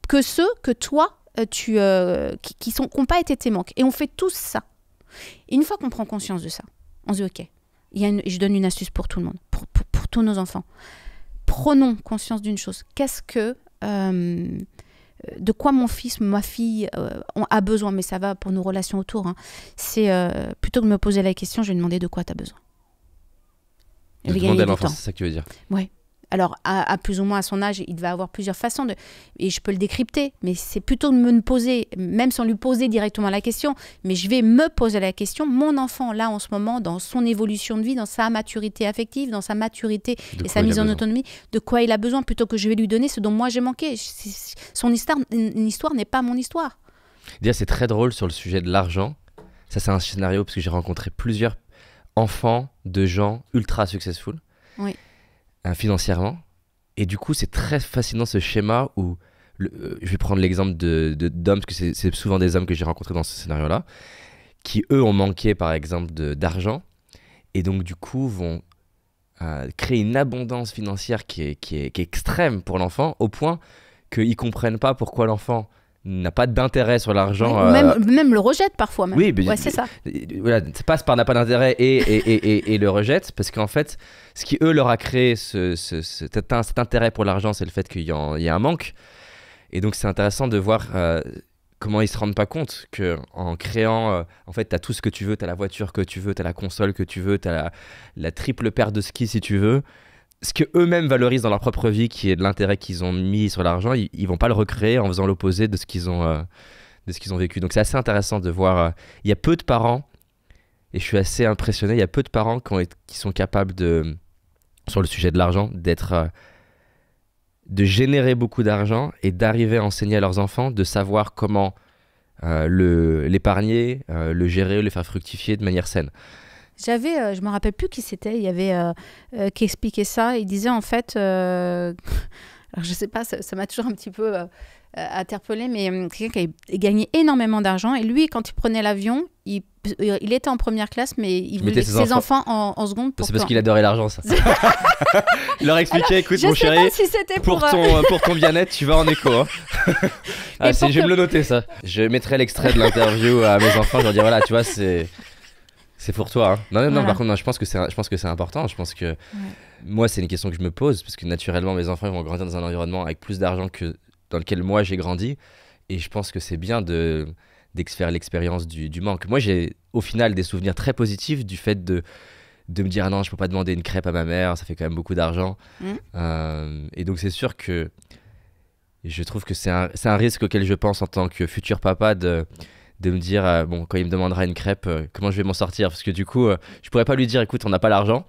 que ceux que toi, qui n'ont pas été tes manques. Et on fait tous ça. Et une fois qu'on prend conscience de ça, on se dit, OK, je donne une astuce pour tout le monde, pour tous nos enfants. Prenons conscience d'une chose. De quoi mon fils, ma fille a besoin? Mais ça va pour nos relations autour. Hein. C'est plutôt que de me poser la question, je vais demander de quoi tu as besoin. De demander à l'enfant, c'est ça que tu veux dire? Oui. Alors, à plus ou moins à son âge, il va avoir plusieurs façons et je peux le décrypter, mais c'est plutôt de me poser, même sans lui poser directement la question, mais je vais me poser la question, mon enfant, là, en ce moment, dans son évolution de vie, dans sa maturité affective, dans sa maturité et sa mise en autonomie, de quoi il a besoin, plutôt que je vais lui donner ce dont moi j'ai manqué. Son histoire, une histoire n'est pas mon histoire. D'ailleurs, c'est très drôle sur le sujet de l'argent. Ça, c'est un scénario, parce que j'ai rencontré plusieurs enfants de gens ultra successful. Oui. Financièrement, et du coup c'est très fascinant ce schéma où je vais prendre l'exemple d'hommes, parce que c'est souvent des hommes que j'ai rencontrés dans ce scénario là qui eux ont manqué par exemple d'argent et donc du coup vont créer une abondance financière qui est extrême pour l'enfant, au point qu'ils comprennent pas pourquoi l'enfant n'a pas d'intérêt sur l'argent. Oui, même le rejette parfois. Même. Oui, ouais, c'est ça. Voilà, ça passe par n'a pas d'intérêt et le rejette, parce qu'en fait, ce qui eux leur a créé cet intérêt pour l'argent, c'est le fait qu'il y a un manque. Et donc c'est intéressant de voir comment ils se rendent pas compte qu'en créant, en fait, tu as tout ce que tu veux, tu as la voiture que tu veux, tu as la console que tu veux, tu as la triple paire de skis si tu veux. Ce que eux-mêmes valorisent dans leur propre vie, qui est de l'intérêt qu'ils ont mis sur l'argent, ils vont pas le recréer en faisant l'opposé de ce qu'ils ont vécu. Donc c'est assez intéressant de voir. Il y a peu de parents, et je suis assez impressionné, il y a peu de parents qui sont capables sur le sujet de l'argent, de générer beaucoup d'argent et d'arriver à enseigner à leurs enfants de savoir comment l'épargner, le gérer, le faire fructifier de manière saine. Je me rappelle plus qui c'était, il y avait qui expliquait ça. Il disait en fait, alors je sais pas, ça m'a toujours un petit peu interpellée, mais quelqu'un qui a gagné énormément d'argent, et lui, quand il prenait l'avion, il était en première classe, mais il voulait ses enfants en seconde. C'est parce qu'il adorait l'argent, ça. Il leur expliquait, écoute mon chéri, si pour ton bien-être, tu vas en éco. Hein. Je vais me le noter, ça. Je mettrai l'extrait de l'interview à mes enfants, je leur dirai, voilà, tu vois, c'est pour toi. Hein. Non, voilà. Par contre, non, je pense que c'est important. Je pense que moi, c'est une question que je me pose, parce que naturellement, mes enfants ils vont grandir dans un environnement avec plus d'argent que dans lequel moi j'ai grandi. Et je pense que c'est bien de faire l'expérience du manque. Moi, j'ai au final des souvenirs très positifs du fait de me dire ah non, je peux pas demander une crêpe à ma mère, ça fait quand même beaucoup d'argent. Et donc, c'est sûr que je trouve que c'est un risque auquel je pense en tant que futur papa de me dire, quand il me demandera une crêpe, comment je vais m'en sortir? Parce que du coup, je pourrais pas lui dire, écoute, on n'a pas l'argent,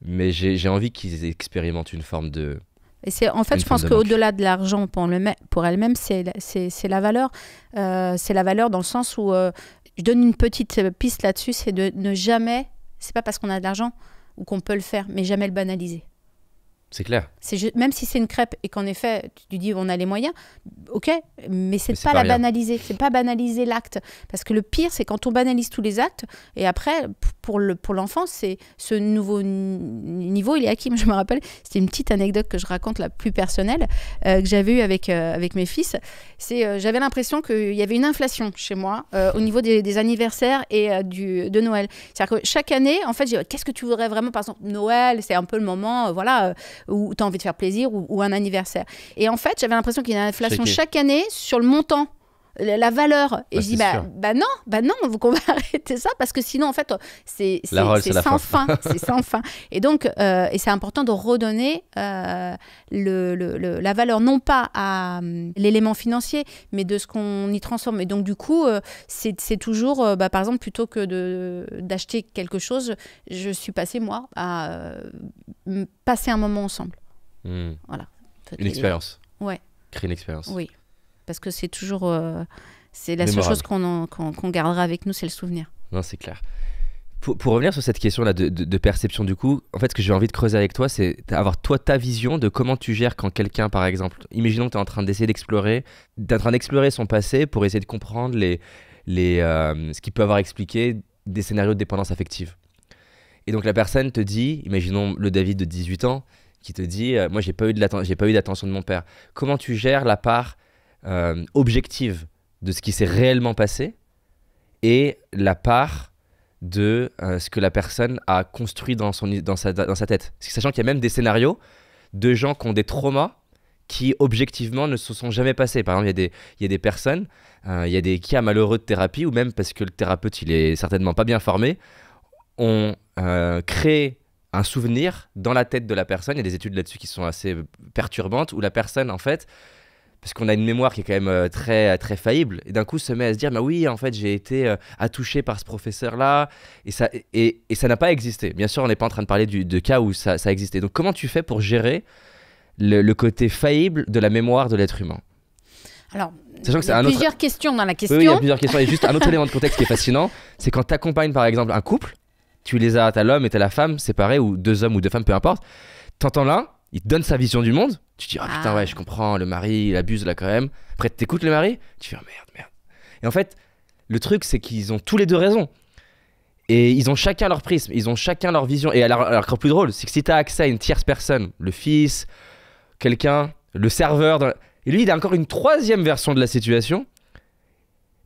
mais j'ai envie qu'ils expérimentent une forme de... Et je pense qu'au-delà de l'argent pour elle-même, c'est la valeur. C'est la valeur dans le sens où, je donne une petite piste là-dessus, c'est de ne jamais, c'est pas parce qu'on a de l'argent ou qu'on peut le faire, mais jamais le banaliser. C'est clair. Même si c'est une crêpe et qu'en effet, tu dis on a les moyens, ok, mais c'est pas la banaliser. C'est pas banaliser l'acte. Parce que le pire, c'est quand on banalise tous les actes et après, pour l'enfant, c'est ce nouveau niveau, il est acquis. Moi, je me rappelle, c'était une petite anecdote que je raconte, la plus personnelle, que j'avais eue avec mes fils. J'avais l'impression qu'il y avait une inflation chez moi au niveau des anniversaires et de Noël. C'est-à-dire que chaque année, en fait, qu'est-ce que tu voudrais vraiment, par exemple, Noël, c'est un peu le moment où tu as envie de faire plaisir ou un anniversaire. Et en fait, j'avais l'impression qu'il y a une inflation chaque année sur le montant, la valeur. Et je dis, bah non, donc on va arrêter ça, parce que sinon, en fait, c'est sans fin. C'est sans fin. Et donc, et c'est important de redonner la valeur, non pas à l'élément financier, mais de ce qu'on y transforme. Et donc, du coup, c'est toujours, par exemple, plutôt que d'acheter quelque chose, je suis passée, moi, à passer un moment ensemble. Voilà. Une expérience. Ouais. Créer une expérience. Oui. Parce que c'est toujours... c'est la seule chose qu'on gardera avec nous, c'est le souvenir. Non, c'est clair. Pour revenir sur cette question-là de perception, du coup, en fait, ce que j'ai envie de creuser avec toi, c'est avoir toi ta vision de comment tu gères quand quelqu'un, par exemple, imaginons que tu es en train d'essayer d'explorer son passé pour essayer de comprendre ce qui peut avoir expliqué des scénarios de dépendance affective. Et donc la personne te dit, imaginons le David de 18 ans, qui te dit moi j'ai pas eu d'attention de mon père. Comment tu gères la part objective de ce qui s'est réellement passé et la part de ce que la personne a construit dans sa tête. Sachant qu'il y a même des scénarios de gens qui ont des traumas qui objectivement ne se sont jamais passés. Par exemple, il y a des personnes, il y a des cas malheureux de thérapie, ou même parce que le thérapeute il est certainement pas bien formé, on crée un souvenir dans la tête de la personne. Il y a des études là-dessus qui sont assez perturbantes, où la personne, en fait, parce qu'on a une mémoire qui est quand même très, très faillible, et d'un coup se met à se dire, bah oui, en fait, j'ai été attouché par ce professeur-là, et ça n'a pas existé. Bien sûr, on n'est pas en train de parler de cas où ça a existé. Donc, comment tu fais pour gérer le côté faillible de la mémoire de l'être humain? Alors, il y a plusieurs questions dans la question. Oui, il y a plusieurs questions. Et juste un autre élément de contexte qui est fascinant, c'est quand tu accompagnes, par exemple, un couple, t'as l'homme et t'as la femme séparés, ou deux hommes ou deux femmes, peu importe. T'entends l'un, il te donne sa vision du monde. Tu te dis, putain, ouais, je comprends, le mari, il abuse là quand même. Après, t'écoutes le mari, tu fais, merde. Et en fait, le truc, c'est qu'ils ont tous les deux raison. Et ils ont chacun leur prisme, ils ont chacun leur vision. Et alors encore plus drôle, c'est que si t'as accès à une tierce personne, le fils, quelqu'un, le serveur, et lui, il a encore une troisième version de la situation.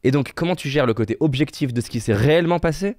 Et donc, comment tu gères le côté objectif de ce qui s'est réellement passé?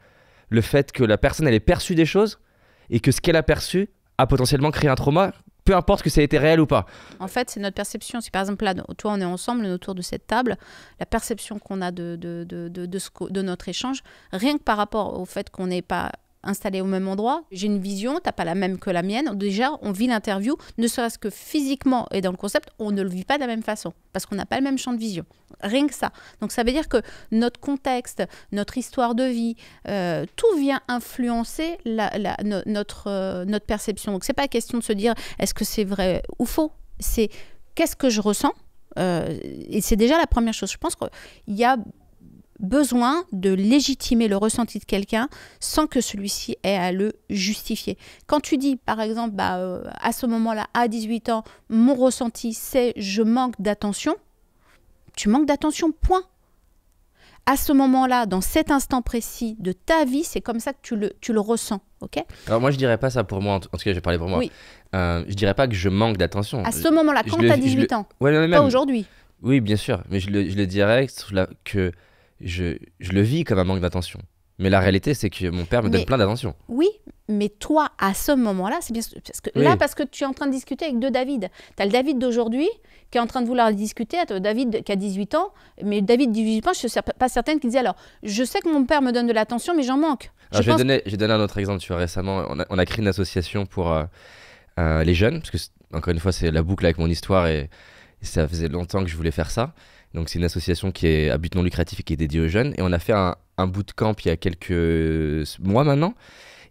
Le fait que la personne, elle ait perçu des choses et que ce qu'elle a perçu a potentiellement créé un trauma, peu importe que ça ait été réel ou pas. En fait, c'est notre perception. Si par exemple, là, toi, on est ensemble autour de cette table, la perception qu'on a de notre échange, rien que par rapport au fait qu'on n'est pas installés au même endroit, j'ai une vision, t'as pas la même que la mienne. Déjà, on vit l'interview, ne serait-ce que physiquement et dans le concept, on ne le vit pas de la même façon parce qu'on n'a pas le même champ de vision. Rien que ça. Donc ça veut dire que notre contexte, notre histoire de vie, tout vient influencer notre perception. Donc c'est pas question de se dire est-ce que c'est vrai ou faux. C'est qu'est-ce que je ressens. Et c'est déjà la première chose. Je pense qu'il y a besoin de légitimer le ressenti de quelqu'un sans que celui-ci ait à le justifier. Quand tu dis, par exemple, à ce moment-là, à 18 ans, mon ressenti, c'est je manque d'attention, tu manques d'attention, point. À ce moment-là, dans cet instant précis de ta vie, c'est comme ça que tu le ressens, ok ? Alors moi, je dirais pas ça pour moi, en tout cas, je vais parler pour moi. Oui. Je dirais pas que je manque d'attention. À ce moment-là, quand tu as 18 ans, pas aujourd'hui. Oui, bien sûr, mais je le dirais que je le vis comme un manque d'attention. Mais la réalité, c'est que mon père me donne plein d'attention. Oui, mais toi, à ce moment-là, c'est bien parce que tu es en train de discuter avec deux David. Tu as le David d'aujourd'hui qui est en train de vouloir discuter, tu as David qui a 18 ans, mais David de 18 ans, je ne suis pas certaine qu'il disait alors, je sais que mon père me donne de l'attention, mais j'en manque. Alors, je vais donner un autre exemple. Tu vois, récemment, on a créé une association pour les jeunes, parce que, encore une fois, c'est la boucle avec mon histoire et ça faisait longtemps que je voulais faire ça. Donc c'est une association qui est à but non lucratif et qui est dédiée aux jeunes. Et on a fait un bootcamp il y a quelques mois maintenant.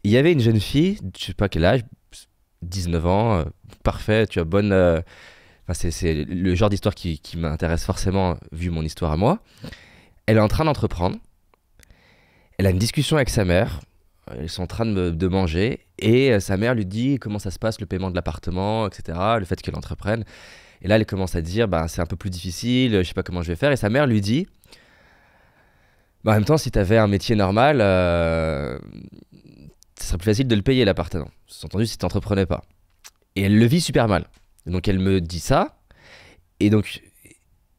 Il y avait une jeune fille, je sais pas quel âge, 19 ans, parfait, tu as bonne... c'est le genre d'histoire qui m'intéresse forcément vu mon histoire à moi. Elle est en train d'entreprendre. Elle a une discussion avec sa mère. Ils sont en train de manger. Et sa mère lui dit comment ça se passe, le paiement de l'appartement, etc. Le fait qu'elle entreprenne. Et là, elle commence à dire, c'est un peu plus difficile, je sais pas comment je vais faire. Et sa mère lui dit, En même temps, si tu avais un métier normal, ce serait plus facile de le payer l'appartement. Sous-entendu, si tu n'entreprenais pas. Et elle le vit super mal. Et donc, elle me dit ça. Et donc,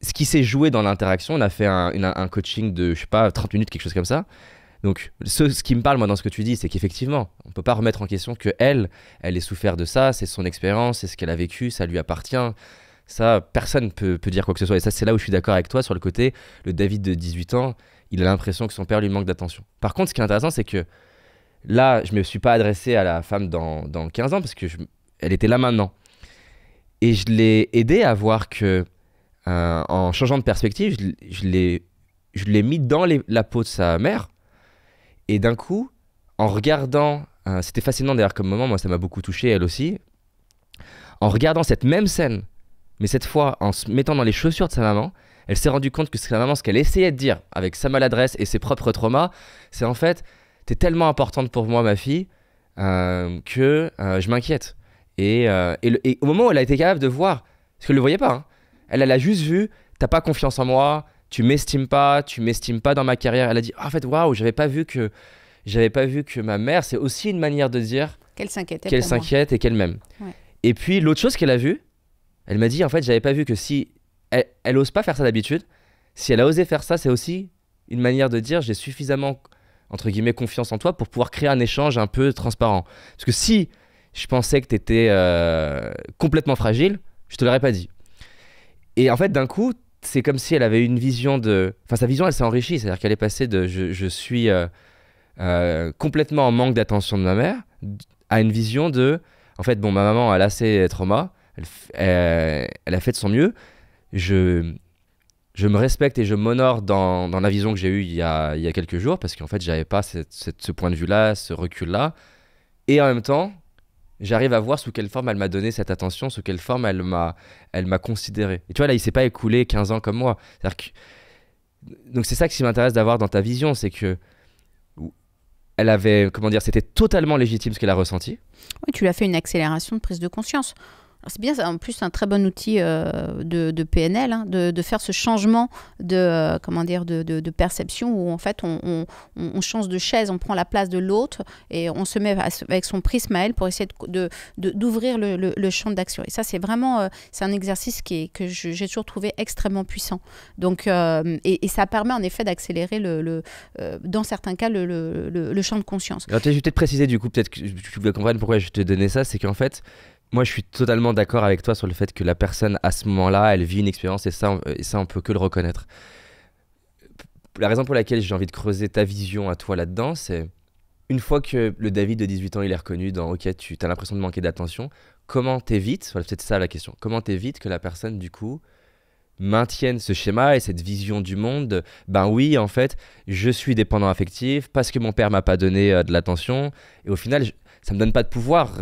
ce qui s'est joué dans l'interaction, on a fait un coaching de, je sais pas, 30 minutes, quelque chose comme ça. Donc, ce qui me parle, moi, dans ce que tu dis, c'est qu'effectivement, on ne peut pas remettre en question qu'elle ait souffert de ça, c'est son expérience, c'est ce qu'elle a vécu, ça lui appartient. Ça, personne peut dire quoi que ce soit. Et ça, c'est là où je suis d'accord avec toi sur le côté, le David de 18 ans, il a l'impression que son père lui manque d'attention. Par contre, ce qui est intéressant, c'est que là, je ne me suis pas adressé à la femme dans 15 ans, parce qu'elle était là maintenant. Et je l'ai aidé à voir que, en changeant de perspective, je l'ai mis dans la peau de sa mère. Et d'un coup, en regardant, c'était fascinant d'ailleurs comme moment, moi ça m'a beaucoup touché, elle aussi, en regardant cette même scène, mais cette fois en se mettant dans les chaussures de sa maman, elle s'est rendue compte que sa maman, ce qu'elle essayait de dire avec sa maladresse et ses propres traumas, c'est en fait, t'es tellement importante pour moi ma fille, que je m'inquiète. Et au moment où elle a été capable de voir, parce qu'elle ne le voyait pas, hein, elle a juste vu, t'as pas confiance en moi, tu m'estimes pas dans ma carrière. Elle a dit, en fait, waouh, j'avais pas vu que ma mère, c'est aussi une manière de dire qu'elle s'inquiète et qu'elle m'aime. Ouais. Et puis l'autre chose qu'elle a vue, elle m'a dit, en fait, j'avais pas vu que si elle ose pas faire ça d'habitude, si elle a osé faire ça, c'est aussi une manière de dire, j'ai suffisamment, entre guillemets, confiance en toi pour pouvoir créer un échange un peu transparent. Parce que si je pensais que t'étais complètement fragile, je te l'aurais pas dit. Et en fait, d'un coup, c'est comme si elle avait une vision de... Enfin, sa vision, elle s'est enrichie. C'est-à-dire qu'elle est passée de je suis complètement en manque d'attention de ma mère à une vision de... En fait, bon, ma maman, elle a ses traumas. Elle a fait de son mieux. Je me respecte et je m'honore dans la vision que j'ai eue il y a quelques jours parce qu'en fait, j'avais pas ce point de vue-là, ce recul-là. Et en même temps, j'arrive à voir sous quelle forme elle m'a donné cette attention, sous quelle forme elle m'a considéré. Et tu vois, là, il s'est pas écoulé 15 ans comme moi. Donc c'est ça qui m'intéresse d'avoir dans ta vision, c'est que elle avait, comment dire, c'était totalement légitime ce qu'elle a ressenti. Oui, tu lui as fait une accélération de prise de conscience. Alors, c'est bien, en plus, un très bon outil de PNL, hein, de faire ce changement de perception où en fait on change de chaise, on prend la place de l'autre et on se met avec son prisme à elle pour essayer d'ouvrir le champ d'action. Et ça, c'est vraiment c'est un exercice que j'ai toujours trouvé extrêmement puissant. Donc, et ça permet en effet d'accélérer dans certains cas le champ de conscience. Alors, je vais peut-être préciser du coup, peut-être que tu vas comprendre pourquoi je te donnais ça, c'est qu'en fait, moi, je suis totalement d'accord avec toi sur le fait que la personne, à ce moment-là, elle vit une expérience et ça, on peut que le reconnaître. La raison pour laquelle j'ai envie de creuser ta vision à toi là-dedans, c'est une fois que le David de 18 ans, il est reconnu dans « Ok, tu as l'impression de manquer d'attention », comment t'évites, c'est peut-être ça la question, comment t'évites que la personne, du coup, maintienne ce schéma et cette vision du monde de, ben oui, en fait, je suis dépendant affectif parce que mon père m'a pas donné de l'attention et au final, ça me donne pas de pouvoir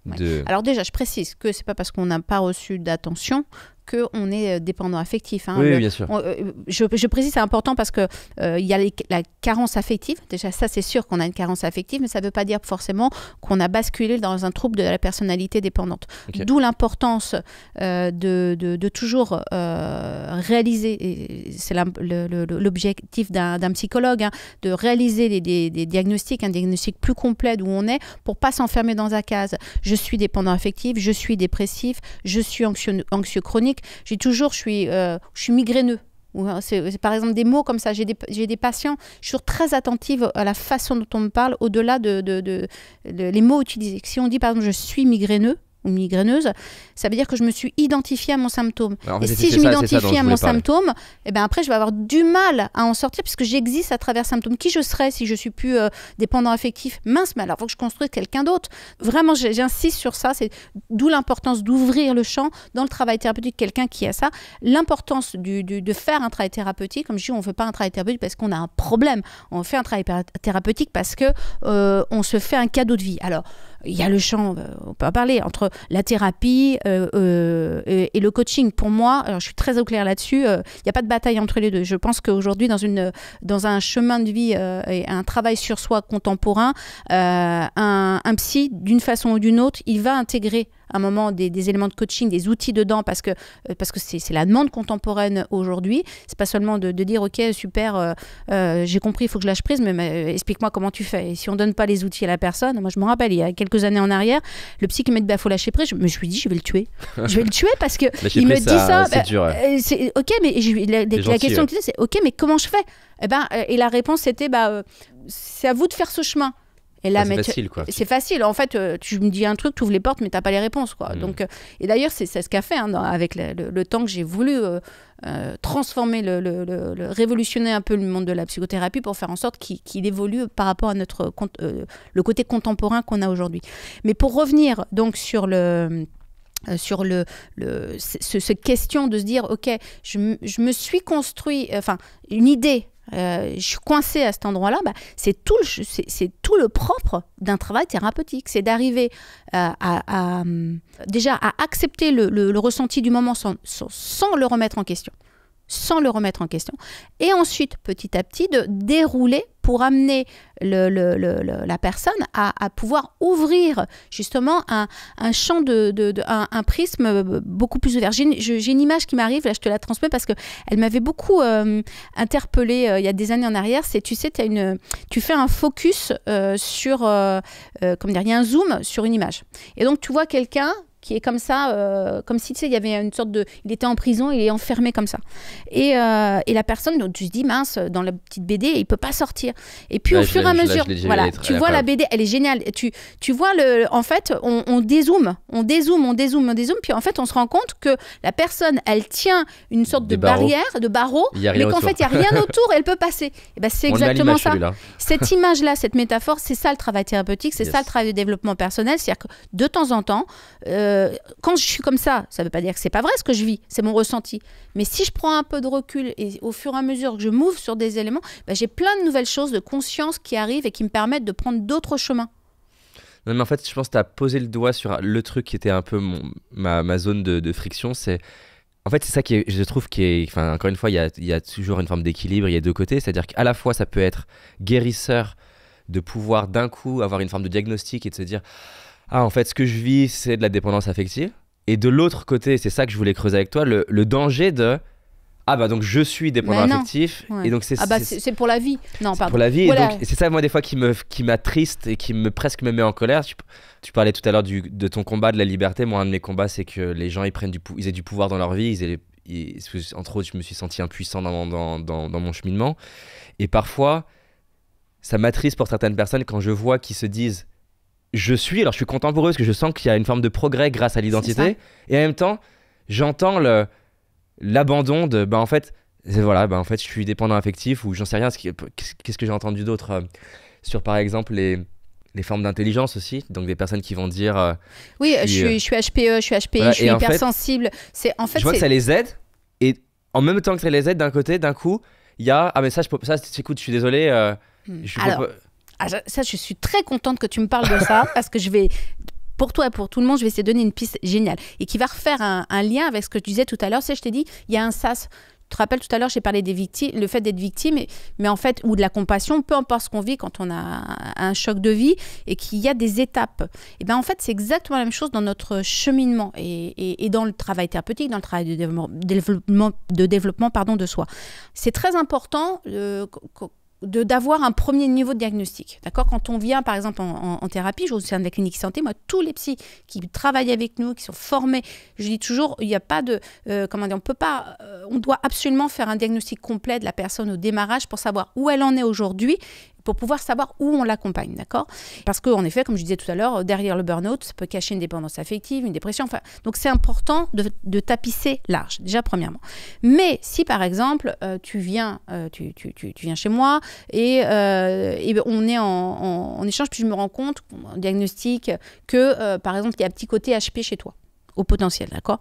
Ouais. Alors déjà, je précise que c'est pas parce qu'on n'a pas reçu d'attention qu'on est dépendant affectif. Hein. Oui, bien sûr. Je précise, c'est important parce que il y a la carence affective. Déjà, ça, c'est sûr qu'on a une carence affective, mais ça ne veut pas dire forcément qu'on a basculé dans un trouble de la personnalité dépendante. Okay. D'où l'importance de toujours réaliser, et c'est l'objectif d'un psychologue, hein, de réaliser des diagnostics, un diagnostic plus complet d'où on est, pour ne pas s'enfermer dans la case. Je suis dépendant affectif, je suis dépressif, je suis anxieux chronique. J'ai toujours, je suis migraineux. C'est par exemple des mots comme ça. J'ai des patients, je suis toujours très attentive à la façon dont on me parle, au-delà les mots utilisés. Si on dit par exemple je suis migraineux ou migraineuse, ça veut dire que je me suis identifiée à mon symptôme. Alors, et si je m'identifie à mon symptôme, eh ben après je vais avoir du mal à en sortir puisque j'existe à travers symptômes. Qui je serais si je suis plus dépendant affectif? Mince, mais alors il faut que je construise quelqu'un d'autre. Vraiment, j'insiste sur ça. C'est d'où l'importance d'ouvrir le champ dans le travail thérapeutique. Quelqu'un qui a ça, l'importance de faire un travail thérapeutique. Comme je dis, on ne fait pas un travail thérapeutique parce qu'on a un problème. On fait un travail thérapeutique parce que on se fait un cadeau de vie. Alors il y a le champ, on peut en parler, entre la thérapie et le coaching. Pour moi, alors je suis très au clair là-dessus, il n'y a pas de bataille entre les deux. Je pense qu'aujourd'hui, dans un chemin de vie et un travail sur soi contemporain, un un psy, d'une façon ou d'une autre, il va intégrer à un moment des éléments de coaching, des outils dedans, parce que c'est la demande contemporaine aujourd'hui. C'est pas seulement de dire, ok, super, j'ai compris, il faut que je lâche prise, mais explique-moi comment tu fais. Et si on donne pas les outils à la personne, moi je me rappelle, il y a quelques années en arrière, le psy qui m'a dit, faut lâcher prise, je me suis dit, je vais le tuer. Je vais le tuer parce que il me dit ça. C'est dur. Ok, mais la question que tu dis, c'est, ok, mais comment je fais? Et la réponse c'était, c'est à vous de faire ce chemin. Et là, c'est facile, quoi. C'est facile. En fait, tu me dis un truc, tu ouvres les portes, mais tu n'as pas les réponses, quoi. Donc, et d'ailleurs, c'est ce qu'a fait, avec le temps que j'ai voulu transformer, révolutionner un peu le monde de la psychothérapie pour faire en sorte qu'il évolue par rapport à le côté contemporain qu'on a aujourd'hui. Mais pour revenir donc sur cette question de se dire, ok, je me suis construit, une idée. Je suis coincée à cet endroit-là, c'est tout le propre d'un travail thérapeutique. C'est d'arriver déjà à accepter le ressenti du moment sans le remettre en question. Et ensuite, petit à petit, de dérouler pour amener la personne à pouvoir ouvrir justement un champ, un prisme beaucoup plus ouvert. J'ai une image qui m'arrive, là je te la transmets parce qu'elle m'avait beaucoup interpellée il y a des années en arrière. C'est, tu sais, tu fais un focus sur, comment dire, il y a un zoom sur une image. Et donc tu vois quelqu'un qui est comme ça, comme si, tu sais, il y avait une sorte il était en prison, il est enfermé comme ça. Et la personne, donc, tu te dis, mince, dans la petite BD, il peut pas sortir. Et puis, au fur et à mesure, voilà, tu vois la BD, elle est géniale. Tu vois, en fait, on dézoome, puis en fait, on se rend compte que la personne, elle tient une sorte de barrière, de barreau, mais qu'en fait, il n'y a rien autour, et elle peut passer. Et c'est exactement ça. Cette image-là, cette métaphore, c'est ça le travail thérapeutique, c'est ça le travail de développement personnel. C'est-à-dire que de temps en temps, quand je suis comme ça ne veut pas dire que c'est pas vrai ce que je vis, c'est mon ressenti. Mais si je prends un peu de recul et au fur et à mesure que je m'ouvre sur des éléments, j'ai plein de nouvelles choses de conscience qui arrivent et qui me permettent de prendre d'autres chemins. Non, mais en fait, je pense que tu as posé le doigt sur le truc qui était un peu ma zone de friction. En fait, c'est ça je trouve, encore une fois, il y a toujours une forme d'équilibre, il y a deux côtés. C'est-à-dire qu'à la fois, ça peut être guérisseur de pouvoir d'un coup avoir une forme de diagnostic et de se dire « Ah, en fait, ce que je vis, c'est de la dépendance affective. » Et de l'autre côté, c'est ça que je voulais creuser avec toi, le danger de « Ah, donc je suis dépendant affectif. Ouais. » Et donc c'est pour la vie. Non, pardon. Pour la vie. Voilà. Et c'est ça, moi, des fois, qui m'attriste et qui presque me met en colère. Tu parlais tout à l'heure de ton combat de la liberté. Moi, un de mes combats, c'est que les gens, ils aient du pouvoir dans leur vie. Entre autres, je me suis senti impuissant dans mon cheminement. Et parfois, ça m'attriste pour certaines personnes quand je vois qu'ils se disent alors je suis content pour eux parce que je sens qu'il y a une forme de progrès grâce à l'identité, et en même temps j'entends l'abandon de en fait je suis dépendant affectif, ou j'en sais rien. Qu'est-ce que j'ai entendu d'autre sur par exemple les formes d'intelligence aussi, donc des personnes qui vont dire je suis HPE, je suis HPI, voilà, je suis hypersensible. Je vois que ça les aide, et en même temps que ça les aide, d'un côté, d'un coup il y a écoute, je suis désolé, ça, je suis très contente que tu me parles de ça parce que pour toi et pour tout le monde, je vais essayer de donner une piste géniale et qui va refaire un lien avec ce que tu disais tout à l'heure. Je t'ai dit, il y a un sas. Tu te rappelles tout à l'heure, j'ai parlé des victimes, le fait d'être victime, mais en fait, ou de la compassion, peu importe ce qu'on vit quand on a un choc de vie et qu'il y a des étapes. Et en fait, c'est exactement la même chose dans notre cheminement et dans le travail thérapeutique, dans le travail de développement de soi. C'est très important d'avoir un premier niveau de diagnostic. D'accord ? Quand on vient, par exemple, en thérapie, au sein de la clinique santé, moi, tous les psys qui travaillent avec nous, qui sont formés, je dis toujours, il n'y a pas de... on doit absolument faire un diagnostic complet de la personne au démarrage pour savoir où elle en est aujourd'hui, pour pouvoir savoir où on l'accompagne, d'accord ? Parce qu'en effet, comme je disais tout à l'heure, derrière le burn-out, ça peut cacher une dépendance affective, une dépression. Donc, c'est important de tapisser large, déjà, premièrement. Mais si, par exemple, tu viens chez moi et on est en échange, puis je me rends compte, en diagnostic, que, par exemple, il y a un petit côté HP chez toi, au potentiel, d'accord ?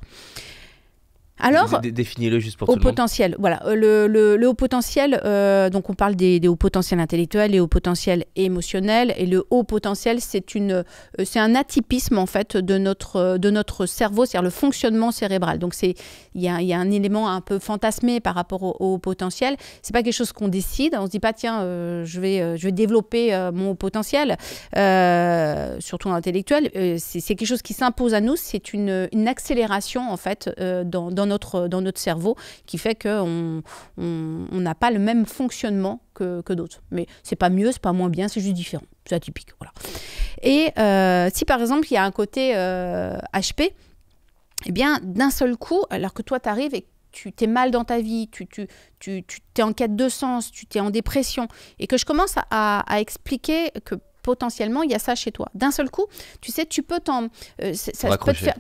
Alors, définis-le juste pour au tout le monde. potentiel, voilà. Le haut potentiel, donc on parle des hauts potentiels intellectuels, les hauts potentiels émotionnels, et le haut potentiel, c'est un atypisme en fait de notre cerveau, c'est-à-dire le fonctionnement cérébral. Donc il y a un élément un peu fantasmé par rapport au haut potentiel. C'est pas quelque chose qu'on décide. On se dit pas tiens, je vais développer mon haut potentiel, surtout intellectuel. C'est quelque chose qui s'impose à nous. C'est une accélération en fait dans notre cerveau qui fait qu'on n'a pas le même fonctionnement que d'autres. Mais c'est pas mieux, c'est pas moins bien, c'est juste différent. C'est atypique. Voilà. Et si par exemple il y a un côté HP, eh bien d'un seul coup, alors que toi tu arrives et tu t'es mal dans ta vie, tu t'es en quête de sens, tu t'es en dépression, et que je commence à expliquer que potentiellement, il y a ça chez toi. D'un seul coup, tu sais, tu peux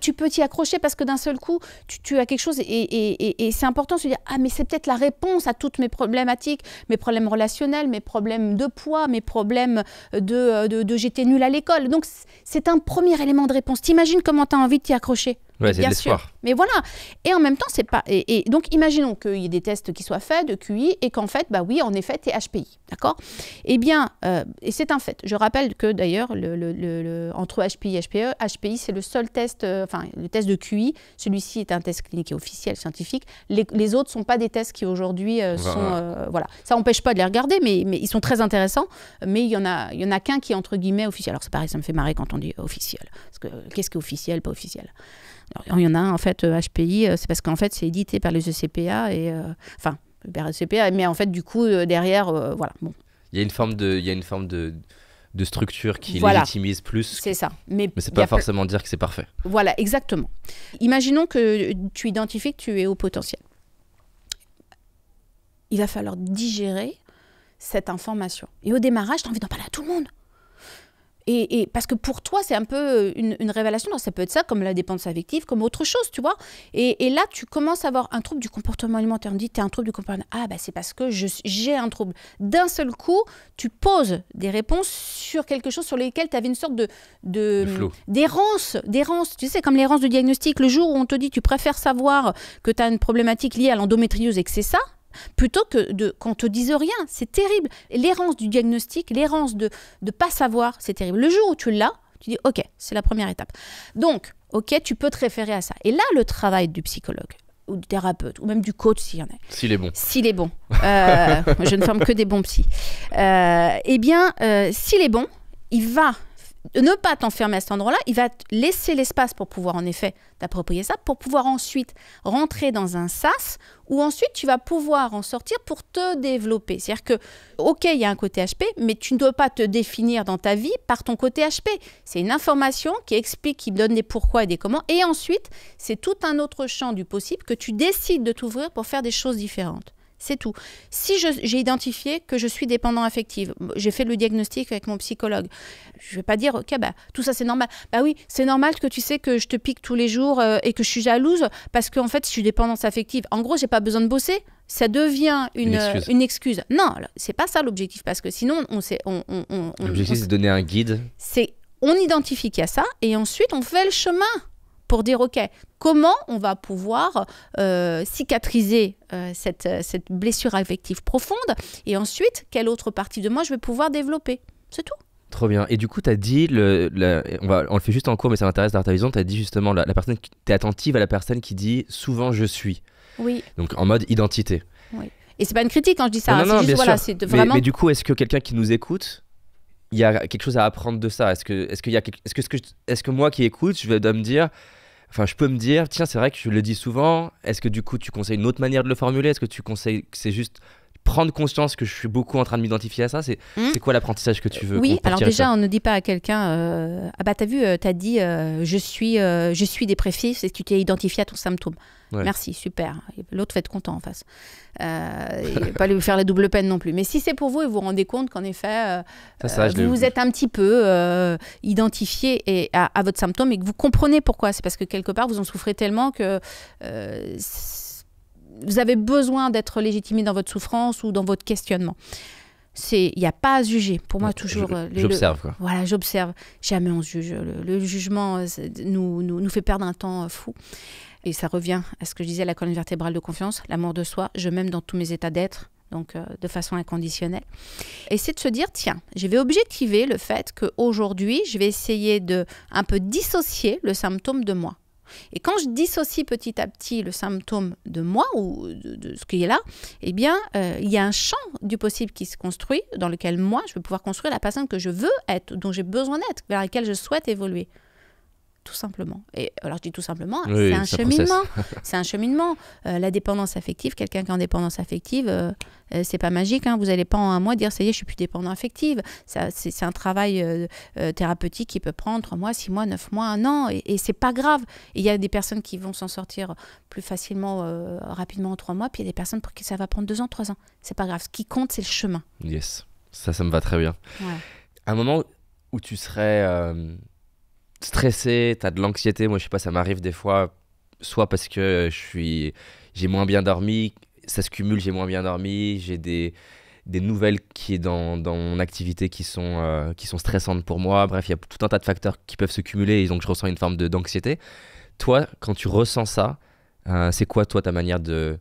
tu peux t'y accrocher parce que d'un seul coup, tu as quelque chose et c'est important de se dire « Ah, mais c'est peut-être la réponse à toutes mes problématiques, mes problèmes relationnels, mes problèmes de poids, mes problèmes de j'étais nulle à l'école. » Donc, c'est un premier élément de réponse. T'imagines comment tu as envie de t'y accrocher. Ouais, c'est de l'espoir. Sûr. Mais voilà. Et en même temps, c'est pas. Et donc, imaginons qu'il y ait des tests qui soient faits de QI et qu'en fait, bah oui, en effet, tu es HPI. D'accord ? Eh bien, et c'est un fait. Je rappelle que d'ailleurs, entre HPI et HPE, HPI, c'est le seul test, le test de QI. Celui-ci est un test clinique et officiel, scientifique. Les autres ne sont pas des tests qui aujourd'hui sont. Voilà. Ça n'empêche pas de les regarder, mais ils sont très intéressants. Mais il y en a qu'un qui est entre guillemets officiel. Alors, c'est pareil, ça me fait marrer quand on dit officiel. Parce que qu'est-ce qui est officiel, pas officiel ? Alors, il y en a un, en fait, HPI, c'est parce qu'en fait, c'est édité par les ECPA, par les ECPA, mais en fait, du coup, derrière, voilà. Bon. Il y a une forme de structure qui légitimise plus. C'est ça. Mais c'est pas forcément dire que c'est parfait. Voilà, exactement. Imaginons que tu identifies que tu es au potentiel. Il va falloir digérer cette information. Et au démarrage, tu as envie d'en parler à tout le monde. Et parce que pour toi, c'est un peu une révélation. Donc, ça peut être ça, comme la dépendance affective, comme autre chose, tu vois. Et là, tu commences à avoir un trouble du comportement alimentaire. On dit, tu as un trouble du comportement alimentaire. Ah, bah, c'est parce que j'ai un trouble. D'un seul coup, tu poses des réponses sur quelque chose sur lesquelles tu avais une sorte d'errance. Tu sais, comme l'errance de diagnostic. Le jour où on te dit, tu préfères savoir que tu as une problématique liée à l'endométriose et que c'est ça, plutôt que qu'on te dise rien. C'est terrible. L'errance du diagnostic, l'errance de ne pas savoir, c'est terrible. Le jour où tu l'as, tu dis « Ok, c'est la première étape. » Donc, ok, tu peux te référer à ça. Et là, le travail du psychologue ou du thérapeute, ou même du coach, s'il y en a. S'il est bon. S'il est bon. Je ne forme que des bons psys. S'il est bon, il va ne pas t'enfermer à cet endroit-là, il va te laisser l'espace pour pouvoir en effet t'approprier ça, pour pouvoir ensuite rentrer dans un sas où ensuite tu vas pouvoir en sortir pour te développer. C'est-à-dire que, ok, il y a un côté HP, mais tu ne dois pas te définir dans ta vie par ton côté HP. C'est une information qui explique, qui donne des pourquoi et des comment, et ensuite, c'est tout un autre champ du possible que tu décides de t'ouvrir pour faire des choses différentes. C'est tout. Si j'ai identifié que je suis dépendant affective, j'ai fait le diagnostic avec mon psychologue, je ne vais pas dire, ok, bah, tout ça c'est normal. Bah oui, c'est normal que tu sais que je te pique tous les jours et que je suis jalouse parce qu'en fait, je suis dépendance affective. En gros, je n'ai pas besoin de bosser. Ça devient une excuse. Non, ce n'est pas ça l'objectif parce que sinon, l'objectif, c'est de donner un guide. On identifie qu'il y a ça et ensuite, on fait le chemin pour dire, ok, comment on va pouvoir cicatriser cette blessure affective profonde et ensuite, quelle autre partie de moi je vais pouvoir développer. C'est tout. Trop bien. Et du coup, tu as dit, on le fait juste en cours, mais ça m'intéresse d'avoir ta vision, tu as dit justement, la personne, tu es attentive à la personne qui dit « souvent je suis ». Oui. Donc en mode identité. Oui. Et c'est pas une critique quand je dis ça, non, c'est juste, voilà, c'est vraiment... mais du coup, est-ce que quelqu'un qui nous écoute, il y a quelque chose à apprendre de ça? Est-ce que moi qui écoute, je peux me dire, tiens, c'est vrai que je le dis souvent, est-ce que du coup tu conseilles une autre manière de le formuler? Est-ce que tu conseilles que c'est juste prendre conscience que je suis beaucoup en train de m'identifier à ça? C'est quoi l'apprentissage que tu veux? Oui, alors déjà, on ne dit pas à quelqu'un, ah bah t'as vu, t'as dit, je suis dépressif, c'est que tu t'es identifié à ton symptôme. Ouais. Merci, super. L'autre va être content en face. Pas lui faire la double peine non plus. Mais si c'est pour vous et vous vous rendez compte qu'en effet, vous êtes un petit peu identifié à votre symptôme et que vous comprenez pourquoi. C'est parce que quelque part, vous en souffrez tellement que vous avez besoin d'être légitimé dans votre souffrance ou dans votre questionnement. Il n'y a pas à juger. Pour moi, toujours... J'observe, quoi. Voilà, j'observe. Jamais on juge. Le jugement nous fait perdre un temps fou. et ça revient à ce que je disais, la colonne vertébrale de confiance, l'amour de soi, je m'aime dans tous mes états d'être, donc de façon inconditionnelle. Et c'est de se dire, tiens, je vais objectiver le fait qu'aujourd'hui, je vais essayer de un peu dissocier le symptôme de moi. Et quand je dissocie petit à petit le symptôme de moi ou de ce qui est là, eh bien, il y a un champ du possible qui se construit dans lequel moi, je vais pouvoir construire la personne que je veux être, dont j'ai besoin d'être, vers laquelle je souhaite évoluer. Tout simplement. Et alors je dis tout simplement, Oui, c'est un cheminement. C'est un cheminement. La dépendance affective, quelqu'un qui est en dépendance affective, c'est pas magique. Vous n'allez pas en un mois dire ça y est, je suis plus dépendant affective. C'est un travail thérapeutique qui peut prendre 3 mois, 6 mois, 9 mois, 1 an. Et c'est pas grave. Il y a des personnes qui vont s'en sortir plus facilement, rapidement en 3 mois. Puis il y a des personnes pour qui ça va prendre 2 ans, 3 ans. C'est pas grave. Ce qui compte, c'est le chemin. Yes. Ça me va très bien. Ouais. Un moment où tu serais stressé, tu as de l'anxiété, moi je sais pas, ça m'arrive des fois, soit parce que j'ai moins bien dormi, ça se cumule, j'ai moins bien dormi, j'ai des nouvelles qui est dans mon activité qui sont stressantes pour moi, bref, il y a tout un tas de facteurs qui peuvent se cumuler et donc je ressens une forme d'anxiété. Toi, quand tu ressens ça, c'est quoi toi ta manière de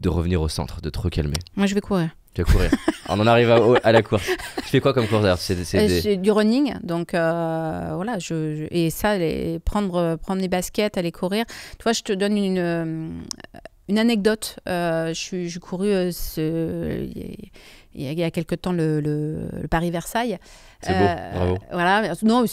revenir au centre, de te recalmer? Moi, je vais courir. Tu vas courir. On en arrive à la course. Tu fais quoi comme course d'ailleurs? C'est du running, donc voilà. Et ça, prendre les baskets, aller courir. Tu vois, je te donne une anecdote. J'ai couru il y a quelque temps le Paris-Versailles. C'est beau, bravo. Voilà, non,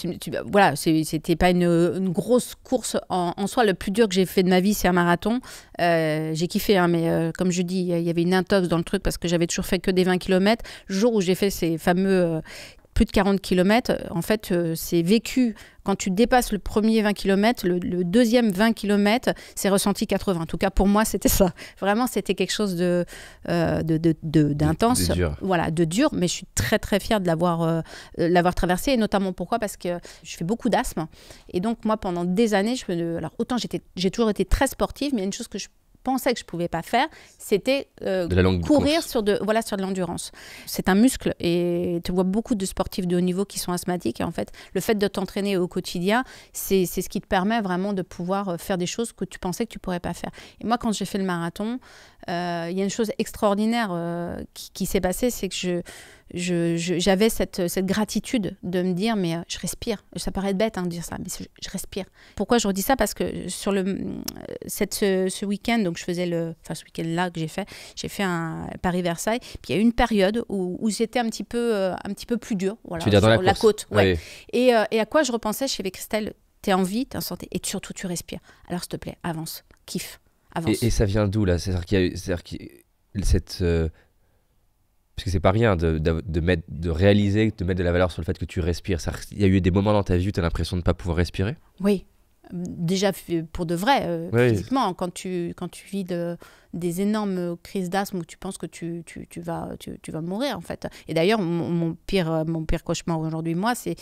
voilà, c'était pas une grosse course en soi. Le plus dur que j'ai fait de ma vie, c'est un marathon. J'ai kiffé, mais comme je dis, il y avait une intox dans le truc parce que j'avais toujours fait que des 20 km. Le jour où j'ai fait ces fameux plus de 40 km, en fait, c'est vécu. Quand tu dépasses le premier 20 km, le deuxième 20 km, c'est ressenti 80. En tout cas, pour moi, c'était ça. Vraiment, c'était quelque chose d'intense. De dur. Voilà, de dur, mais je suis très, très fière de l'avoir traversé. Et notamment pourquoi? Parce que je fais beaucoup d'asthme. Et donc, moi, pendant des années, alors autant j'ai toujours été très sportive, mais il y a une chose que je pensais que je ne pouvais pas faire, c'était courir sur de l'endurance. C'est un muscle et tu vois beaucoup de sportifs de haut niveau qui sont asthmatiques et en fait, le fait de t'entraîner au quotidien, c'est ce qui te permet vraiment de pouvoir faire des choses que tu pensais que tu ne pourrais pas faire. Et moi, quand j'ai fait le marathon, il y a une chose extraordinaire qui s'est passée, c'est que j'avais cette gratitude de me dire, mais je respire. Ça paraît bête de dire ça, mais je respire. Pourquoi je redis ça? Parce que sur ce week-end, donc je faisais ce week-end-là que j'ai fait un Paris-Versailles, puis il y a eu une période où j'étais un petit peu plus dur, voilà, tu veux dire dans sur la côte. Ouais. Oui. Et à quoi je repensais? Je disais, Christelle, t'es en vie, t'es en santé, et surtout tu respires. Alors s'il te plaît, avance, kiffe, avance. Et ça vient d'où là? C'est-à-dire qu'il y a cette... Parce que c'est pas rien de réaliser, de mettre de la valeur sur le fait que tu respires. Il y a eu des moments dans ta vie où tu as l'impression de ne pas pouvoir respirer? Oui, déjà pour de vrai, physiquement, quand tu vis des énormes crises d'asthme où tu penses que tu vas mourir en fait. Et d'ailleurs, mon pire cauchemar aujourd'hui, moi, c'est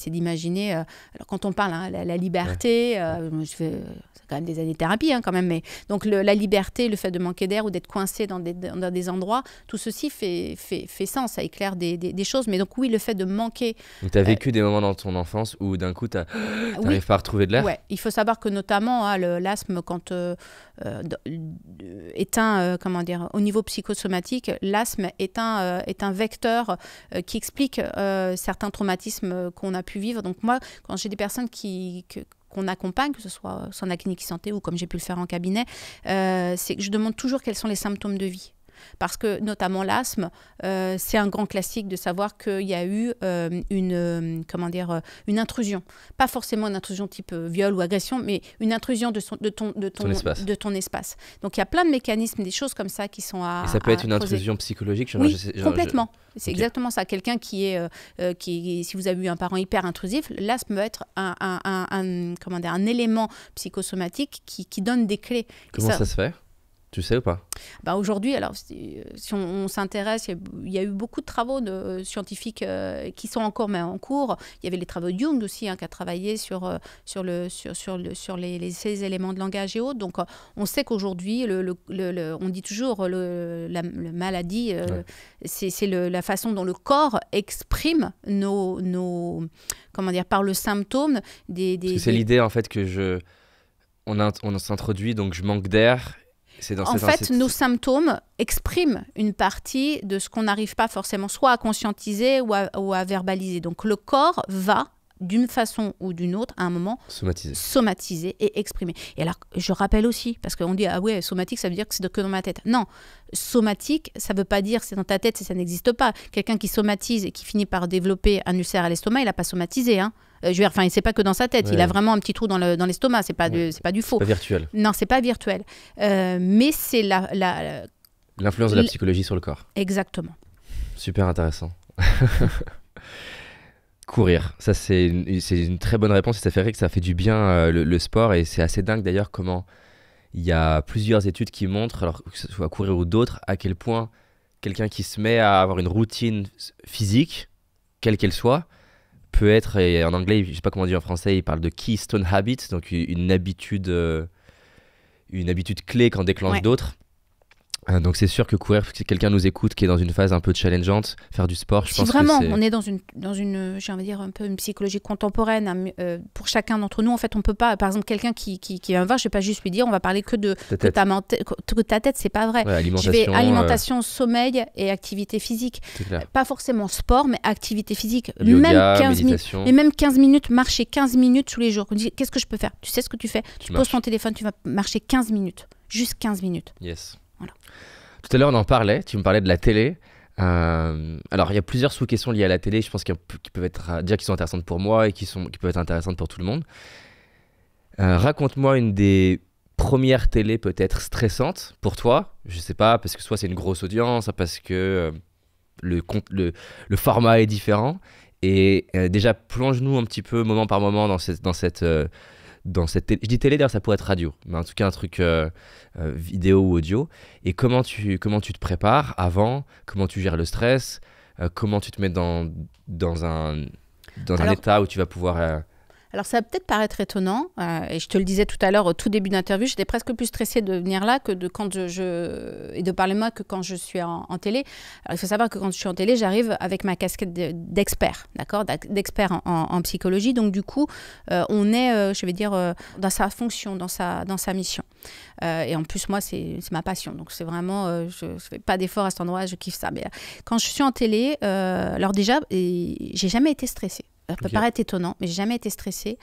d'imaginer, alors quand on parle, la liberté, c'est quand même des années de thérapie quand même, mais donc la liberté, le fait de manquer d'air ou d'être coincé dans des endroits, tout ceci fait sens, ça éclaire des choses, mais donc oui, le fait de manquer... Donc tu as vécu des moments dans ton enfance où d'un coup tu n'arrives pas à retrouver de l'air? Ouais, il faut savoir que notamment l'asthme, quand au niveau psychosomatique, l'asthme est un vecteur qui explique certains traumatismes qu'on a pu vivre. Donc moi, quand j'ai des personnes qu'on accompagne, que ce soit sur la clinique santé ou comme j'ai pu le faire en cabinet, c'est que je demande toujours quels sont les symptômes de vie. Parce que notamment l'asthme, c'est un grand classique de savoir qu'il y a eu une intrusion. Pas forcément une intrusion type viol ou agression, mais une intrusion de ton espace. Donc il y a plein de mécanismes, des choses comme ça qui sont à... Et ça peut être une intrusion psychologique? Oui, complètement. C'est exactement ça. Quelqu'un qui si vous avez eu un parent hyper intrusif, l'asthme va être un élément psychosomatique qui donne des clés. Comment ça se fait? Tu sais ou pas? Aujourd'hui, alors, si on s'intéresse, il y a eu beaucoup de travaux scientifiques qui sont encore en cours. Il y avait les travaux de Jung aussi, qui a travaillé sur ces éléments de langage et autres. Donc, on sait qu'aujourd'hui, on dit toujours la maladie, c'est la façon dont le corps exprime par le symptôme Parce que c'est l'idée, en fait, que on s'introduit, donc je manque d'air. En fait, nos symptômes expriment une partie de ce qu'on n'arrive pas forcément soit à conscientiser ou à verbaliser. Donc le corps va, d'une façon ou d'une autre, à un moment, somatiser et exprimer. Et alors, je rappelle aussi, parce qu'on dit, ah ouais, somatique, ça veut dire que c'est que dans ma tête. Non, somatique, ça ne veut pas dire que c'est dans ta tête, ça n'existe pas. Quelqu'un qui somatise et qui finit par développer un ulcère à l'estomac, il n'a pas somatisé, hein. Je veux dire, enfin, c'est pas que dans sa tête, il a vraiment un petit trou dans l'estomac, c'est pas du faux. C'est pas virtuel. Non, c'est pas virtuel. Mais c'est l'influence de la psychologie sur le corps. Exactement. Super intéressant. Courir, ça c'est une très bonne réponse et ça fait rire que ça fait du bien le sport et c'est assez dingue d'ailleurs comment il y a plusieurs études qui montrent, alors que ce soit courir ou d'autres, à quel point quelqu'un qui se met à avoir une routine physique, quelle qu'elle soit, peut être, et en anglais, je sais pas comment dire en français, il parle de keystone habit, donc une habitude clé qu'en déclenche d'autres. Donc c'est sûr que courir, si quelqu'un nous écoute qui est dans une phase un peu challengeante, faire du sport, je pense vraiment, que c'est... on est dans une j'ai envie de dire un peu une psychologie contemporaine, pour chacun d'entre nous, en fait, on peut pas, par exemple, quelqu'un qui va voir, je vais pas juste lui dire, on va parler que de ta tête, c'est pas vrai. Ouais, alimentation, sommeil et activité physique. Pas forcément sport, mais activité physique. Yoga, même 15 minutes, marcher 15 minutes tous les jours. On dit, qu'est-ce que je peux faire? Tu sais ce que tu fais? Tu poses ton téléphone, tu vas marcher 15 minutes. Juste 15 minutes. Yes. Voilà. Tout à l'heure, on en parlait, tu me parlais de la télé. Alors, il y a plusieurs sous-questions liées à la télé, je pense qui peuvent être, déjà qui sont intéressantes pour moi et qui peuvent être intéressantes pour tout le monde. Raconte-moi une des premières télés peut-être stressantes pour toi. Je sais pas, parce que soit c'est une grosse audience, soit parce que le format est différent. Et déjà, plonge-nous un petit peu, moment par moment, dans cette télé. Je dis télé, d'ailleurs, ça pourrait être radio, mais en tout cas un truc vidéo ou audio. Et comment tu te prépares avant, comment tu gères le stress, comment tu te mets dans un état où tu vas pouvoir... Alors ça va peut-être paraître étonnant, et je te le disais tout à l'heure au tout début d'interview, j'étais presque plus stressée de venir là que quand et de parler moi que quand je suis en télé. Alors il faut savoir que quand je suis en télé, j'arrive avec ma casquette d'expert, d'accord, d'expert en psychologie. Donc du coup, on est, je vais dire, dans sa fonction, dans sa mission. Et en plus, moi, c'est ma passion. Donc c'est vraiment, je ne fais pas d'effort à cet endroit, je kiffe ça. Mais quand je suis en télé, alors déjà, j'ai jamais été stressée. Ça peut paraître étonnant, mais j'ai jamais été stressée.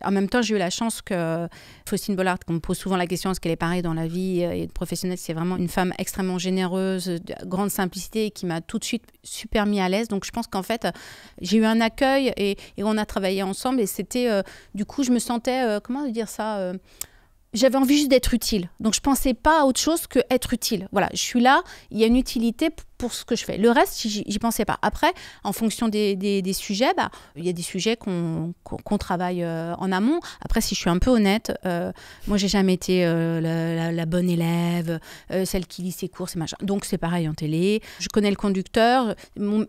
En même temps, j'ai eu la chance que Faustine Bollard, qu'on me pose souvent la question, est-ce qu'elle est pareille dans la vie et professionnelle, c'est vraiment une femme extrêmement généreuse, de grande simplicité, qui m'a tout de suite super mis à l'aise. Donc je pense qu'en fait, j'ai eu un accueil et on a travaillé ensemble et c'était, du coup, je me sentais, comment dire ça, j'avais envie juste d'être utile. Donc, je ne pensais pas à autre chose que être utile. Voilà, je suis là, il y a une utilité pour ce que je fais. Le reste, j'y pensais pas. Après, en fonction des sujets, il y a des sujets qu'on travaille en amont. Après, si je suis un peu honnête, moi, j'ai jamais été la bonne élève, celle qui lit ses cours, et machin. Donc, c'est pareil en télé. Je connais le conducteur.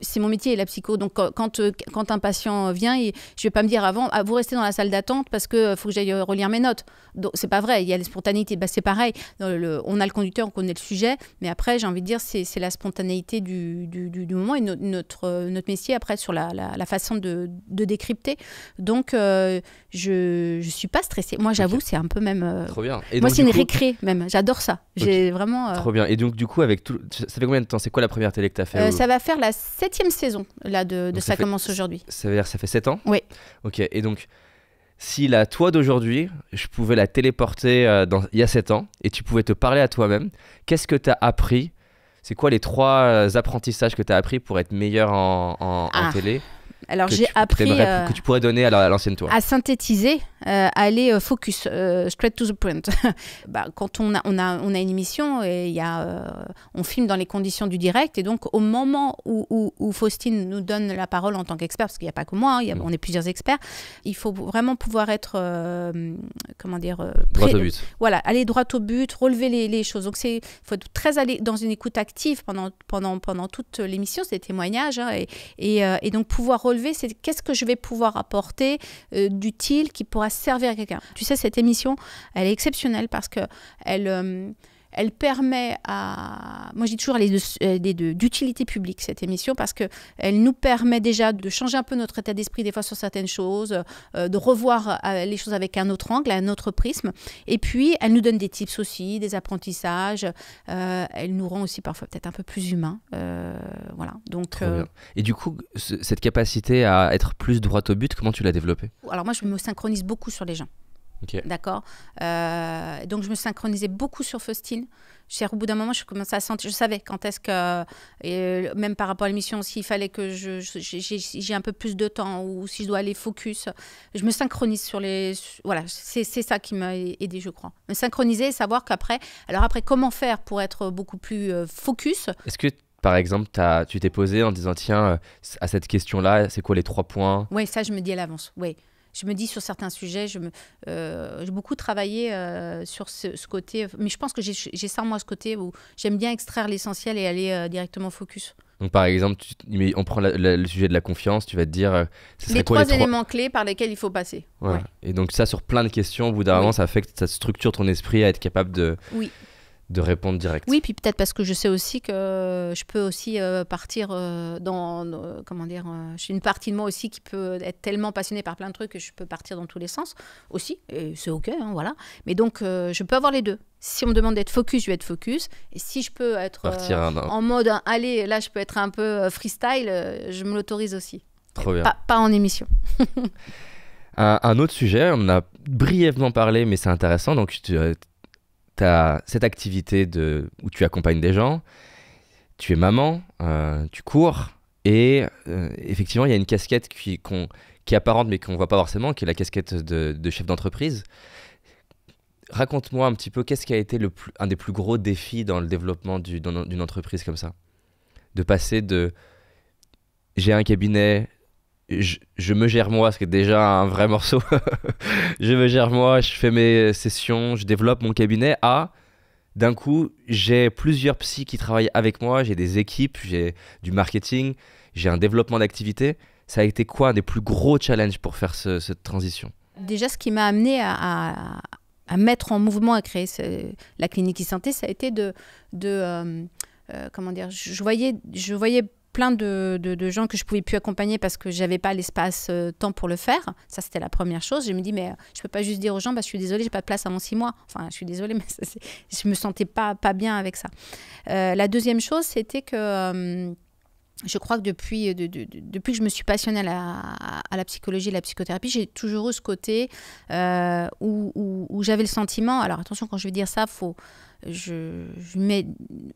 C'est mon métier, la psycho. Donc, quand un patient vient, je vais pas me dire avant, vous restez dans la salle d'attente parce que faut que j'aille relire mes notes. Donc, c'est pas vrai. Il y a la spontanéité. C'est pareil. On a le conducteur, on connaît le sujet. Mais après, j'ai envie de dire, c'est la spontanéité du moment et notre métier après sur la façon de décrypter. Donc je suis pas stressée. Moi j'avoue c'est un peu même trop bien. Et moi donc, c'est une récré même, j'adore ça. J'ai vraiment trop bien. Et donc du coup avec tout, ça fait combien de temps? C'est quoi la première télé que tu as fait Ça va faire la 7e saison là de Ça commence aujourd'hui. Ça veut dire ça fait 7 ans? Oui. Ok, et donc si la toi d'aujourd'hui, je pouvais la téléporter il y a 7 ans et tu pouvais te parler à toi-même, qu'est-ce que tu as appris? C'est quoi les 3 apprentissages que tu as appris pour être meilleur en télé? Alors j'ai appris que tu pourrais donner à l'ancienne toi. À synthétiser, aller focus, straight to the point. Quand on a une émission et on filme dans les conditions du direct et donc au moment où Faustine nous donne la parole en tant qu'expert, parce qu'il n'y a pas que moi, on est plusieurs experts, il faut vraiment pouvoir être droit au but. Voilà, aller droit au but, relever les choses. Donc il faut être très aller dans une écoute active pendant toute l'émission, c'est des témoignages et donc pouvoir relever, c'est qu'est-ce que je vais pouvoir apporter d'utile qui pourra servir à quelqu'un. Tu sais, cette émission, elle est exceptionnelle parce que Elle permet à... Moi, je dis toujours, elle est d'utilité publique, cette émission, parce qu'elle nous permet déjà de changer un peu notre état d'esprit des fois sur certaines choses, de revoir les choses avec un autre angle, un autre prisme. Et puis, elle nous donne des tips aussi, des apprentissages. Elle nous rend aussi parfois peut-être un peu plus humains. Voilà. Donc, Trop bien. Et du coup, cette capacité à être plus droit au but, comment tu l'as développée? Alors moi, je me synchronise beaucoup sur les gens. Okay. D'accord. Donc, je me synchronisais beaucoup sur Faustine. Au bout d'un moment, je commençais à sentir... Je savais quand est-ce que... même par rapport à l'émission, s'il fallait que j'ai un peu plus de temps ou si je dois aller focus, je me synchronise sur les... Voilà, c'est ça qui m'a aidé, je crois. Me synchroniser et savoir qu'après... Alors après, comment faire pour être beaucoup plus focus? Est-ce que, par exemple, tu t'es posé en disant, tiens, à cette question-là, c'est quoi les 3 points? Oui, ça, je me dis à l'avance, oui. Je me dis sur certains sujets, j'ai beaucoup travaillé sur ce côté, mais je pense que j'ai ça en moi, ce côté où j'aime bien extraire l'essentiel et aller directement focus. Donc par exemple, on prend le sujet de la confiance, tu vas te dire... les 3 éléments clés par lesquels il faut passer. Ouais. Ouais. Et donc ça, sur plein de questions, au bout d'un moment, ça fait que ça structure ton esprit à être capable de répondre direct. Oui, puis peut-être parce que je sais aussi que je peux aussi partir comment dire, j'ai une partie de moi aussi qui peut être tellement passionnée par plein de trucs que je peux partir dans tous les sens aussi, et c'est ok, hein, voilà. Mais donc, je peux avoir les deux. Si on me demande d'être focus, je vais être focus. Et si je peux être en mode, allez, là, je peux être un peu freestyle, je me l'autorise aussi. Trop bien. Pas en émission. Un autre sujet, on en a brièvement parlé, mais c'est intéressant. Donc, tu as cette activité où tu accompagnes des gens, tu es maman, tu cours, et effectivement, il y a une casquette qui est apparente, mais qu'on ne voit pas forcément, qui est la casquette de chef d'entreprise. Raconte-moi un petit peu, qu'est-ce qui a été un des plus gros défis dans le développement d'une entreprise comme ça? De passer de « j'ai un cabinet, je me gère moi », ce qui est déjà un vrai morceau. Je me gère moi, je fais mes sessions, je développe mon cabinet, à d'un coup, j'ai plusieurs psys qui travaillent avec moi, j'ai des équipes, j'ai du marketing, j'ai un développement d'activité. Ça a été quoi un des plus gros challenges pour faire cette transition? Déjà, ce qui m'a amené à mettre en mouvement, à créer la clinique e-santé, ça a été comment dire, je voyais plein de gens que je ne pouvais plus accompagner parce que je n'avais pas l'espace-temps pour le faire. Ça, c'était la première chose. Je me dis, mais je ne peux pas juste dire aux gens, je suis désolée, je n'ai pas de place avant 6 mois. Enfin, je suis désolée, mais je ne me sentais pas bien avec ça. La deuxième chose, c'était que je crois que depuis que je me suis passionnée à la psychologie et la psychothérapie, j'ai toujours eu ce côté où j'avais le sentiment... Alors attention, quand je vais dire ça,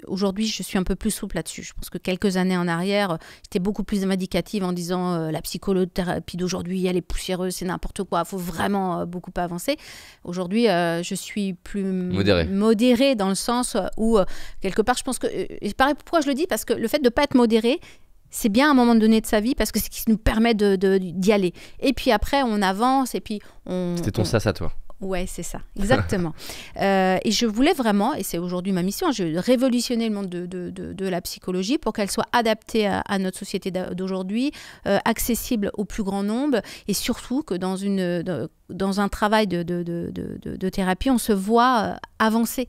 aujourd'hui, je suis un peu plus souple là-dessus. Je pense que quelques années en arrière, j'étais beaucoup plus vindicative en disant la psychothérapie d'aujourd'hui, elle est poussiéreuse, c'est n'importe quoi, il faut vraiment beaucoup avancer. Aujourd'hui, je suis plus modérée dans le sens où, quelque part, je pense que... Et pareil, pourquoi je le dis? Parce que le fait de ne pas être modérée, c'est bien à un moment donné de sa vie parce que c'est ce qui nous permet d'y aller. Et puis après, on avance et puis C'était ton sas à toi. Ouais, c'est ça, exactement. Et je voulais vraiment, et c'est aujourd'hui ma mission, je veux révolutionner le monde de la psychologie pour qu'elle soit adaptée à notre société d'aujourd'hui, accessible au plus grand nombre, et surtout que dans un travail de thérapie, on se voit avancer.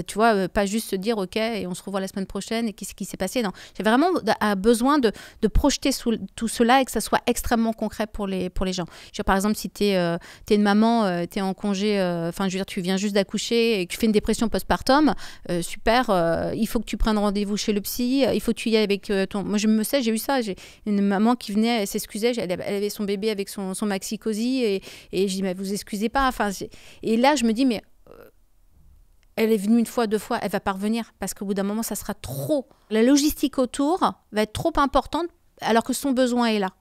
Tu vois, pas juste se dire ok et on se revoit la semaine prochaine et qu'est-ce qui s'est passé. Non, j'ai vraiment besoin de projeter tout cela et que ça soit extrêmement concret pour les gens. Par exemple, si tu es une maman, tu es en congé, je veux dire, tu viens juste d'accoucher et que tu fais une dépression postpartum, super, il faut que tu prennes rendez-vous chez le psy, il faut que tu y ailles avec ton... Moi, j'ai eu ça, j'ai une maman qui venait, elle s'excusait, elle avait son bébé avec son maxi-cosy et je dis, mais vous excusez pas. Et là, je me dis, mais... Elle est venue 1 fois, 2 fois, elle va pas revenir parce qu'au bout d'un moment, ça sera trop. La logistique autour va être trop importante alors que son besoin est là.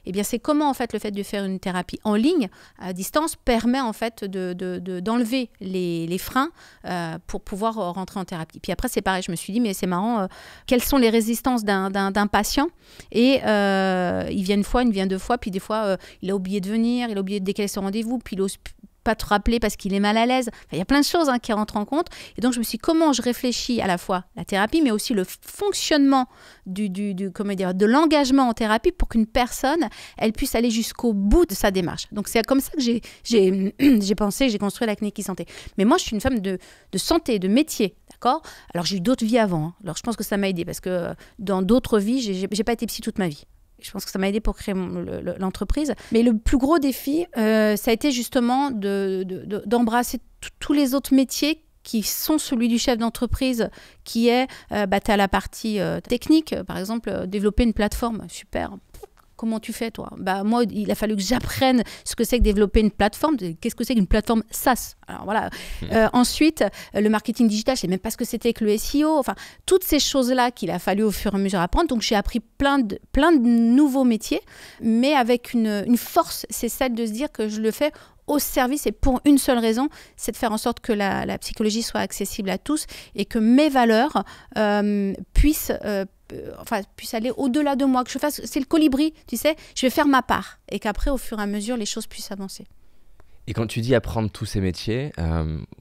Eh bien, c'est comment, en fait, le fait de faire une thérapie en ligne, à distance, permet, en fait, d'enlever les freins pour pouvoir rentrer en thérapie. Puis après, c'est pareil, je me suis dit, mais c'est marrant, quelles sont les résistances d'un patient? Et il vient 1 fois, il vient 2 fois, puis des fois, il a oublié de venir, il a oublié de décaler son rendez-vous, puis il n'ose pas te rappeler parce qu'il est mal à l'aise. Enfin, il y a plein de choses qui rentrent en compte. Et donc, je me suis dit, comment je réfléchis à la fois la thérapie, mais aussi le fonctionnement de l'engagement en thérapie pour qu'une personne, elle puisse aller jusqu'au bout de sa démarche. Donc, c'est comme ça que j'ai pensé, j'ai construit la clinique e-santé. Mais moi, je suis une femme de santé, de métier. hardcore. Alors, j'ai eu d'autres vies avant. Hein. Alors, je pense que ça m'a aidé parce que dans d'autres vies, j'ai pas été psy toute ma vie. Je pense que ça m'a aidé pour créer l'entreprise. Mais le plus gros défi, ça a été justement d'embrasser tous les autres métiers qui sont celui du chef d'entreprise, qui est, tu as la partie technique, par exemple, développer une plateforme, super. Comment tu fais, toi? Moi, il a fallu que j'apprenne ce que c'est que développer une plateforme. Qu'est-ce que c'est qu'une plateforme SaaS? Alors voilà. Ensuite, le marketing digital, je ne sais même pas ce que c'était que le SEO. Enfin, toutes ces choses-là qu'il a fallu au fur et à mesure apprendre. Donc, j'ai appris plein de nouveaux métiers, mais avec une force, c'est celle de se dire que je le fais au service et pour une seule raison, c'est de faire en sorte que la psychologie soit accessible à tous et que mes valeurs puissent aller au-delà de moi, que je fasse, c'est le colibri, tu sais, je vais faire ma part et qu'après, au fur et à mesure, les choses puissent avancer. Et quand tu dis apprendre tous ces métiers,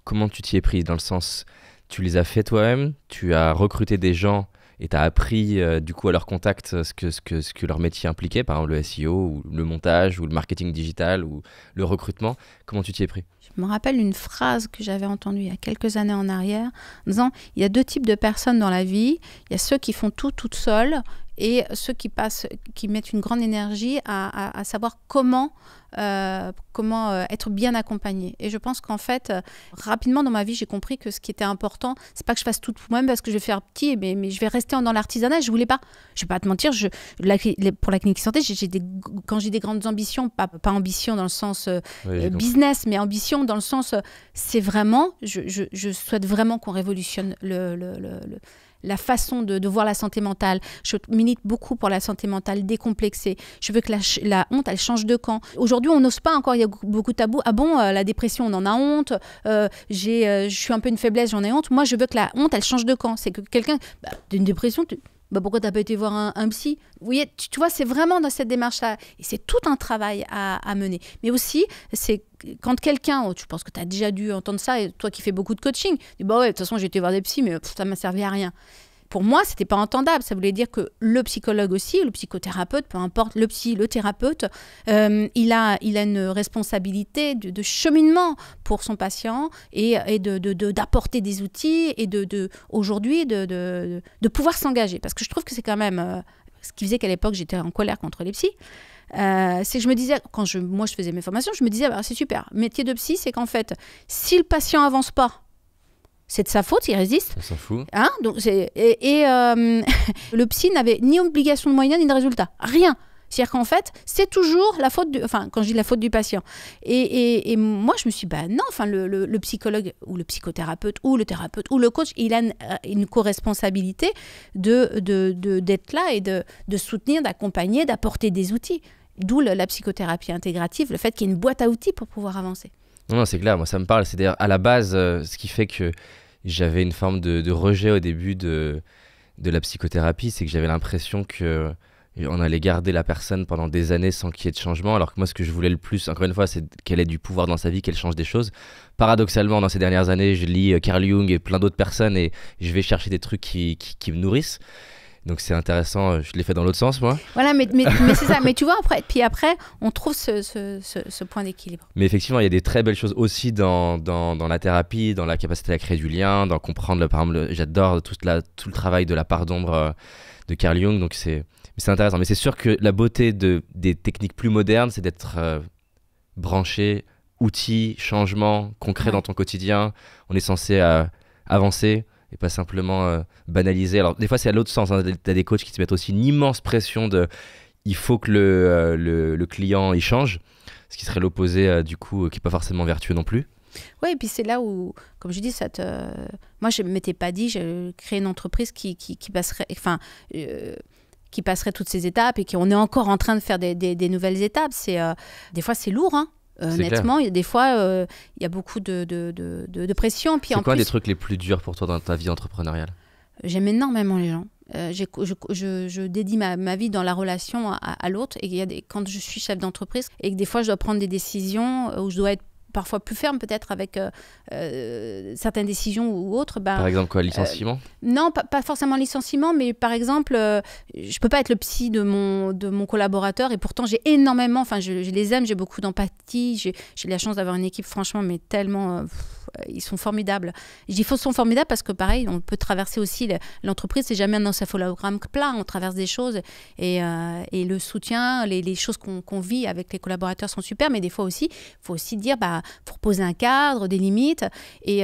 comment tu t'y es pris? Dans le sens, tu les as fait toi-même, tu as recruté des gens et tu as appris du coup à leur contact ce que leur métier impliquait, par exemple le SEO ou le montage ou le marketing digital ou le recrutement. Comment tu t'y es pris? Je me rappelle une phrase que j'avais entendue il y a quelques années en arrière, en disant il y a 2 types de personnes dans la vie. Il y a ceux qui font tout toutes seules et ceux qui mettent une grande énergie à savoir comment être bien accompagné. Et je pense qu'en fait, rapidement dans ma vie, j'ai compris que ce qui était important, c'est pas que je fasse tout moi-même parce que je vais faire petit, mais je vais rester dans l'artisanat. Je voulais pas. Je vais pas te mentir. Pour la clinique santé, quand j'ai des grandes ambitions, pas ambition dans le sens business, mais ambition dans le sens, c'est vraiment, je souhaite vraiment qu'on révolutionne la façon de voir la santé mentale. Je milite beaucoup pour la santé mentale décomplexée. Je veux que la honte, elle change de camp. Aujourd'hui, on n'ose pas encore, il y a beaucoup de tabous. Ah bon, la dépression, on en a honte. Je suis un peu une faiblesse, j'en ai honte. Moi, je veux que la honte, elle change de camp. C'est que quelqu'un, d'une dépression, pourquoi tu n'as pas été voir un psy? Vous voyez, tu vois, c'est vraiment dans cette démarche-là. Et c'est tout un travail à mener. Mais aussi, c'est quand quelqu'un, tu penses que tu as déjà dû entendre ça, et toi qui fais beaucoup de coaching, tu dis, de toute façon, j'ai été voir des psys, mais ça m'a servi à rien. Pour moi, c'était pas entendable. Ça voulait dire que le psychologue aussi, le psychothérapeute, peu importe, le psy, le thérapeute, il a une responsabilité de cheminement pour son patient et d'apporter des outils et aujourd'hui de pouvoir s'engager. Parce que je trouve que c'est quand même ce qui faisait qu'à l'époque, j'étais en colère contre les psys. C'est que je me disais, quand je faisais mes formations, je me disais, c'est super. Métier de psy, c'est qu'en fait, si le patient avance pas, c'est de sa faute, il résiste. On s'en fout. Hein, donc le psy n'avait ni obligation de moyens ni de résultat. Rien. C'est-à-dire qu'en fait, c'est toujours la faute quand je dis la faute du patient. Et moi, je me suis dit, non, le psychologue ou le psychothérapeute ou le thérapeute ou le coach, il a une co-responsabilité d'être là et de soutenir, d'accompagner, d'apporter des outils. D'où la psychothérapie intégrative, le fait qu'il y ait une boîte à outils pour pouvoir avancer. Non, c'est clair, moi ça me parle. C'est d'ailleurs à la base ce qui fait que j'avais une forme de rejet au début de la psychothérapie, c'est que j'avais l'impression qu'on allait garder la personne pendant des années sans qu'il y ait de changement, alors que moi ce que je voulais le plus, encore une fois, c'est qu'elle ait du pouvoir dans sa vie, qu'elle change des choses. Paradoxalement, dans ces dernières années, je lis Carl Jung et plein d'autres personnes et je vais chercher des trucs qui me nourrissent. Donc c'est intéressant, je l'ai fait dans l'autre sens moi. Voilà, mais c'est ça. Mais tu vois, après, on trouve ce point d'équilibre. Mais effectivement, il y a des très belles choses aussi dans la thérapie, dans la capacité à créer du lien, dans comprendre, par exemple, j'adore tout le travail de la part d'ombre de Carl Jung, donc c'est intéressant. Mais c'est sûr que la beauté des techniques plus modernes, c'est d'être branché, outils, changements concrets dans ton quotidien. On est censé avancer et pas simplement banaliser. Alors des fois c'est à l'autre sens, hein. T'as des coachs qui te mettent aussi une immense pression il faut que le client il change, ce qui serait l'opposé du coup qui n'est pas forcément vertueux non plus. Oui, et puis c'est là où, comme je dis, moi je ne m'étais pas dit, j'ai créé une entreprise qui passerait, qui passerait toutes ces étapes et qu'on est encore en train de faire des nouvelles étapes. Des fois c'est lourd, hein. Honnêtement, il y a des fois, il y a beaucoup de pression. Puis c'est quoi des trucs les plus durs pour toi dans ta vie entrepreneuriale? J'aime énormément les gens. Je dédie ma vie dans la relation à l'autre. Et quand je suis chef d'entreprise et que des fois, je dois prendre des décisions où je dois être parfois plus ferme peut-être avec certaines décisions ou autres. Par exemple quoi, licenciement? Non, pas forcément licenciement, mais par exemple, je peux pas être le psy de mon collaborateur et pourtant j'ai énormément, je les aime, j'ai beaucoup d'empathie, j'ai la chance d'avoir une équipe franchement mais tellement ils sont formidables. Je dis ils sont formidables parce que pareil, on peut traverser aussi l'entreprise, c'est jamais un encéphalogramme plat, on traverse des choses et le soutien, les choses qu'on vit avec les collaborateurs sont super, mais des fois aussi, il faut aussi dire, faut poser un cadre, des limites et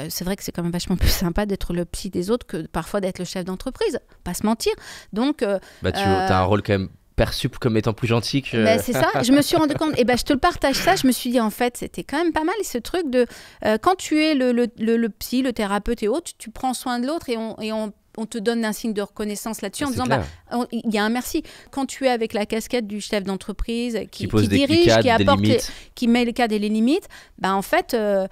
c'est vrai que c'est quand même vachement plus sympa d'être le psy des autres que parfois d'être le chef d'entreprise, pas se mentir. Donc, tu as un rôle quand même perçu comme étant plus gentil que... c'est ça, je me suis rendu compte, et je te le partage ça, je me suis dit en fait c'était quand même pas mal ce truc de quand tu es le psy, le thérapeute et autres, tu prends soin de l'autre et on te donne un signe de reconnaissance là-dessus en disant il y a un merci. Quand tu es avec la casquette du chef d'entreprise qui dirige, qui apporte, qui met le cadre et les limites, en fait je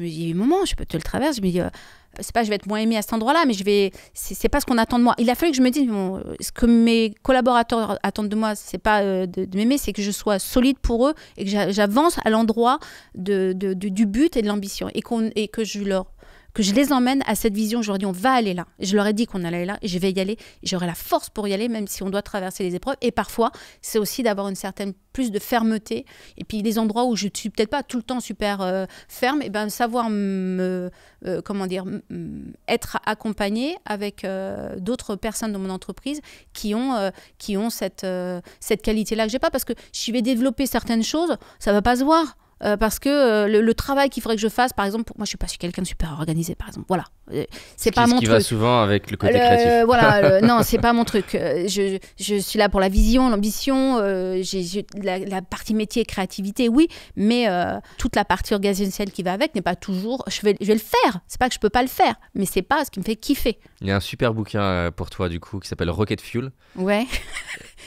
me dis je peux te le traverser, je me dis c'est pas je vais être moins aimée à cet endroit-là, mais c'est pas ce qu'on attend de moi. Il a fallu que je me dise ce que mes collaborateurs attendent de moi, c'est pas de m'aimer, c'est que je sois solide pour eux et que j'avance à l'endroit du but et de l'ambition et que je les emmène à cette vision. Je leur dis on va aller là. Et je leur ai dit qu'on allait là et je vais y aller. Et j'aurai la force pour y aller même si on doit traverser les épreuves. Et parfois, c'est aussi d'avoir une certaine plus de fermeté. Et puis les endroits où je ne suis peut-être pas tout le temps super ferme, et savoir être accompagnée avec d'autres personnes dans mon entreprise qui ont cette qualité-là que j'ai pas. Parce que je vais développer certaines choses, ça va pas se voir. Parce que le travail qu'il faudrait que je fasse, par exemple, moi je suis pas quelqu'un de super organisé, par exemple. Voilà, c'est pas mon truc. Ce qui va souvent avec le côté créatif. Voilà, non, c'est pas mon truc. Je suis là pour la vision, l'ambition, j'ai la partie métier et créativité, oui, mais toute la partie organisationnelle qui va avec n'est pas toujours. Je vais le faire. C'est pas que je peux pas le faire, mais c'est pas ce qui me fait kiffer. Il y a un super bouquin pour toi du coup qui s'appelle Rocket Fuel. Ouais.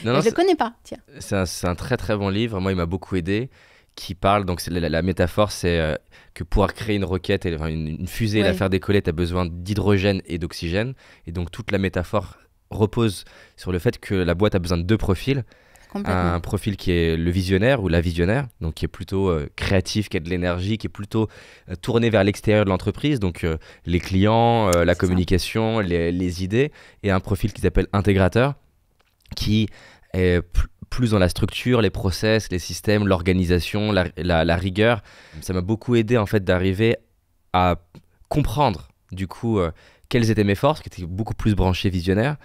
Non, je le connais pas. Tiens. C'est un très très bon livre. Moi, il m'a beaucoup aidé. Qui parle, donc la métaphore, c'est que pour créer une roquette, une fusée, la faire décoller, tu as besoin d'hydrogène et d'oxygène. Et donc toute la métaphore repose sur le fait que la boîte a besoin de deux profils. Un profil qui est le visionnaire ou la visionnaire, donc qui est plutôt créatif, qui a de l'énergie, qui est plutôt tourné vers l'extérieur de l'entreprise, donc les clients, la communication, les idées. Et un profil qui s'appelle intégrateur, qui est plus dans la structure, les process, les systèmes, l'organisation, la rigueur. Ça m'a beaucoup aidé en fait d'arriver à comprendre du coup quelles étaient mes forces, qui étaient beaucoup plus branchées visionnaire,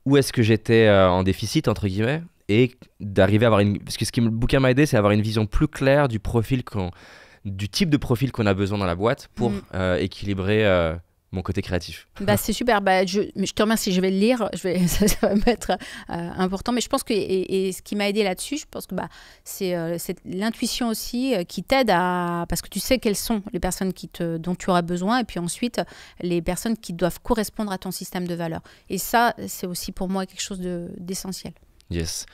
où est-ce que j'étais en déficit entre guillemets, et d'arriver à avoir parce que le bouquin m'a aidé, c'est avoir une vision plus claire du profil du type de profil qu'on a besoin dans la boîte pour équilibrer mon côté créatif. C'est super. Je te remercie. Je vais le lire. Ça va m'être important. Mais je pense que et ce qui m'a aidé là-dessus, je pense que c'est l'intuition aussi qui t'aide parce que tu sais quelles sont les personnes dont tu auras besoin, et puis ensuite les personnes qui doivent correspondre à ton système de valeurs. Et ça, c'est aussi pour moi quelque chose d'essentiel. Yes.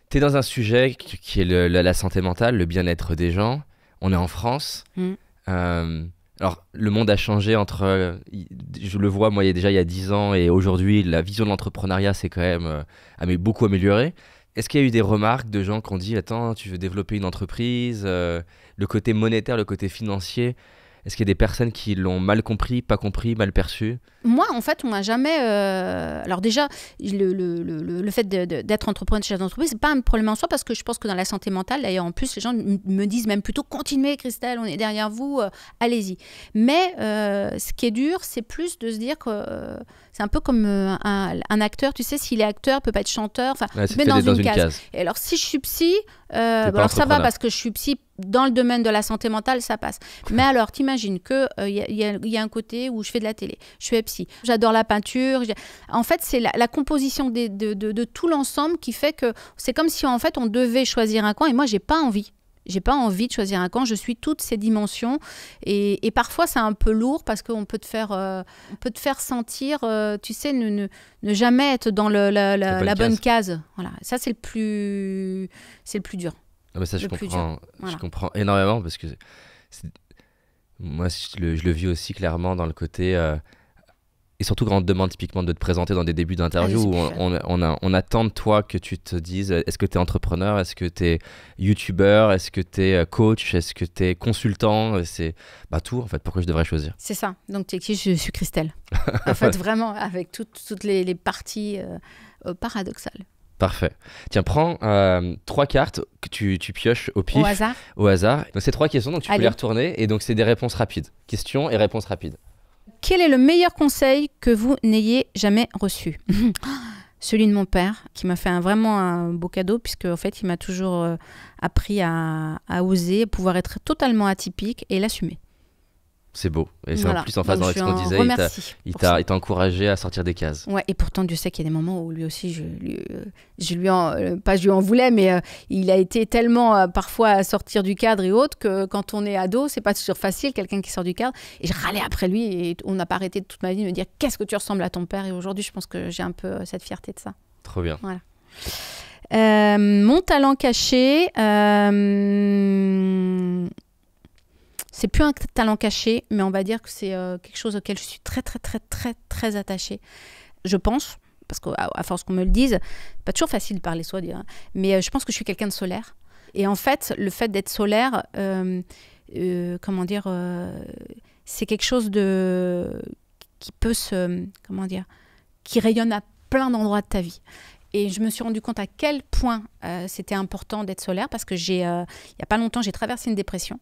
Tu es dans un sujet qui est la santé mentale, le bien-être des gens. On est en France. Alors, le monde a changé je le vois, moi, il y a 10 ans et aujourd'hui, la vision de l'entrepreneuriat s'est quand même beaucoup améliorée. Est-ce qu'il y a eu des remarques de gens qui ont dit « Attends, tu veux développer une entreprise ?» Le côté monétaire, le côté financier, est-ce qu'il y a des personnes qui l'ont mal compris, pas compris, mal perçu ? Moi, en fait, on m'a jamais... Alors déjà, le fait d'être entrepreneur, chef d'entreprise, c'est pas un problème en soi, parce que je pense que dans la santé mentale, d'ailleurs, en plus, les gens me disent même plutôt « Continuez, Christelle, on est derrière vous, allez-y ». Mais ce qui est dur, c'est plus de se dire que... c'est un peu comme un acteur, tu sais, s'il est acteur, peut pas être chanteur, mais dans une case. Et alors, si je suis psy, alors ça va parce que je suis psy dans le domaine de la santé mentale, ça passe. Mais alors, t'imagines qu'il y a un côté où je fais de la télé, je suis psy, j'adore la peinture. En fait, c'est la composition de tout l'ensemble qui fait que c'est comme si en fait on devait choisir un coin, et moi, j'ai pas envie. J'ai pas envie de choisir un camp, je suis toutes ces dimensions et parfois c'est un peu lourd parce qu'on peut te faire sentir, tu sais, ne jamais être dans la bonne case. Voilà, ça c'est le plus dur. Ah bah ça je comprends, voilà. Je comprends énormément parce que moi je le vis aussi clairement dans le côté... Et surtout quand on te demande typiquement de te présenter dans des débuts d'interview où on attend de toi que tu te dises est-ce que tu es entrepreneur, est-ce que tu es youtubeur, est-ce que tu es coach, est-ce que tu es consultant, c'est tout en fait, pourquoi je devrais choisir. C'est ça, donc tu es qui? Je suis Christelle. En fait vraiment avec toutes les parties paradoxales. Parfait. Tiens, prends 3 cartes que tu pioches au pif. Au hasard. Donc c'est 3 questions, donc tu peux les retourner. Et donc c'est des réponses rapides. Questions et réponses rapides. Quel est le meilleur conseil que vous n'ayez jamais reçu? Celui de mon père, qui m'a fait vraiment un beau cadeau, puisque en fait, il m'a toujours appris à oser, à pouvoir être totalement atypique et l'assumer. C'est beau. Et c'est en plus en phase avec ce qu'on disait. Il t'a encouragé à sortir des cases. Ouais, et pourtant, Dieu sait qu'il y a des moments où lui aussi, je lui en voulais, mais il a été tellement parfois à sortir du cadre et autres que quand on est ado, c'est pas toujours facile, quelqu'un qui sort du cadre. Et je râlais après lui et on n'a pas arrêté toute ma vie de me dire qu'est-ce que tu ressembles à ton père. Et aujourd'hui, je pense que j'ai un peu cette fierté de ça. Trop bien. Voilà. Mon talent caché. C'est plus un talent caché, mais on va dire que c'est quelque chose auquel je suis très, très, très, très, très attachée. Je pense, parce qu'à force qu'on me le dise, c'est pas toujours facile de parler soi, dire, mais je pense que je suis quelqu'un de solaire. Et en fait, le fait d'être solaire, comment dire, c'est quelque chose qui peut qui rayonne à plein d'endroits de ta vie. Et je me suis rendu compte à quel point c'était important d'être solaire, parce que il y a pas longtemps, j'ai traversé une dépression.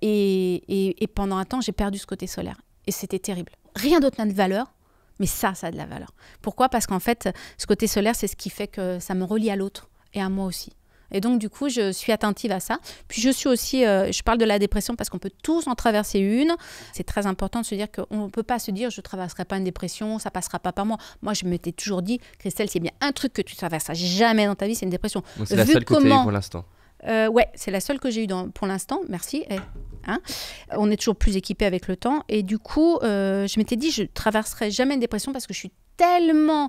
Et pendant un temps, j'ai perdu ce côté solaire. Et c'était terrible. Rien d'autre n'a de valeur, mais ça a de la valeur. Pourquoi? Parce qu'en fait, ce côté solaire, c'est ce qui fait que ça me relie à l'autre et à moi aussi. Et donc, du coup, je suis attentive à ça. Puis, je suis aussi... je parle de la dépression parce qu'on peut tous en traverser une. C'est très important de se dire qu'on ne peut pas se dire « je ne traverserai pas une dépression, ça ne passera pas par moi ». Moi, je m'étais toujours dit « Christelle, c'est bien un truc que tu ne traverseras jamais dans ta vie, c'est une dépression ». Donc, c'est la seule que tu as eue pour l'instant. Ouais, c'est la seule que j'ai eue pour l'instant. Merci. On est toujours plus équipés avec le temps. Et du coup, je m'étais dit, je ne traverserai jamais une dépression parce que je suis tellement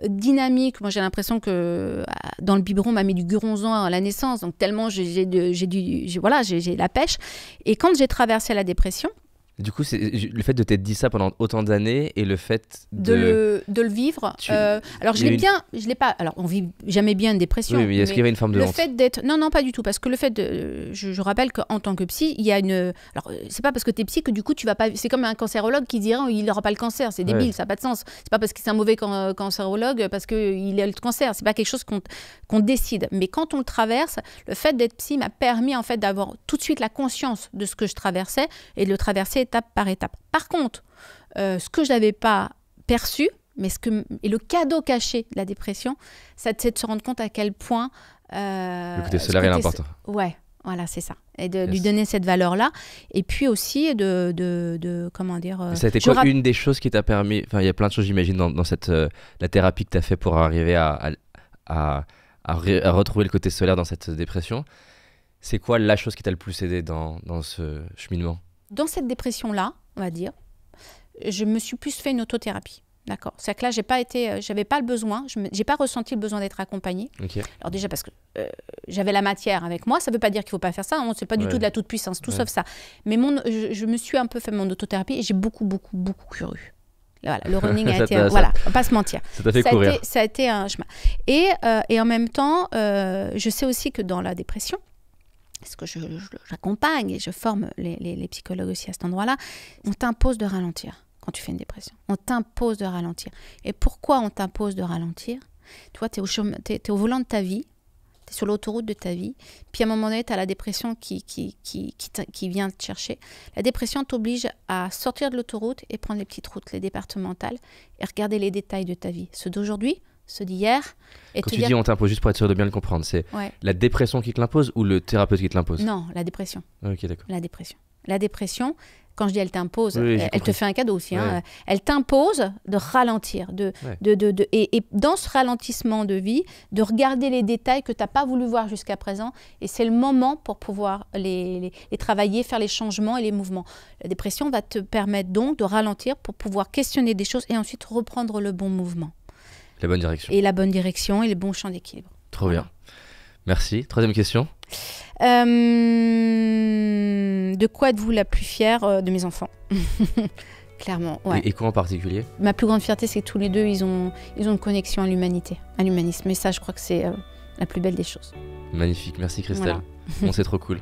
dynamique. Moi, j'ai l'impression que dans le biberon, on m'a mis du guronzan à la naissance. Donc, tellement j'ai la pêche. Et quand j'ai traversé la dépression, du coup, c'est le fait de t'être dit ça pendant autant d'années et le fait de le vivre. Alors, je l'ai pas. Alors, on vit jamais bien une dépression. Oui, mais est-ce qu'il y avait une forme de honte? Le fait d'être. Non, pas du tout. Parce que le fait de. Je rappelle qu'en tant que psy, il y a une. Alors, c'est pas parce que tu es psy que du coup, tu vas pas. C'est comme un cancérologue qui dirait il n'aura pas le cancer. C'est débile, ça n'a pas de sens. C'est pas parce que c'est un mauvais cancérologue parce qu'il a le cancer. C'est pas quelque chose qu'on décide. Mais quand on le traverse, le fait d'être psy m'a permis en fait d'avoir tout de suite la conscience de ce que je traversais et de le traverser étape par étape. Par contre, ce que je n'avais pas perçu, et le cadeau caché de la dépression, c'est de se rendre compte à quel point... le côté solaire est important. Ouais, voilà, c'est ça. Et de lui donner cette valeur-là. Et puis aussi comment dire... ça a été quoi une des choses qui t'a permis... Enfin, il y a plein de choses, j'imagine, dans cette, la thérapie que tu as fait pour arriver à retrouver le côté solaire dans cette dépression. C'est quoi la chose qui t'a le plus aidé dans ce cheminement? Dans cette dépression-là, on va dire, je me suis plus fait une autothérapie. D'accord. C'est-à-dire que là, j'avais pas le besoin, j'ai pas ressenti le besoin d'être accompagnée. Okay. Alors déjà parce que j'avais la matière avec moi, ça veut pas dire qu'il faut pas faire ça, c'est pas du tout de la toute-puissance, tout sauf ça. Mais je me suis un peu fait mon autothérapie et j'ai beaucoup couru. Voilà, le running a été... Voilà, on va pas se mentir. Ça t'a fait courir. Ça a été un chemin. Et en même temps, je sais aussi que dans la dépression, parce que j'accompagne et je forme les psychologues aussi à cet endroit-là, on t'impose de ralentir quand tu fais une dépression. On t'impose de ralentir. Et pourquoi on t'impose de ralentir? Toi, tu es au volant de ta vie, tu es sur l'autoroute de ta vie, puis à un moment donné, tu as la dépression qui vient te chercher. La dépression t'oblige à sortir de l'autoroute et prendre les petites routes, les départementales, et regarder les détails de ta vie. Ceux d'aujourd'hui, ceux d'hier. Quand tu dis on t'impose, juste pour être sûr de bien le comprendre, c'est la dépression qui te l'impose ou le thérapeute qui te l'impose? Non, la dépression. Ok, d'accord. La dépression, quand je dis elle t'impose, elle te fait un cadeau aussi. Hein. Elle t'impose de ralentir. Et dans ce ralentissement de vie, de regarder les détails que tu n'as pas voulu voir jusqu'à présent. Et c'est le moment pour pouvoir les travailler, faire les changements et les mouvements. La dépression va te permettre donc de ralentir pour pouvoir questionner des choses et ensuite reprendre le bon mouvement. La bonne direction. Et la bonne direction et le bon champ d'équilibre. Trop bien. Merci. Troisième question. De quoi êtes-vous la plus fière de mes enfants? Clairement, ouais. Et quoi en particulier? Ma plus grande fierté, c'est que tous les deux, ils ont une connexion à l'humanité, à l'humanisme. Et ça, je crois que c'est la plus belle des choses. Magnifique. Merci Christelle. Voilà. Bon, c'est trop cool.